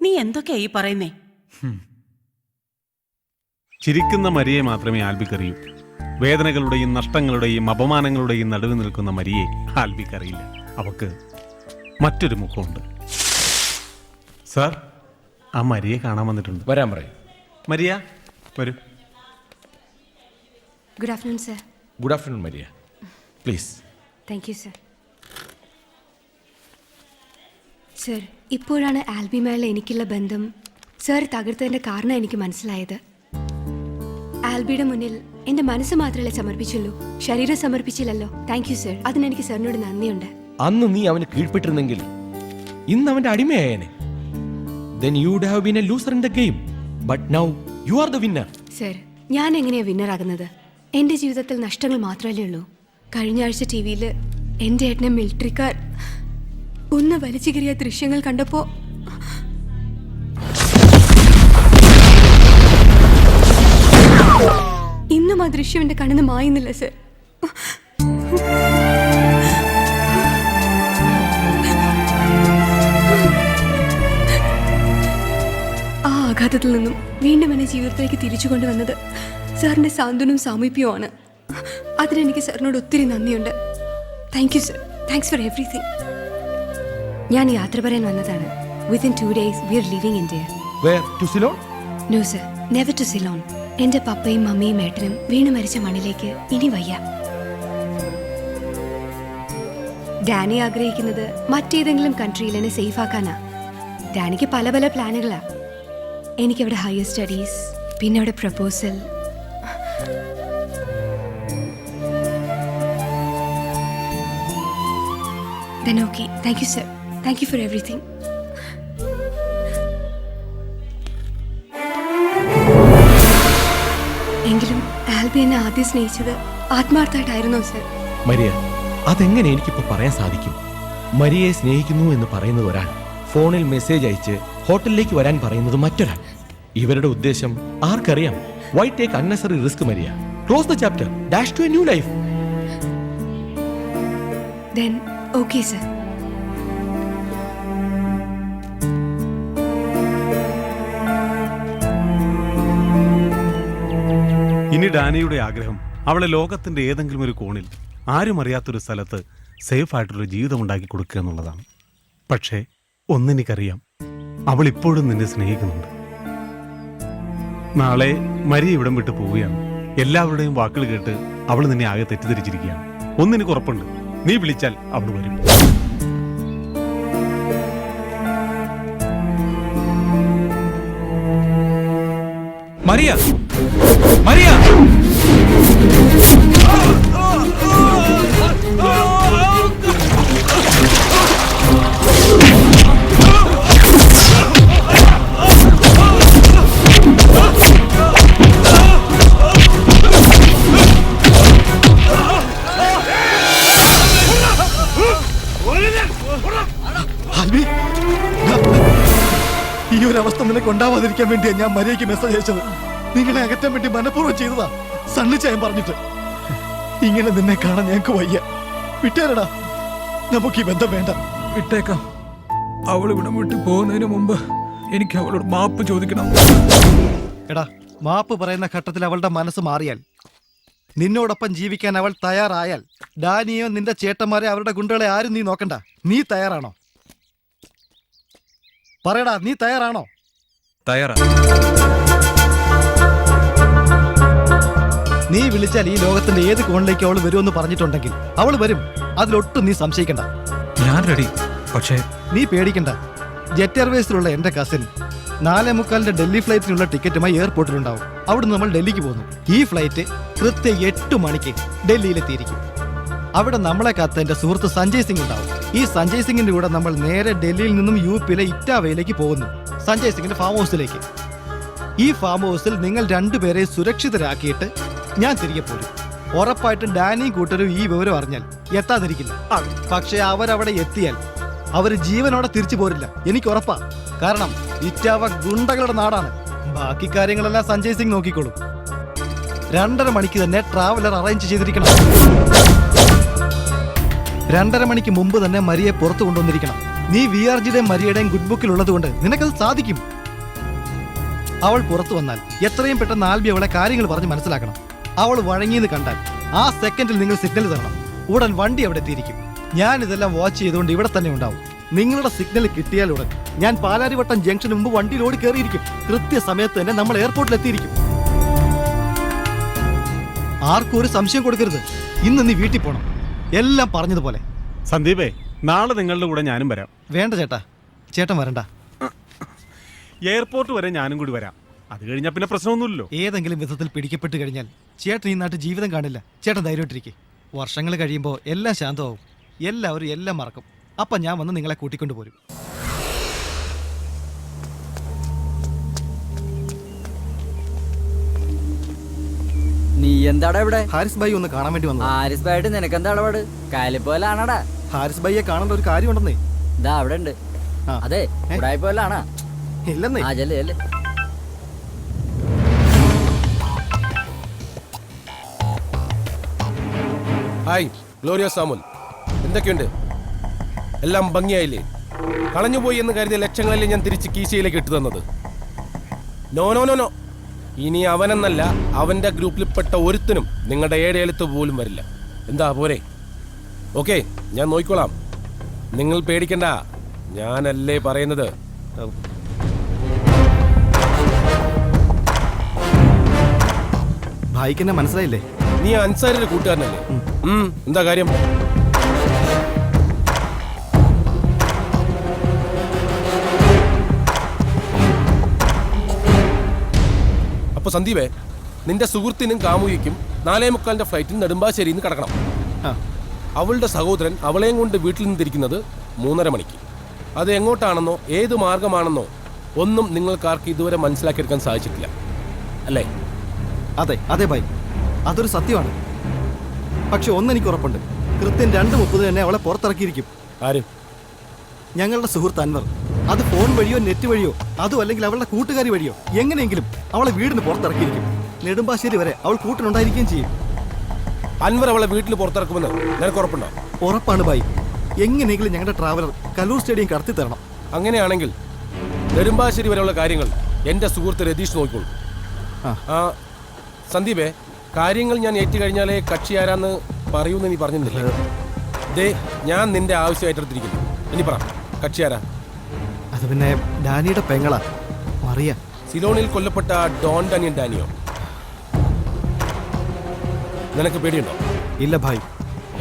നീ എന്തൊക്കെയാ ഈ പറയുന്നേ? ചിരിക്കുന്ന മരിയെ മാത്രമേ ആൽബിക്കറിയൂ. വേദനകളുടെയും നഷ്ടങ്ങളുടെയും അപമാനങ്ങളുടെയും നടുവിൽ നിൽക്കുന്ന മരിയെ ആൽബിക്കറിയില്ല. അവക്ക് മറ്റൊരു മുഖമുണ്ട്. സാർ, ആ മരിയെ കാണാൻ വന്നിട്ടുണ്ട്. വരാൻ പറയും. മരിയ വരൂ. Good afternoon sir. Good afternoon Maria, please. Thank you sir. Sir, ഇപ്പോഴാണ് ആൽബിയുമായുള്ള എനിക്കുള്ള ബന്ധം സർ തകർത്തതിൻ്റെ കാരണം എനിക്ക് മനസ്സിലായത്. ആൽബിയുടെ മുന്നിൽ എൻ്റെ മനസ്സ് മാത്രമല്ലേ സമർപ്പിച്ചുള്ളൂ, ശരീരം സമർപ്പിച്ചില്ലല്ലോ. Thank you sir. അതിനെനിക്ക് സാറിനോട് നന്ദിയുണ്ട്. അന്ന് നീ അവന് കീഴ്പ്പെട്ടിരുന്നെങ്കിൽ ഇന്ന് അവന്റെ അടിമയായേനെ. Then you would have been a loser in the game. But now you are the winner. Sir, ഞാൻ എങ്ങനെയാ വിന്നറാകുന്നത്? എൻ്റെ ജീവിതത്തിൽ നഷ്ടങ്ങൾ മാത്രമല്ലേ ഉള്ളൂ. കഴിഞ്ഞ ആഴ്ച ടി വിയിൽ എൻ്റെ ഏട്ടനെ മിലിറ്ററിക്കാർ ഒന്ന് വലിച്ചു കയറിയ ദൃശ്യങ്ങൾ കണ്ടപ്പോൾ ഇന്നും ആ ദൃശ്യം എൻ്റെ കണ്ണിന്ന് മായുന്നില്ല സർ. ആ ആഘാതത്തിൽ നിന്നും വീണ്ടും എന്നെ ജീവിതത്തിലേക്ക് തിരിച്ചു കൊണ്ടുവന്നത് സാറിൻ്റെ സാന്ത്വനവും സാമീപ്യവുമാണ്. അതിനെനിക്ക് സാറിനോട് ഒത്തിരി നന്ദിയുണ്ട്. Thank you sir. Thanks for everything. ഞാൻ യാത്ര പറയാൻ വന്നതാണ്. Within 2 days we are leaving India. Where? To Ceylon? No sir, never to Ceylon. എൻ്റെ പപ്പയും മമ്മിയും ഏട്ടനും വീണ് മരിച്ച മണ്ണിലേക്ക് ഇനി വയ്യ. ഡാനി ആഗ്രഹിക്കുന്നത് മറ്റേതെങ്കിലും കൺട്രിയിൽ എന്നെ സേഫ് ആക്കാനാ. ഡാനിക്ക് പല പല പ്ലാനുകളാ. എനിക്കവിടെ ഹയർ സ്റ്റഡീസ്, പിന്നെ അവിടെ proposal. Then okay. Thank you sir. Thank you for everything. എങ്കിലും ആൽബി എന്നെ ആദ്യം സ്നേഹിച്ചത് ആത്മാർത്ഥമായിട്ടായിരുന്നോ സർ? മരിയ, അതെങ്ങനെ എനിക്കിപ്പോ പറയാൻ സാധിക്കും? മരിയയെ സ്നേഹിക്കുന്നു എന്ന് പറയുന്നത് ഒരാൾ, ഫോണിൽ മെസ്സേജ് അയച്ച് ഹോട്ടലിലേക്ക് വരാൻ പറയുന്നത് മറ്റൊരാൾ. ഇവരുടെ ഉദ്ദേശം ആർക്കറിയാം? Why take unnecessary risk, Maria? Close the chapter. Dash to a new life. Then okay sir. ഇനി ഡാനിയുടെ ആഗ്രഹം അവളെ ലോകത്തിന്റെ ഏതെങ്കിലും ഒരു കോണിൽ ആരും അറിയാത്തൊരു സ്ഥലത്ത് സേഫ് ആയിട്ടൊരു ജീവിതം ഉണ്ടാക്കി കൊടുക്കുക എന്നുള്ളതാണ്. പക്ഷേ ഒന്നെനിക്കറിയാം, അവൾ ഇപ്പോഴും നിന്നെ സ്നേഹിക്കുന്നുണ്ട്. നാളെ മരിയ ഇവിടം വിട്ട് പോവുകയാണ്. എല്ലാവരുടെയും വാക്കുകൾ കേട്ട് അവൾ നിന്നെ ആകെ തെറ്റിദ്ധരിച്ചിരിക്കുകയാണ്. ഒന്നെനിക്ക് ഉറപ്പുണ്ട്, നീ വിളിച്ചാൽ അവൾ വരും. Maria, Maria! ഈ ഒരു അവസ്ഥ നിനക്ക് ഉണ്ടാവാതിരിക്കാൻ വേണ്ടിയാ ഞാൻ മരിയയ്ക്ക് മെസ്സേജ് അയച്ചത്. നിങ്ങളെ അകറ്റാൻ വേണ്ടി മനഃപൂർവ്വം ചെയ്തതാ. സണ്ണിച്ചായം പറഞ്ഞിട്ട് ഇങ്ങനെ നിന്നെ കാണാൻ ഞങ്ങൾക്ക് വയ്യ. വിട്ടേരടാ, നമുക്ക് ഈ ബന്ധം വേണ്ട. വിട്ടേക്കാം. അവൾ ഇവിടെ വിട്ട് പോകുന്നതിന് മുമ്പ് എനിക്ക് അവളോട് മാപ്പ് ചോദിക്കണം. എടാ, മാപ്പ് പറയുന്ന ഘട്ടത്തിൽ അവളുടെ മനസ്സ് മാറിയാൽ, നിന്നോടൊപ്പം ജീവിക്കാൻ അവൾ തയ്യാറായാൽ, ഡാനിയോ നിന്റെ ചേട്ടന്മാരെ അവരുടെ ഗുണ്ടകളെ ആരും നീ നോക്കണ്ട. നീ തയ്യാറാണോ? പറയടാ, നീ തയ്യാറാണോ? തയ്യാറാ. നീ വിളിച്ചാൽ ഈ ലോകത്തിന്റെ ഏത് കോണിലേക്ക് അവൾ വരുമെന്ന് പറഞ്ഞിട്ടുണ്ടെങ്കിൽ അവൾ വരും. അതിലൊട്ടും നീ സംശയിക്കണ്ട. ഞാൻ റെഡി. പക്ഷേ നീ പേടിക്കണ്ട. ജെറ്റ് എയർവേസിലുള്ള എന്റെ കസിൻ 4:45 ഡൽഹി ഫ്ലൈറ്റിനുള്ള ടിക്കറ്റുമായി എയർപോർട്ടിലുണ്ടാവും. അവിടുന്ന് നമ്മൾ ഡൽഹിക്ക് പോകുന്നു. ഈ ഫ്ലൈറ്റ് കൃത്യം 8 മണിക്ക് ഡൽഹിയിലെത്തിയിരിക്കും. അവിടെ നമ്മളെ കാത്ത എന്റെ സുഹൃത്ത് സഞ്ജയ് സിംഗ് ഉണ്ടാവും. ഈ സഞ്ജയ് സിംഗിന്റെ കൂടെ നമ്മൾ നേരെ ഡൽഹിയിൽ നിന്നും യുപിയിലെ ഇറ്റാവയിലേക്ക് പോകുന്നു, സഞ്ജയ് സിംഗിന്റെ ഫാം ഹൗസിലേക്ക്. ഈ ഫാം ഹൗസിൽ നിങ്ങൾ രണ്ടുപേരെ സുരക്ഷിതരാക്കിയിട്ട് ഞാൻ തിരികെ പോരും. ഉറപ്പായിട്ടും ഡാനിയും കൂട്ടരും ഈ വിവരം അറിഞ്ഞാൽ എത്താതിരിക്കില്ല. പക്ഷെ അവരവിടെ എത്തിയാൽ അവർ ജീവനോടെ തിരിച്ചു പോരില്ല, എനിക്ക് ഉറപ്പാ. കാരണം ഇറ്റാവ ഗുണ്ടകളുടെ നാടാണ്. ബാക്കി കാര്യങ്ങളെല്ലാം സഞ്ജയ് സിംഗ് നോക്കിക്കോളും. 2:30 മണിക്ക് തന്നെ ട്രാവലർ അറേഞ്ച് ചെയ്തിരിക്കണം. 2:30 മണിക്ക് മുമ്പ് തന്നെ മരിയെ പുറത്തു കൊണ്ടുവന്നിരിക്കണം. നീ VRGയുടെയും മരിയുടെയും ഗുഡ് ബുക്കിൽ ഉള്ളതുകൊണ്ട് നിനക്കത് സാധിക്കും. അവൾ പുറത്തു വന്നാൽ എത്രയും പെട്ടെന്ന് ആൽബി അവളെ കാര്യങ്ങൾ പറഞ്ഞ് മനസ്സിലാക്കണം. അവൾ വഴങ്ങിയെന്ന് കണ്ടാൽ ആ സെക്കൻഡിൽ നിങ്ങൾ സിഗ്നൽ തരണം. ഉടൻ വണ്ടി അവിടെ എത്തിയിരിക്കും. ഞാൻ ഇതെല്ലാം വാച്ച് ചെയ്തുകൊണ്ട് ഇവിടെ തന്നെ ഉണ്ടാവും. നിങ്ങളുടെ സിഗ്നൽ കിട്ടിയാൽ ഉടൻ ഞാൻ പാലാരിവട്ടം ജംഗ്ഷന് മുമ്പ് വണ്ടിയിൽ ഓടി കയറിയിരിക്കും. കൃത്യസമയത്ത് തന്നെ നമ്മൾ എയർപോർട്ടിൽ എത്തിയിരിക്കും. ആർക്കും ഒരു സംശയം കൊടുക്കരുത്. ഇന്ന് നീ വീട്ടിൽ പോണം. എല്ലാം പറഞ്ഞതുപോലെ. സന്ദീപേ, നാളെ നിങ്ങളുടെ കൂടെ ഞാനും വരാം. വേണ്ട ചേട്ടാ, ചേട്ടൻ വരണ്ട. എയർപോർട്ട് വരെ ഞാനും കൂടി വരാം. അത് കഴിഞ്ഞാൽ പിന്നെ പ്രശ്നമൊന്നുമില്ലല്ലോ. ഏതെങ്കിലും വിധത്തിൽ പിടിക്കപ്പെട്ട് കഴിഞ്ഞാൽ ചേട്ടൻ ഈ നാട്ടിൽ ജീവിതം കാണില്ല. ചേട്ടൻ ധൈര്യമായിട്ടിരിക്കെ. വർഷങ്ങൾ കഴിയുമ്പോൾ എല്ലാം ശാന്തമാവും. എല്ലാവരും എല്ലാം മറക്കും. അപ്പം ഞാൻ വന്ന് നിങ്ങളെ കൂട്ടിക്കൊണ്ടു പോരും. നീ എന്താടാ ഇവിടെ? ഹാരിസ് ഭായി ഒന്ന് കാണാൻ വേണ്ടി വന്നു. ഹാരിസ് ഭായിട്ട് നിനക്ക് എന്താ ഇടപാട്? കാലിപ്പോലാണടാ. ഹാരിസ് ഭായിയെ കാണേണ്ട ഒരു കാര്യം ഉണ്ടെന്നേ. ഇതാ അവിടെ ഉണ്ട്. അതെ, ഉടായിപ്പോലാണാ? ഇല്ലെന്നേ. ആ ചെല്ല് ചെല്ല്. Hi, Gloria Samuel. എന്തൊക്കെയുണ്ട്? എല്ലാം ഭംഗിയായില്ലേ? കളഞ്ഞുപോയി എന്ന് കരുതിയ ലക്ഷങ്ങളല്ലേ ഞാൻ തിരിച്ച് കീശയിലേക്ക് ഇട്ടു തന്നത്? No no no no. ഇനി അവനെന്നല്ല, അവന്റെ ഗ്രൂപ്പിൽപ്പെട്ട ഒരുത്തനും നിങ്ങളുടെ ഏഴെഴുത്ത് പോലും വരില്ല. എന്താ പോരെ? ഓക്കെ, ഞാൻ നോക്കിക്കോളാം. നിങ്ങൾ പേടിക്കണ്ട, ഞാനല്ലേ പറയുന്നത്. ഭായിക്ക് എന്നെ മനസ്സിലായില്ലേ? നീ അൻസാരിന്റെ കൂട്ടുകാരനല്ലേ? എന്താ കാര്യം? അപ്പൊ സന്ദീപേ, നിന്റെ സുഹൃത്തിനും കാമുകിക്കും 4:45 ഫ്ലൈറ്റിൽ നെടുമ്പാശ്ശേരിയിൽ നിന്ന് കടക്കണം. അവളുടെ സഹോദരൻ അവളെയും കൊണ്ട് വീട്ടിൽ നിന്ന് തിരിക്കുന്നത് 3:30 മണിക്ക്. അത് എങ്ങോട്ടാണെന്നോ ഏത് മാർഗമാണെന്നോ ഒന്നും നിങ്ങൾക്കാർക്ക് ഇതുവരെ മനസ്സിലാക്കിയെടുക്കാൻ സാധിച്ചിട്ടില്ല അല്ലേ? അതെ അതെ ഭായി, അതൊരു സത്യമാണ്. പക്ഷെ ഒന്നെനിക്ക് ഉറപ്പുണ്ട്, കൃത്യം 2:30 തന്നെ അവളെ പുറത്തിറക്കിയിരിക്കും. ആര്? ഞങ്ങളുടെ സുഹൃത്ത് അൻവർ. അത് ഫോൺ വഴിയോ നെറ്റ് വഴിയോ അതും അല്ലെങ്കിൽ അവളുടെ കൂട്ടുകാരി വഴിയോ എങ്ങനെയെങ്കിലും അവളെ വീടിന് പുറത്തിറക്കിയിരിക്കും. നെടുമ്പാശ്ശേരി വരെ അവൾ കൂട്ടിനുണ്ടായിരിക്കുകയും ചെയ്യും. അൻവർ അവളെ വീട്ടിൽ പുറത്തിറക്കുമെന്ന് നിനക്ക് ഉറപ്പുണ്ടോ? ഉറപ്പാണ് ഭായി. എങ്ങനെയെങ്കിലും ഞങ്ങളുടെ ട്രാവലർ കലൂർ സ്റ്റേഡിയം കടത്തി തരണം. അങ്ങനെയാണെങ്കിൽ നെടുമ്പാശ്ശേരി വരെയുള്ള കാര്യങ്ങൾ എൻ്റെ സുഹൃത്ത് രതീഷ് നോക്കിക്കോളൂ. സന്ദീപേ, കാര്യങ്ങൾ ഞാൻ ഏറ്റുകഴിഞ്ഞാലേ കക്ഷി ആരാന്ന് പറയൂന്ന് നീ പറഞ്ഞിരുന്നില്ലേ? ദേ, ഞാൻ നിന്റെ ആവശ്യമായിട്ടെടുത്തിരിക്കുന്നു. ഇനി പറ, കക്ഷി ആരാ? അത് പിന്നെ ഡാനിയുടെ പെങ്ങളാ, മറിയ. സിലോണിൽ കൊല്ലപ്പെട്ട ഡോൺ ഡാനിയൻ ഡാനിയോ? നിനക്ക് പേടിയുണ്ടോ? ഇല്ല ഭായ്.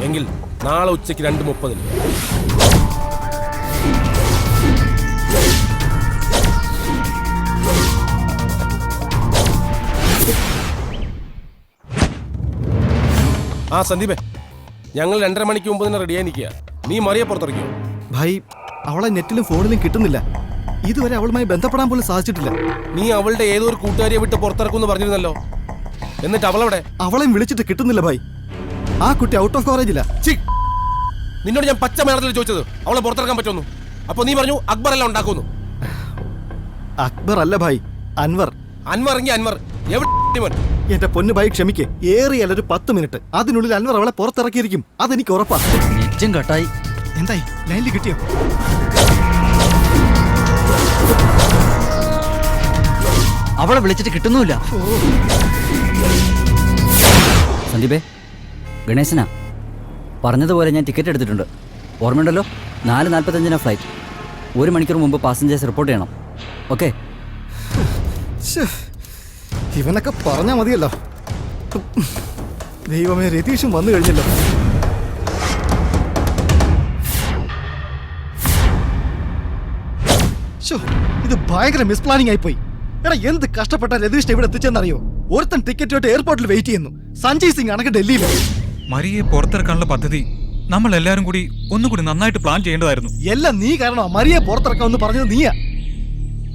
എങ്കിൽ നാളെ ഉച്ചയ്ക്ക് 2:30. സന്ദീപേ, ഞങ്ങൾ 2:30 മണിക്ക് മുമ്പ് തന്നെ റെഡിയായി നിൽക്കുക. നീ മറിയെ പുറത്തിറക്കിയോ? ഭായ്, അവളെ നെറ്റിലും ഫോണിലും കിട്ടുന്നില്ല. ഇതുവരെ അവളുമായി ബന്ധപ്പെടാൻ പോലും സാധിച്ചിട്ടില്ല. നീ അവളുടെ ഏതോ ഒരു കൂട്ടുകാരിയെ വിട്ട് പുറത്തിറക്കുമെന്ന് പറഞ്ഞിരുന്നല്ലോ. എന്നിട്ട് അവളവിടെ? അവളെയും വിളിച്ചിട്ട് കിട്ടുന്നില്ല ഭായ്. ആ കുട്ടി ഔട്ട് ഓഫ് കവറേജില്ല. നിന്നോട് ഞാൻ പച്ച മലയാളത്തിൽ ചോദിച്ചത് അവളെ പുറത്തിറക്കാൻ പറ്റുമെന്നു. അപ്പൊ നീ പറഞ്ഞു അക്ബർ എല്ലാം ഉണ്ടാക്കുന്നു. അക്ബർ അല്ല ഭായ്, അൻവർ. അൻവർ എങ്കിൽ അൻവർ എവിടെ? എന്റെ പൊന്നു ഭായി, ക്ഷമിക്കേ. ഏറിയല്ല ഒരു 10 മിനിറ്റ്, അതിനുള്ളിൽ അൻവർ അവളെ പുറത്തിറക്കിയിരിക്കും. അതെനിക്ക് ഉറപ്പാ. നെറ്റും കട്ടായി. എന്തായി, ലൈനിൽ കിട്ടിയോ? അവളെ വിളിച്ചിട്ട് കിട്ടുന്നുമില്ല. സന്ദീപേ, ഗണേശനാ പറഞ്ഞതുപോലെ ഞാൻ ടിക്കറ്റ് എടുത്തിട്ടുണ്ട്. ഓർമ്മയുണ്ടല്ലോ? 4:45 ഫ്ലൈറ്റ്. 1 മണിക്കൂർ മുമ്പ് പാസഞ്ചേഴ്സ് റിപ്പോർട്ട് ചെയ്യണം. ഓക്കെ? ഇവനൊക്കെ പറഞ്ഞാൽ മതിയല്ലോ. ദൈവമേ, രതീഷും വന്നു കഴിഞ്ഞല്ലോ. ഇത് ഭയങ്കര മിസ്പ്ലാനിങ് ആയിപ്പോയി. എടാ, എന്ത് കഷ്ടപ്പെട്ട രതീഷിനെ ഇവിടെ എത്തിച്ചെന്നറിയോ? ഒരുത്തൻ ടിക്കറ്റുമായിട്ട് എയർപോർട്ടിൽ വെയിറ്റ് ചെയ്യുന്നു. സഞ്ജയ് സിംഗ് അണക്ക് ഡൽഹിയിൽ. മരിയെ പുറത്തിറക്കാനുള്ള പദ്ധതി നമ്മൾ എല്ലാരും കൂടി ഒന്നുകൂടി നന്നായിട്ട് പ്ലാൻ ചെയ്യേണ്ടതായിരുന്നു. എല്ലാം നീ കാരണം. മരിയെ പുറത്തിറക്കാമെന്ന് പറഞ്ഞത് നീയാ.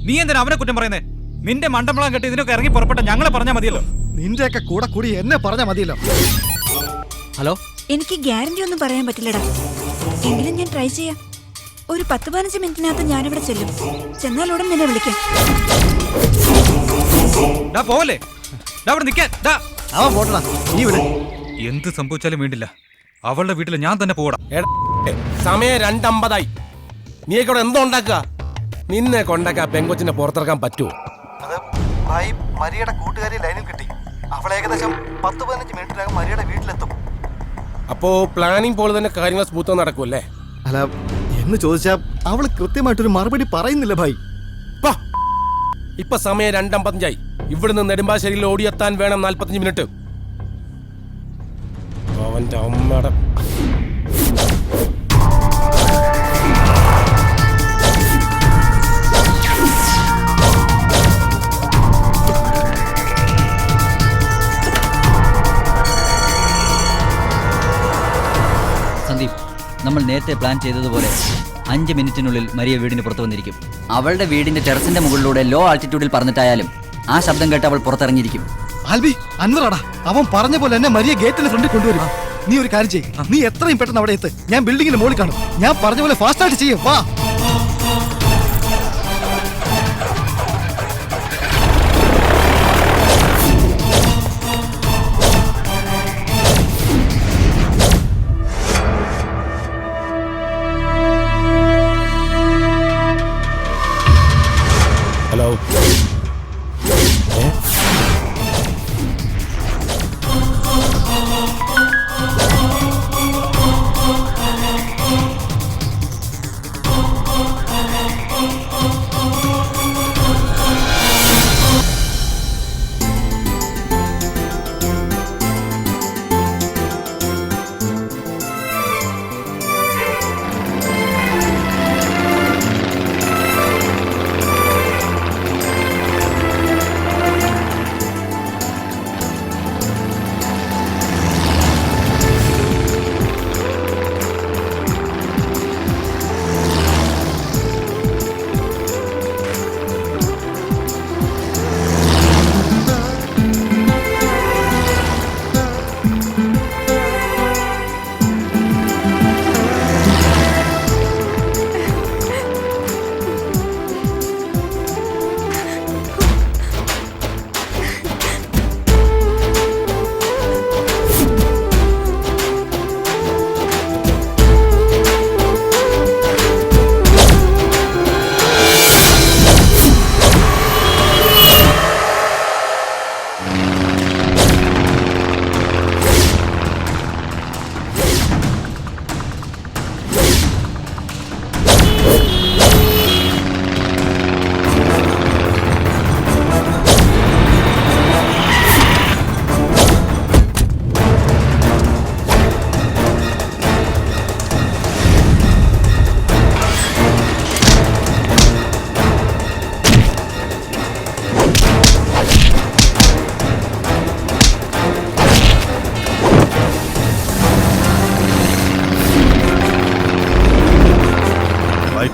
നീ എന്തിനാ അവനെ കുറ്റം പറയുന്നേ? നിന്റെ മണ്ടമ്പളം കെട്ടി ഇതിനൊക്കെ ഇറങ്ങി പുറപ്പെട്ട ഞങ്ങളെ പറഞ്ഞാൽ മതിയല്ലോ. നിന്റെയൊക്കെ കൂടെ കൂടി എന്നെ പറഞ്ഞാൽ മതിയല്ലോ. ഹലോ, എനിക്ക് ഗ്യാരണ്ടി ഒന്നും പറയാൻ പറ്റില്ലടാ. എങ്കിലും ഞാൻ ട്രൈ ചെയ്യാം. ഒരു 10-15 മിനിറ്റിനകത്ത് ഞാനിവിടെ ചെല്ലും. ചെന്നാൽ ഉടൻ നിന്നെ വിളിക്കാം. പോവല്ലേ? എന്ത് സംഭവിച്ചാലും വേണ്ടില്ല, അവളുടെ വീട്ടിൽ ഞാൻ തന്നെ പോടാ. സമയം 2:50. നീയൊക്കെ ഇവിടെ എന്തോ ഉണ്ടാക്കുക? നിന്നെ കൊണ്ടാക്കാൻ പെങ്കൊച്ചിനെ പുറത്തിറക്കാൻ പറ്റുമോ? മരിയുടെ കൂട്ടുകാരി ലൈനിൽ കിട്ടി. അവൾ ഏകദേശം 10-15 മിനിറ്റിനകം മരിയയുടെ വീട്ടിലെത്തും. അപ്പോ പ്ലാനിങ് പോലെ തന്നെ കാര്യങ്ങൾ സ്മൂത്ത് നടക്കുമല്ലേ? അല്ല, എന്ന് ചോദിച്ചാ അവള് കൃത്യമായിട്ടൊരു മറുപടി പറയുന്നില്ല ഭായ്. ഇപ്പൊ സമയം 2:55. ഇവിടുന്ന് നെടുമ്പാശ്ശേരിയിൽ ഓടിയെത്താൻ വേണം 45 മിനിറ്റ്. അവന്റെ അമ്മയുടെ സന്ദീപ്, നമ്മൾ നേരത്തെ പ്ലാൻ ചെയ്തതുപോലെ 5 മിനിറ്റിനുള്ളിൽ മരിയ വീടിന് പുറത്തു വന്നിരിക്കും. അവളുടെ വീടിന്റെ ടെറസിന്റെ മുകളിലൂടെ ലോ ആൾട്ടിറ്റ്യൂഡിൽ പറഞ്ഞിട്ടായാലും ആ ശബ്ദം കേട്ട് അവൾ പുറത്തിറങ്ങിയിരിക്കും. ആൽബി, അൻവറാടാ, അവൻ പറഞ്ഞ പോലെ എന്നെ മരിയ ഗേറ്റിന് ഫ്രണ്ടിൽ കൊണ്ടുവരും. നീ ഒരു കാര്യം ചെയ്യ്, നീ എത്രയും പെട്ടെന്ന് അവിടെ എത്ത്. ഞാൻ ബിൽഡിങ്ങിന് മുകളിൽ കാണും. ഞാൻ പറഞ്ഞ പോലെ ഫാസ്റ്റ് ആയിട്ട് ചെയ്യും. വാ. Hello.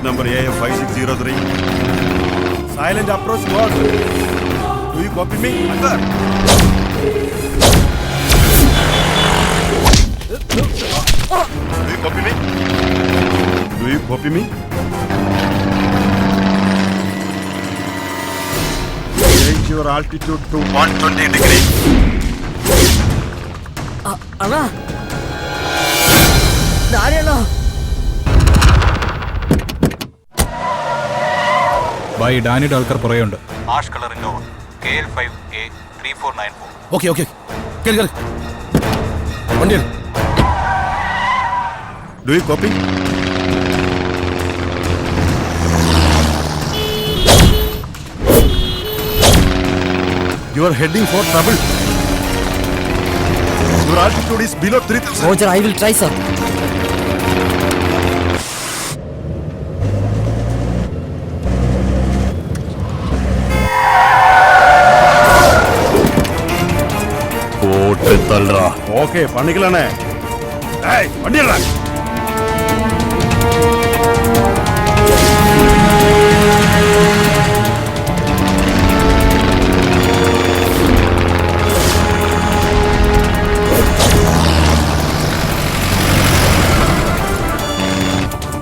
Number AF5603. Silent approach mode. Do you copy me? Sir. Do you copy me? Do you copy me? Change your altitude to 120 degrees. അണ്ണാ, ധാരാളോ ബൈ ഡാനിയുടെ ആൾക്കാർ പുറയുണ്ട്. Ash colour Innova KL5A3494. Okay okay, കേറി കേറി വണ്ടി. Do you copy? You are heading for trouble. Your altitude is below 3000. Roger, I will try, sir. Okay, പണികളാണ്. വണ്ടിയല്ല.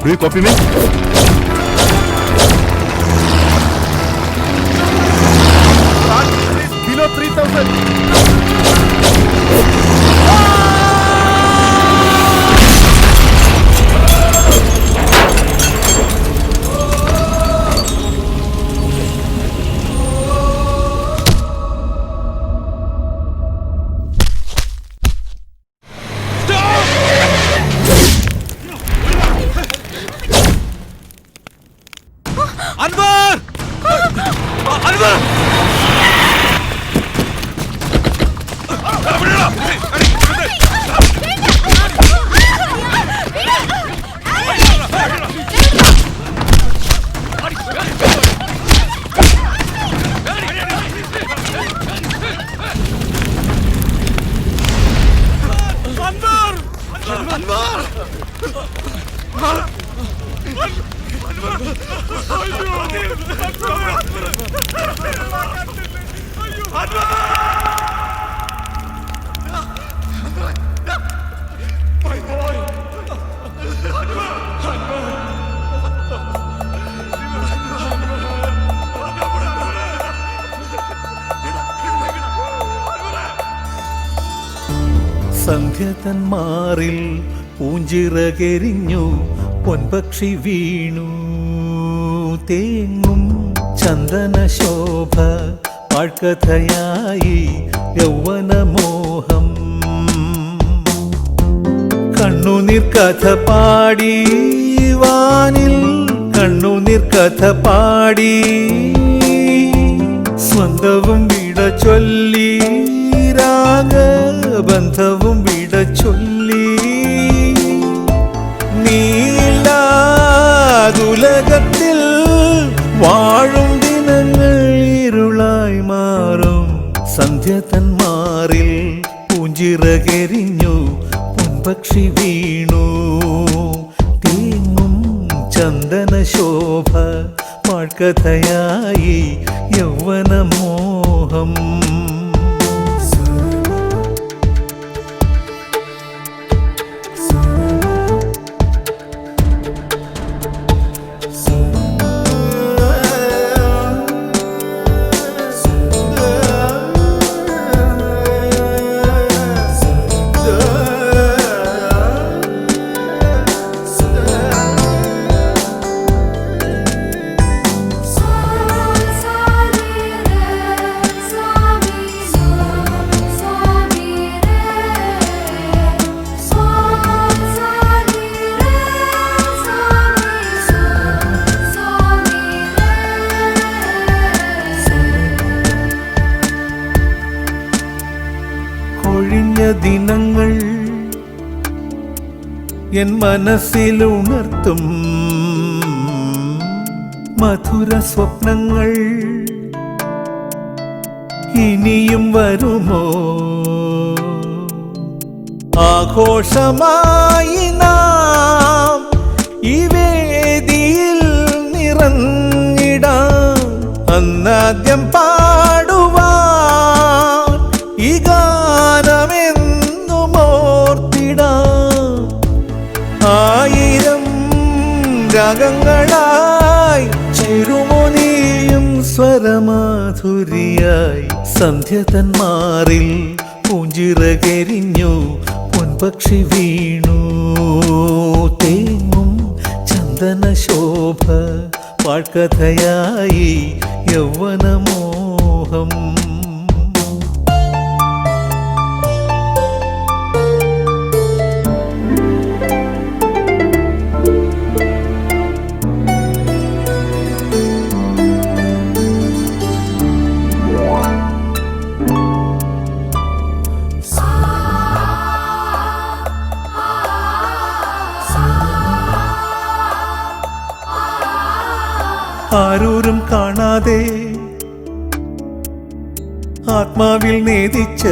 Do you copy me? Below 3000. സന്ധ്യ തന്മാറിൽ പൂഞ്ചിറകെരിഞ്ഞു പൊൻപക്ഷി വീണു തേങ്ങും ചന്ദന ശോഭ പാഴ്കഥയായി യൗവനമോഹം കണ്ണുനീർ കഥ പാടി വാനിൽ കണ്ണുനീർ കഥ പാടി സ്വന്തവും വിട ചൊല്ലി രാഗബന്ധവും വിട ചൊല്ലി നീലാതുലകത്തിൽ വാഴും ദിനങ്ങൾ ഇരുളായി മാറും സന്ധ്യ തന്മാറിൽ പൂഞ്ചിറകെരിഞ്ഞു പൊൻപക്ഷി വീണു തേങ്ങും ചന്ദന ശോഭ പാഴ്കഥയായി യൗവനമോഹം ദിനങ്ങൾ എൻ മനസ്സിലുണർത്തും മധുര സ്വപ്നങ്ങൾ ഇനിയും വരുമോ ആഘോഷമായി നാം ഈ വേദിയിൽ നിറഞ്ഞിടാം അന്നാദ്യം പാടുവാൻ ഈ ഗാനമെന്നും ഓർത്തിടാം ആയിരം രാഗങ്ങളായി ചെറുമൊനിയും സ്വരമാധുരിയായി സന്ധ്യ തന്മാറിൽ പൂഞ്ചിറകെരിഞ്ഞു പൊൻപക്ഷി വീണു തേങ്ങും ചന്ദന ശോഭ പാഴ്കഥയായി യൗവനമോഹം ആരോരും കാണാതെ ആത്മാവിൽ നേദിച്ച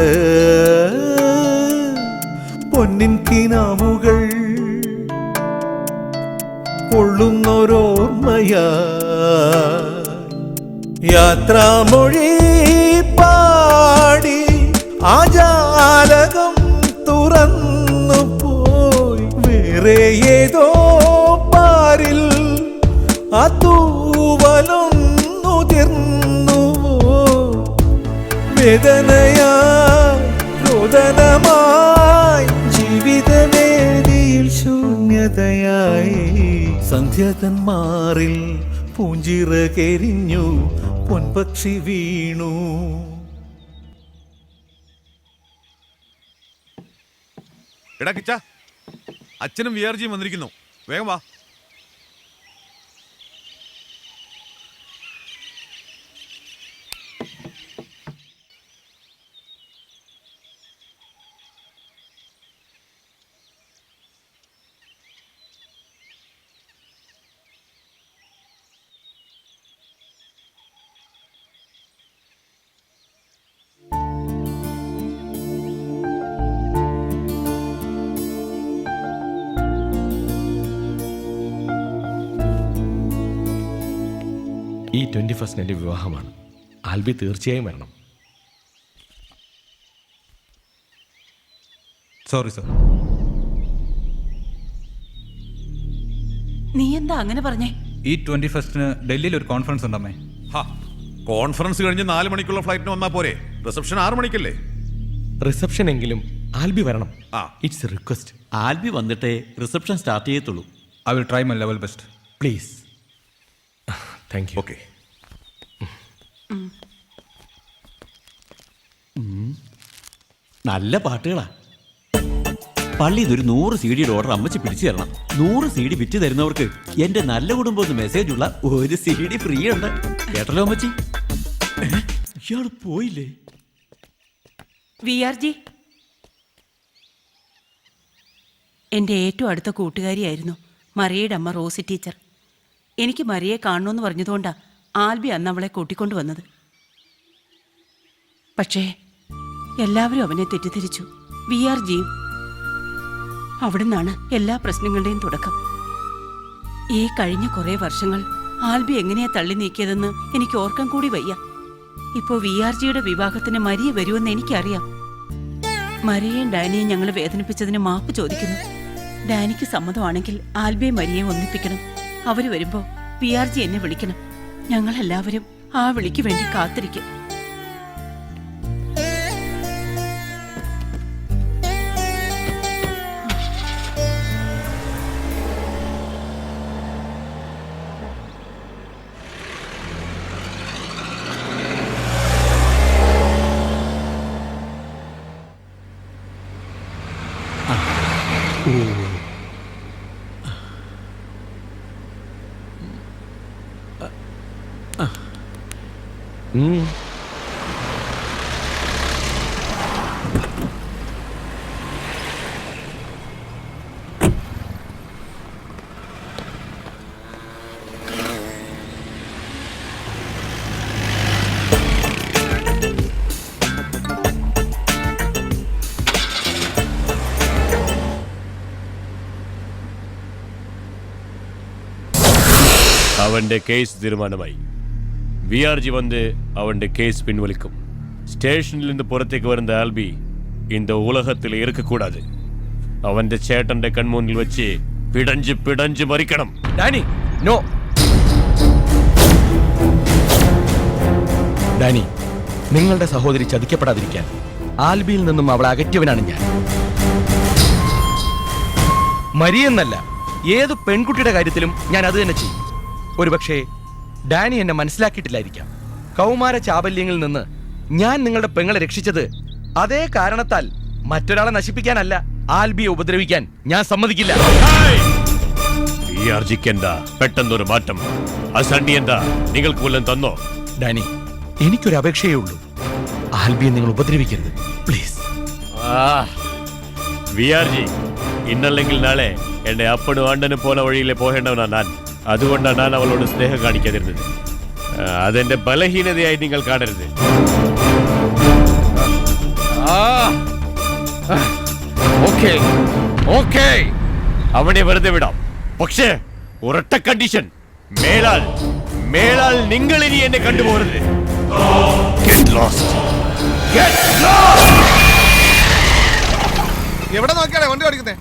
പൊന്നിൻ കിനാവുകൾ കൊള്ളുന്നോരോർമ്മയാ യാത്രാമൊഴി പാടി ആജാലകം തുറന്നു പോയി വേറെ ഏതോ പാരിൽ അതൂവലൊന്നുതിർന്നുവോ വേദനയായി രോദനമായി ജീവിതവേദിയിൽ ശൂന്യതയായി സന്ധ്യ തന്മാറിൽ പൂഞ്ചിറകെരിഞ്ഞു പൊൻപക്ഷി വീണു. എടാ കിച്ച, അച്ഛനും വിആർജിയും വന്നിരിക്കുന്നു, വേഗം വാ. ഈ 21 എൻ്റെ വിവാഹമാണ്. ആൽബി തീർച്ചയായും വരണം. Sorry sir. നീ എന്താ അങ്ങനെ പറഞ്ഞേ? ഈ 21 ഡൽഹിയിൽ ഒരു കോൺഫറൻസ് ഉണ്ടമ്മേ. കോൺഫറൻസ് കഴിഞ്ഞ് 4 മണിക്കുള്ള ഫ്ലൈറ്റിന് വന്നാൽ പോരെ? റിസപ്ഷൻ 6 മണിക്കല്ലേ? റിസപ്ഷൻ എങ്കിലും ആൽബി വരണം. It's A request. ആൽബി വന്നിട്ടേ റിസപ്ഷൻ സ്റ്റാർട്ട് ചെയ്യത്തുള്ളൂ. I will try my level best. Please. Thank you. Okay. നല്ല പാട്ടുകളാ. പള്ളി ഇതൊരു 100 CD ഓർഡർ അമ്മച്ച് പിടിച്ചു തരണം. 100 CD വിറ്റ് തരുന്നവർക്ക് എന്റെ നല്ല കുടുംബം എന്ന് മെസ്സേജ് ഉള്ള 1 CD ഫ്രീ ഉണ്ട്. കേട്ടല്ലോ അമ്മച്ചി. ഇയാള് പോയില്ലേ? VRG എൻ്റെ ഏറ്റവും അടുത്ത കൂട്ടുകാരിയായിരുന്നു മറിയയുടെ അമ്മ റോസി ടീച്ചർ. എനിക്ക് മറിയെ കാണണമെന്ന് പറഞ്ഞതുകൊണ്ടാണ് ആൽബി അന്ന് അവളെ കൂട്ടിക്കൊണ്ടു വന്നത്. പക്ഷേ എല്ലാവരും അവനെ തെറ്റിദ്ധരിച്ചു. VRGയും. അവിടെ നിന്നാണ് എല്ലാ പ്രശ്നങ്ങളുടെയും തുടക്കം. ഈ കഴിഞ്ഞ കുറേ വർഷങ്ങൾ ആൽബി എങ്ങനെയാ തള്ളി നീക്കിയതെന്ന് എനിക്ക് ഓർക്കാൻ കൂടി വയ്യ. ഇപ്പോൾ VRGയുടെ വിവാഹത്തിന് മരിയ വരുമെന്ന് എനിക്കറിയാം. മരിയയും ഡാനിയും ഞങ്ങൾ വേദനിപ്പിച്ചതിന് മാപ്പ് ചോദിക്കുന്നു. ഡാനിക്ക് സമ്മതമാണെങ്കിൽ ആൽബിയെ മരിയെ ഒന്നിപ്പിക്കണം. അവർ വരുമ്പോൾ VRG എന്നെ വിളിക്കണം. ഞങ്ങളെല്ലാവരും ആ വിളിക്ക് വേണ്ടി കാത്തിരിക്കും. അവന്റെ കേസ് തീരുമാനമായി. VRG വന്ന് അവന്റെ കേസ് പിൻവലിക്കും. സ്റ്റേഷനിൽ നിന്ന് പുറത്തേക്ക് വരുന്ന ആൽബി இந்த உலகத்தில் இருக்கக்கூடாது. അവന്റെ ചേട്ടന്റെ കൺമുന്നിൽ വെച്ച് പിടഞ്ച് പിടഞ്ച് മരിക്കണം. Dani, no. ഡാനി, നിങ്ങളുടെ സഹോദരി ചതിക്കപ്പെടാതിരിക്കാൻ ആൽബിയിൽ നിന്നും അവളെ അകറ്റിയവനാണ് ഞാൻ. മരിയെന്നല്ല, ഏത് പെൺകുട്ടിയുടെ കാര്യത്തിലും ഞാൻ അത് തന്നെ ചെയ്യും. ഒരുപക്ഷെ ഡാനി എന്നെ മനസ്സിലാക്കിയിട്ടില്ലായിരിക്കാം. കൗമാര ചാബല്യങ്ങളിൽ നിന്ന് ഞാൻ നിങ്ങളുടെ പെങ്ങളെ രക്ഷിച്ചത് അതേ കാരണത്താൽ മറ്റൊരാളെ നശിപ്പിക്കാനല്ല, ആൽബിയെ ഉപദ്രവിക്കാൻ ഞാൻ സമ്മതിക്കില്ല. VRGക്ക് എന്താ പെട്ടെന്നൊരു മാറ്റം? അസണ്ണി എന്താ നിങ്ങൾക്ക് വല്ലതും തന്നോ? ഡാനി, എനിക്കൊരു അപേക്ഷയേ ഉള്ളൂ. ആൽബിയെ നിങ്ങൾ ഉപദ്രവിക്കരുത്, പ്ലീസ്. VRG ഇന്നല്ലെങ്കിൽ നാളെ എന്റെ അപ്പനും അണ്ണനും പോലെ വഴിയിലെ പോകേണ്ടവനാ ഞാൻ. അതുകൊണ്ടാണ് ഞാൻ അവളോട് സ്നേഹം കാണിക്കാതിരുന്നത്. അതെന്റെ ബലഹീനതയായി നിങ്ങൾ കാണരുത്. അവനെ വെറുതെ വിടാം, പക്ഷേ ഒരൊറ്റ കണ്ടീഷൻ. മേലാൽ നിങ്ങൾ ഇനി എന്നെ കണ്ടുപോകരുത്. എവിടെ നോക്കിയാലേ വണ്ടി ഓടിക്കുന്നേ?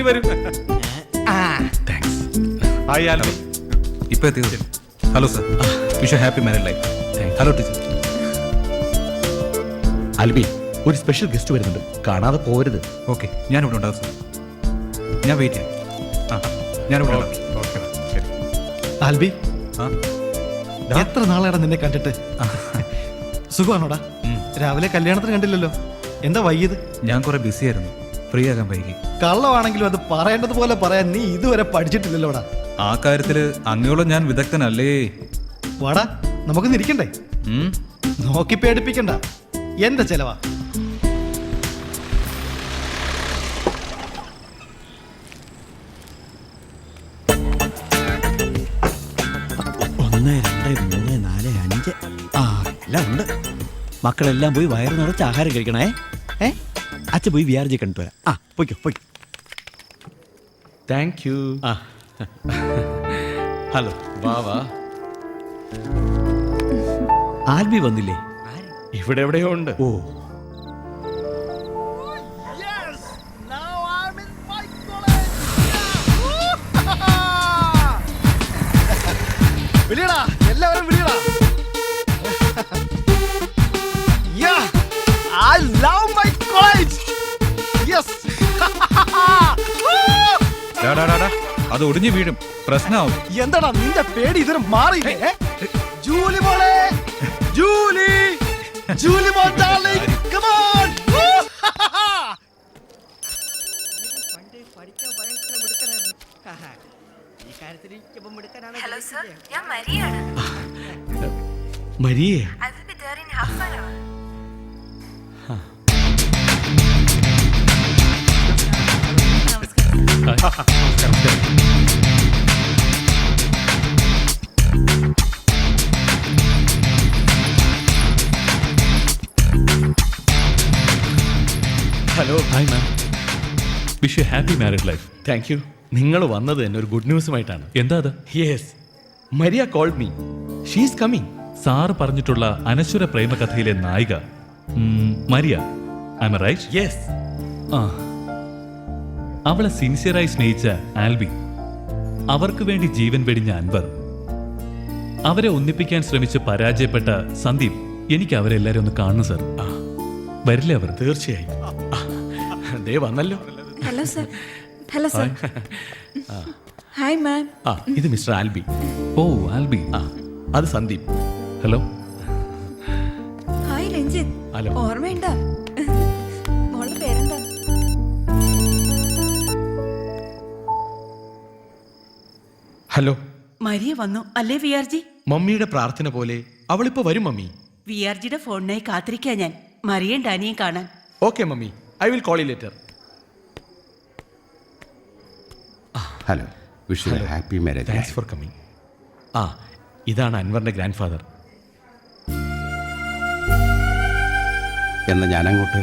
വരൂ. ഇപ്പൊ എത്തിയത്. Hello sir, wish happy married life. Hello teacher. Albi, ഒരു സ്പെഷ്യൽ ഗസ്റ്റ് വരുന്നുണ്ട്, കാണാതെ പോകരുത്. ഓക്കെ, ഞാനിവിടെ ഉണ്ടാകും സർ. ഞാൻ വെയിറ്റ് ചെയ്യാം. ഞാനിവിടെ ഉണ്ടാകും. ആൽബി, എത്ര നാളാണ് നിന്നെ കണ്ടിട്ട്? സുഖമാണോടാ? രാവിലെ കല്യാണത്തിന് കണ്ടില്ലല്ലോ, എന്താ വൈകിയത്? ഞാൻ കുറെ ബിസി ആയിരുന്നു, ഫ്രീ ആകാൻ വൈകി. കള്ളമാണെങ്കിലും അത് പറയേണ്ടതുപോലെ പറയാൻ നീ ഇതുവരെ പഠിച്ചിട്ടില്ലല്ലോടാ. ആ കാര്യത്തില് അങ്ങയോളം ഞാൻ വിദഗ്ധനല്ലേ. വാടാ, നമുക്കൊന്ന് ഇരിക്കണ്ടേ? നോക്കി പേടിപ്പിക്കണ്ട, എന്റെ ചെലവാ. ഒന്ന്, രണ്ട്, മൂന്ന്, നാല്, അഞ്ച്. എല്ലാം ഉണ്ട്. മക്കളെല്ലാം പോയി വയറ് നിറച്ച് ആഹാരം കഴിക്കണേ. അച്ഛൻ പോയി വിആർജി കണ്ടിട്ട് വരാം. ആ പോയിക്കോ പോയിക്കോ. Thank you. ഹലോ വാ. ആൽബി വന്നില്ലേ? ഇവിടെ എവിടെയോ ഉണ്ട്. ഓ വിളിയടാ, എല്ലാവരും വിളിയടാ. Yeah, I love my college. Yes. അത് ഒടിഞ്ഞു വീഴും, പ്രശ്നമാവും. എന്താടാ നിന്റെ പേടി ഇതിന് മാറിയില്ലേ? ജൂലി മോളെ, ജൂലി മോൾ darling, come on. Hello sir, ഞാൻ മരിയാണ്. മരിയേ? I will be there in half an hour. Hello. Hi ma'am. Wish you happy married life. Thank you. നിങ്ങൾ വന്നത് തന്നെ ഒരു ഗുഡ് ന്യൂസുമായിട്ടാണ്. എന്താ അത്? Yes, Maria called me. She is coming. Sir പറഞ്ഞിട്ടുള്ള അനശ്വര പ്രേമകഥയിലെ നായിക Maria, I am right? Yes. ആ, അവളെ സിൻസിയറായി സ്നേഹിച്ച ആൽബി, അവർക്ക് വേണ്ടി ജീവൻ വെടിഞ്ഞ അൻവർ, അവരെ ഒന്നിപ്പിക്കാൻ ശ്രമിച്ച് പരാജയപ്പെട്ട സന്ദീപ്. എനിക്ക് അവരെല്ലാരും ഒന്ന് കാണണം സർ. വരില്ലേ അവർ? തീർച്ചയായും. ദേ വന്നല്ലോ. Hello sir. Hello sir. Hi ma'am. ഇത് മിസ്റ്റർ ആൽബി. ഓ ആൽബി. അത് Sandeep. Hello. Hi Ranjith. Hello. ഓർമ്മയുണ്ടോ? മോളുടെ പേരെന്താ? ഹലോ. മരിയ വന്നു അല്ലേ വിആർജി? മമ്മിയുടെ പ്രാർത്ഥന പോലെ അവളിപ്പോ വരും മമ്മി. വിആർജിയുടെ ഫോണിനായി കാത്തിരിക്കാ ഞാൻ, മരിയയും ഡാനിയും കാണാൻ. Okay mummy, I will call you later. Hello, wish you happy marriage. Thanks for coming. ഇതാണ് അൻവറിന്റെ ഗ്രാൻഡ് ഫാദർ. എന്നാ ഞാൻ അങ്ങോട്ട്.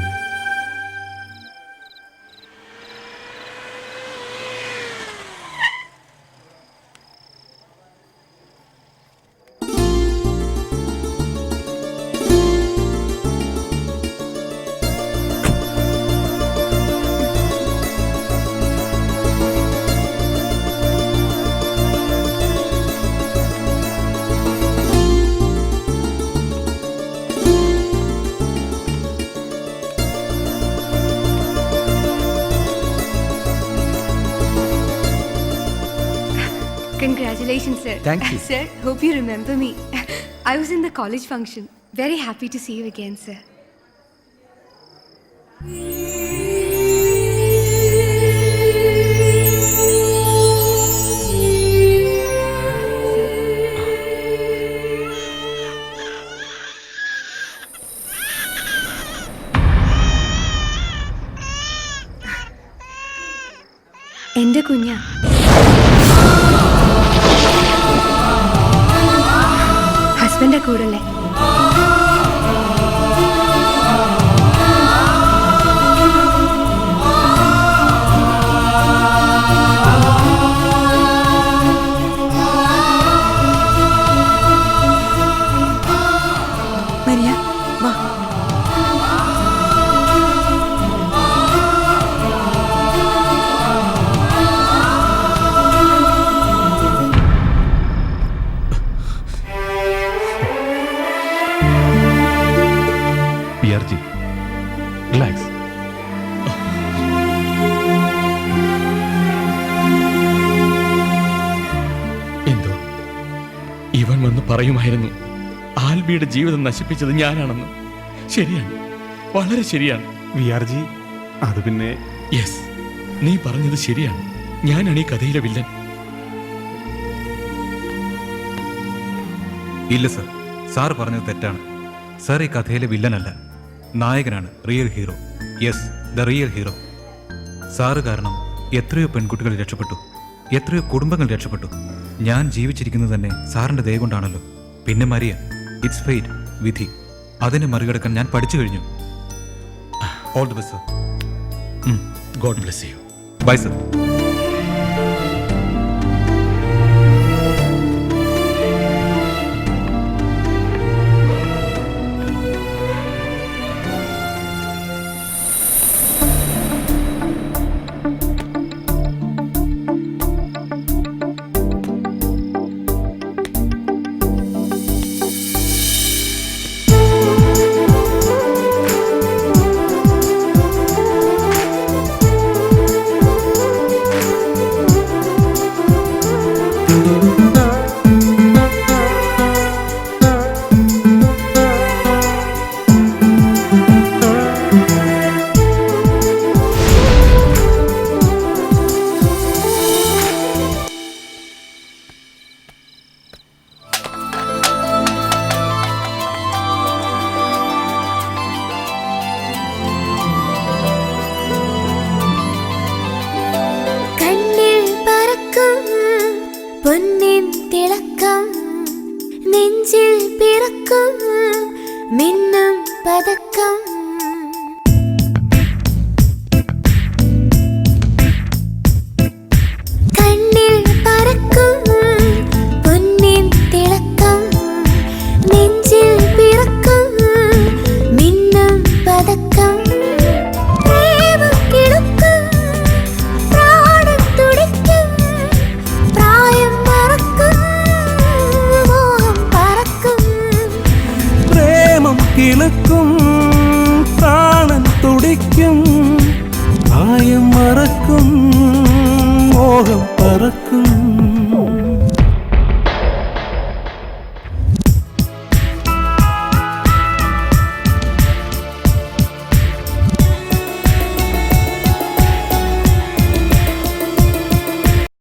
Congratulations, sir. Thank you. Sir, hope you remember me. I was in the college function. Very happy to see you again, sir. എന്റെ കുഞ്ഞ ഹസ്ബൻഡാ കൂടല്ലേ? Maria വാ. വിആർജി, relax. എന്തോ ഇവൻ വന്ന് പറയുമായിരുന്നു ആൽബിയുടെ ജീവിതം നശിപ്പിച്ചത് ഞാനാണെന്ന്. ശരിയാണ്, വളരെ ശരിയാണ്. വിആർജി, അത് പിന്നെ യെസ്, നീ പറഞ്ഞത് ശരിയാണ്. ഞാനാണ് ഈ കഥയിലെ വില്ലൻ. ഇല്ല സർ, സാർ പറഞ്ഞത് തെറ്റാണ്. സാർ ഈ കഥയിലെ വില്ലനല്ല, നായകനാണ്, real hero. Yes, the real hero. Sir കാരണം എത്രയോ പെൺകുട്ടികൾ രക്ഷപ്പെട്ടു, എത്രയോ കുടുംബങ്ങൾ രക്ഷപ്പെട്ടു. ഞാൻ ജീവിച്ചിരിക്കുന്നത് തന്നെ സാറിൻ്റെ ദയ കൊണ്ടാണല്ലോ. പിന്നെ മരിയ, ഇറ്റ്സ് ഫെയ്റ്റ്, വിധി. അതിനെ മറികടക്കാൻ ഞാൻ പഠിച്ചു കഴിഞ്ഞു. All the best sir. God bless you. Bye sir. പൊന്നിൻ തിളക്കം നെഞ്ചിൽ പിറക്കും മിന്നും പതക്കം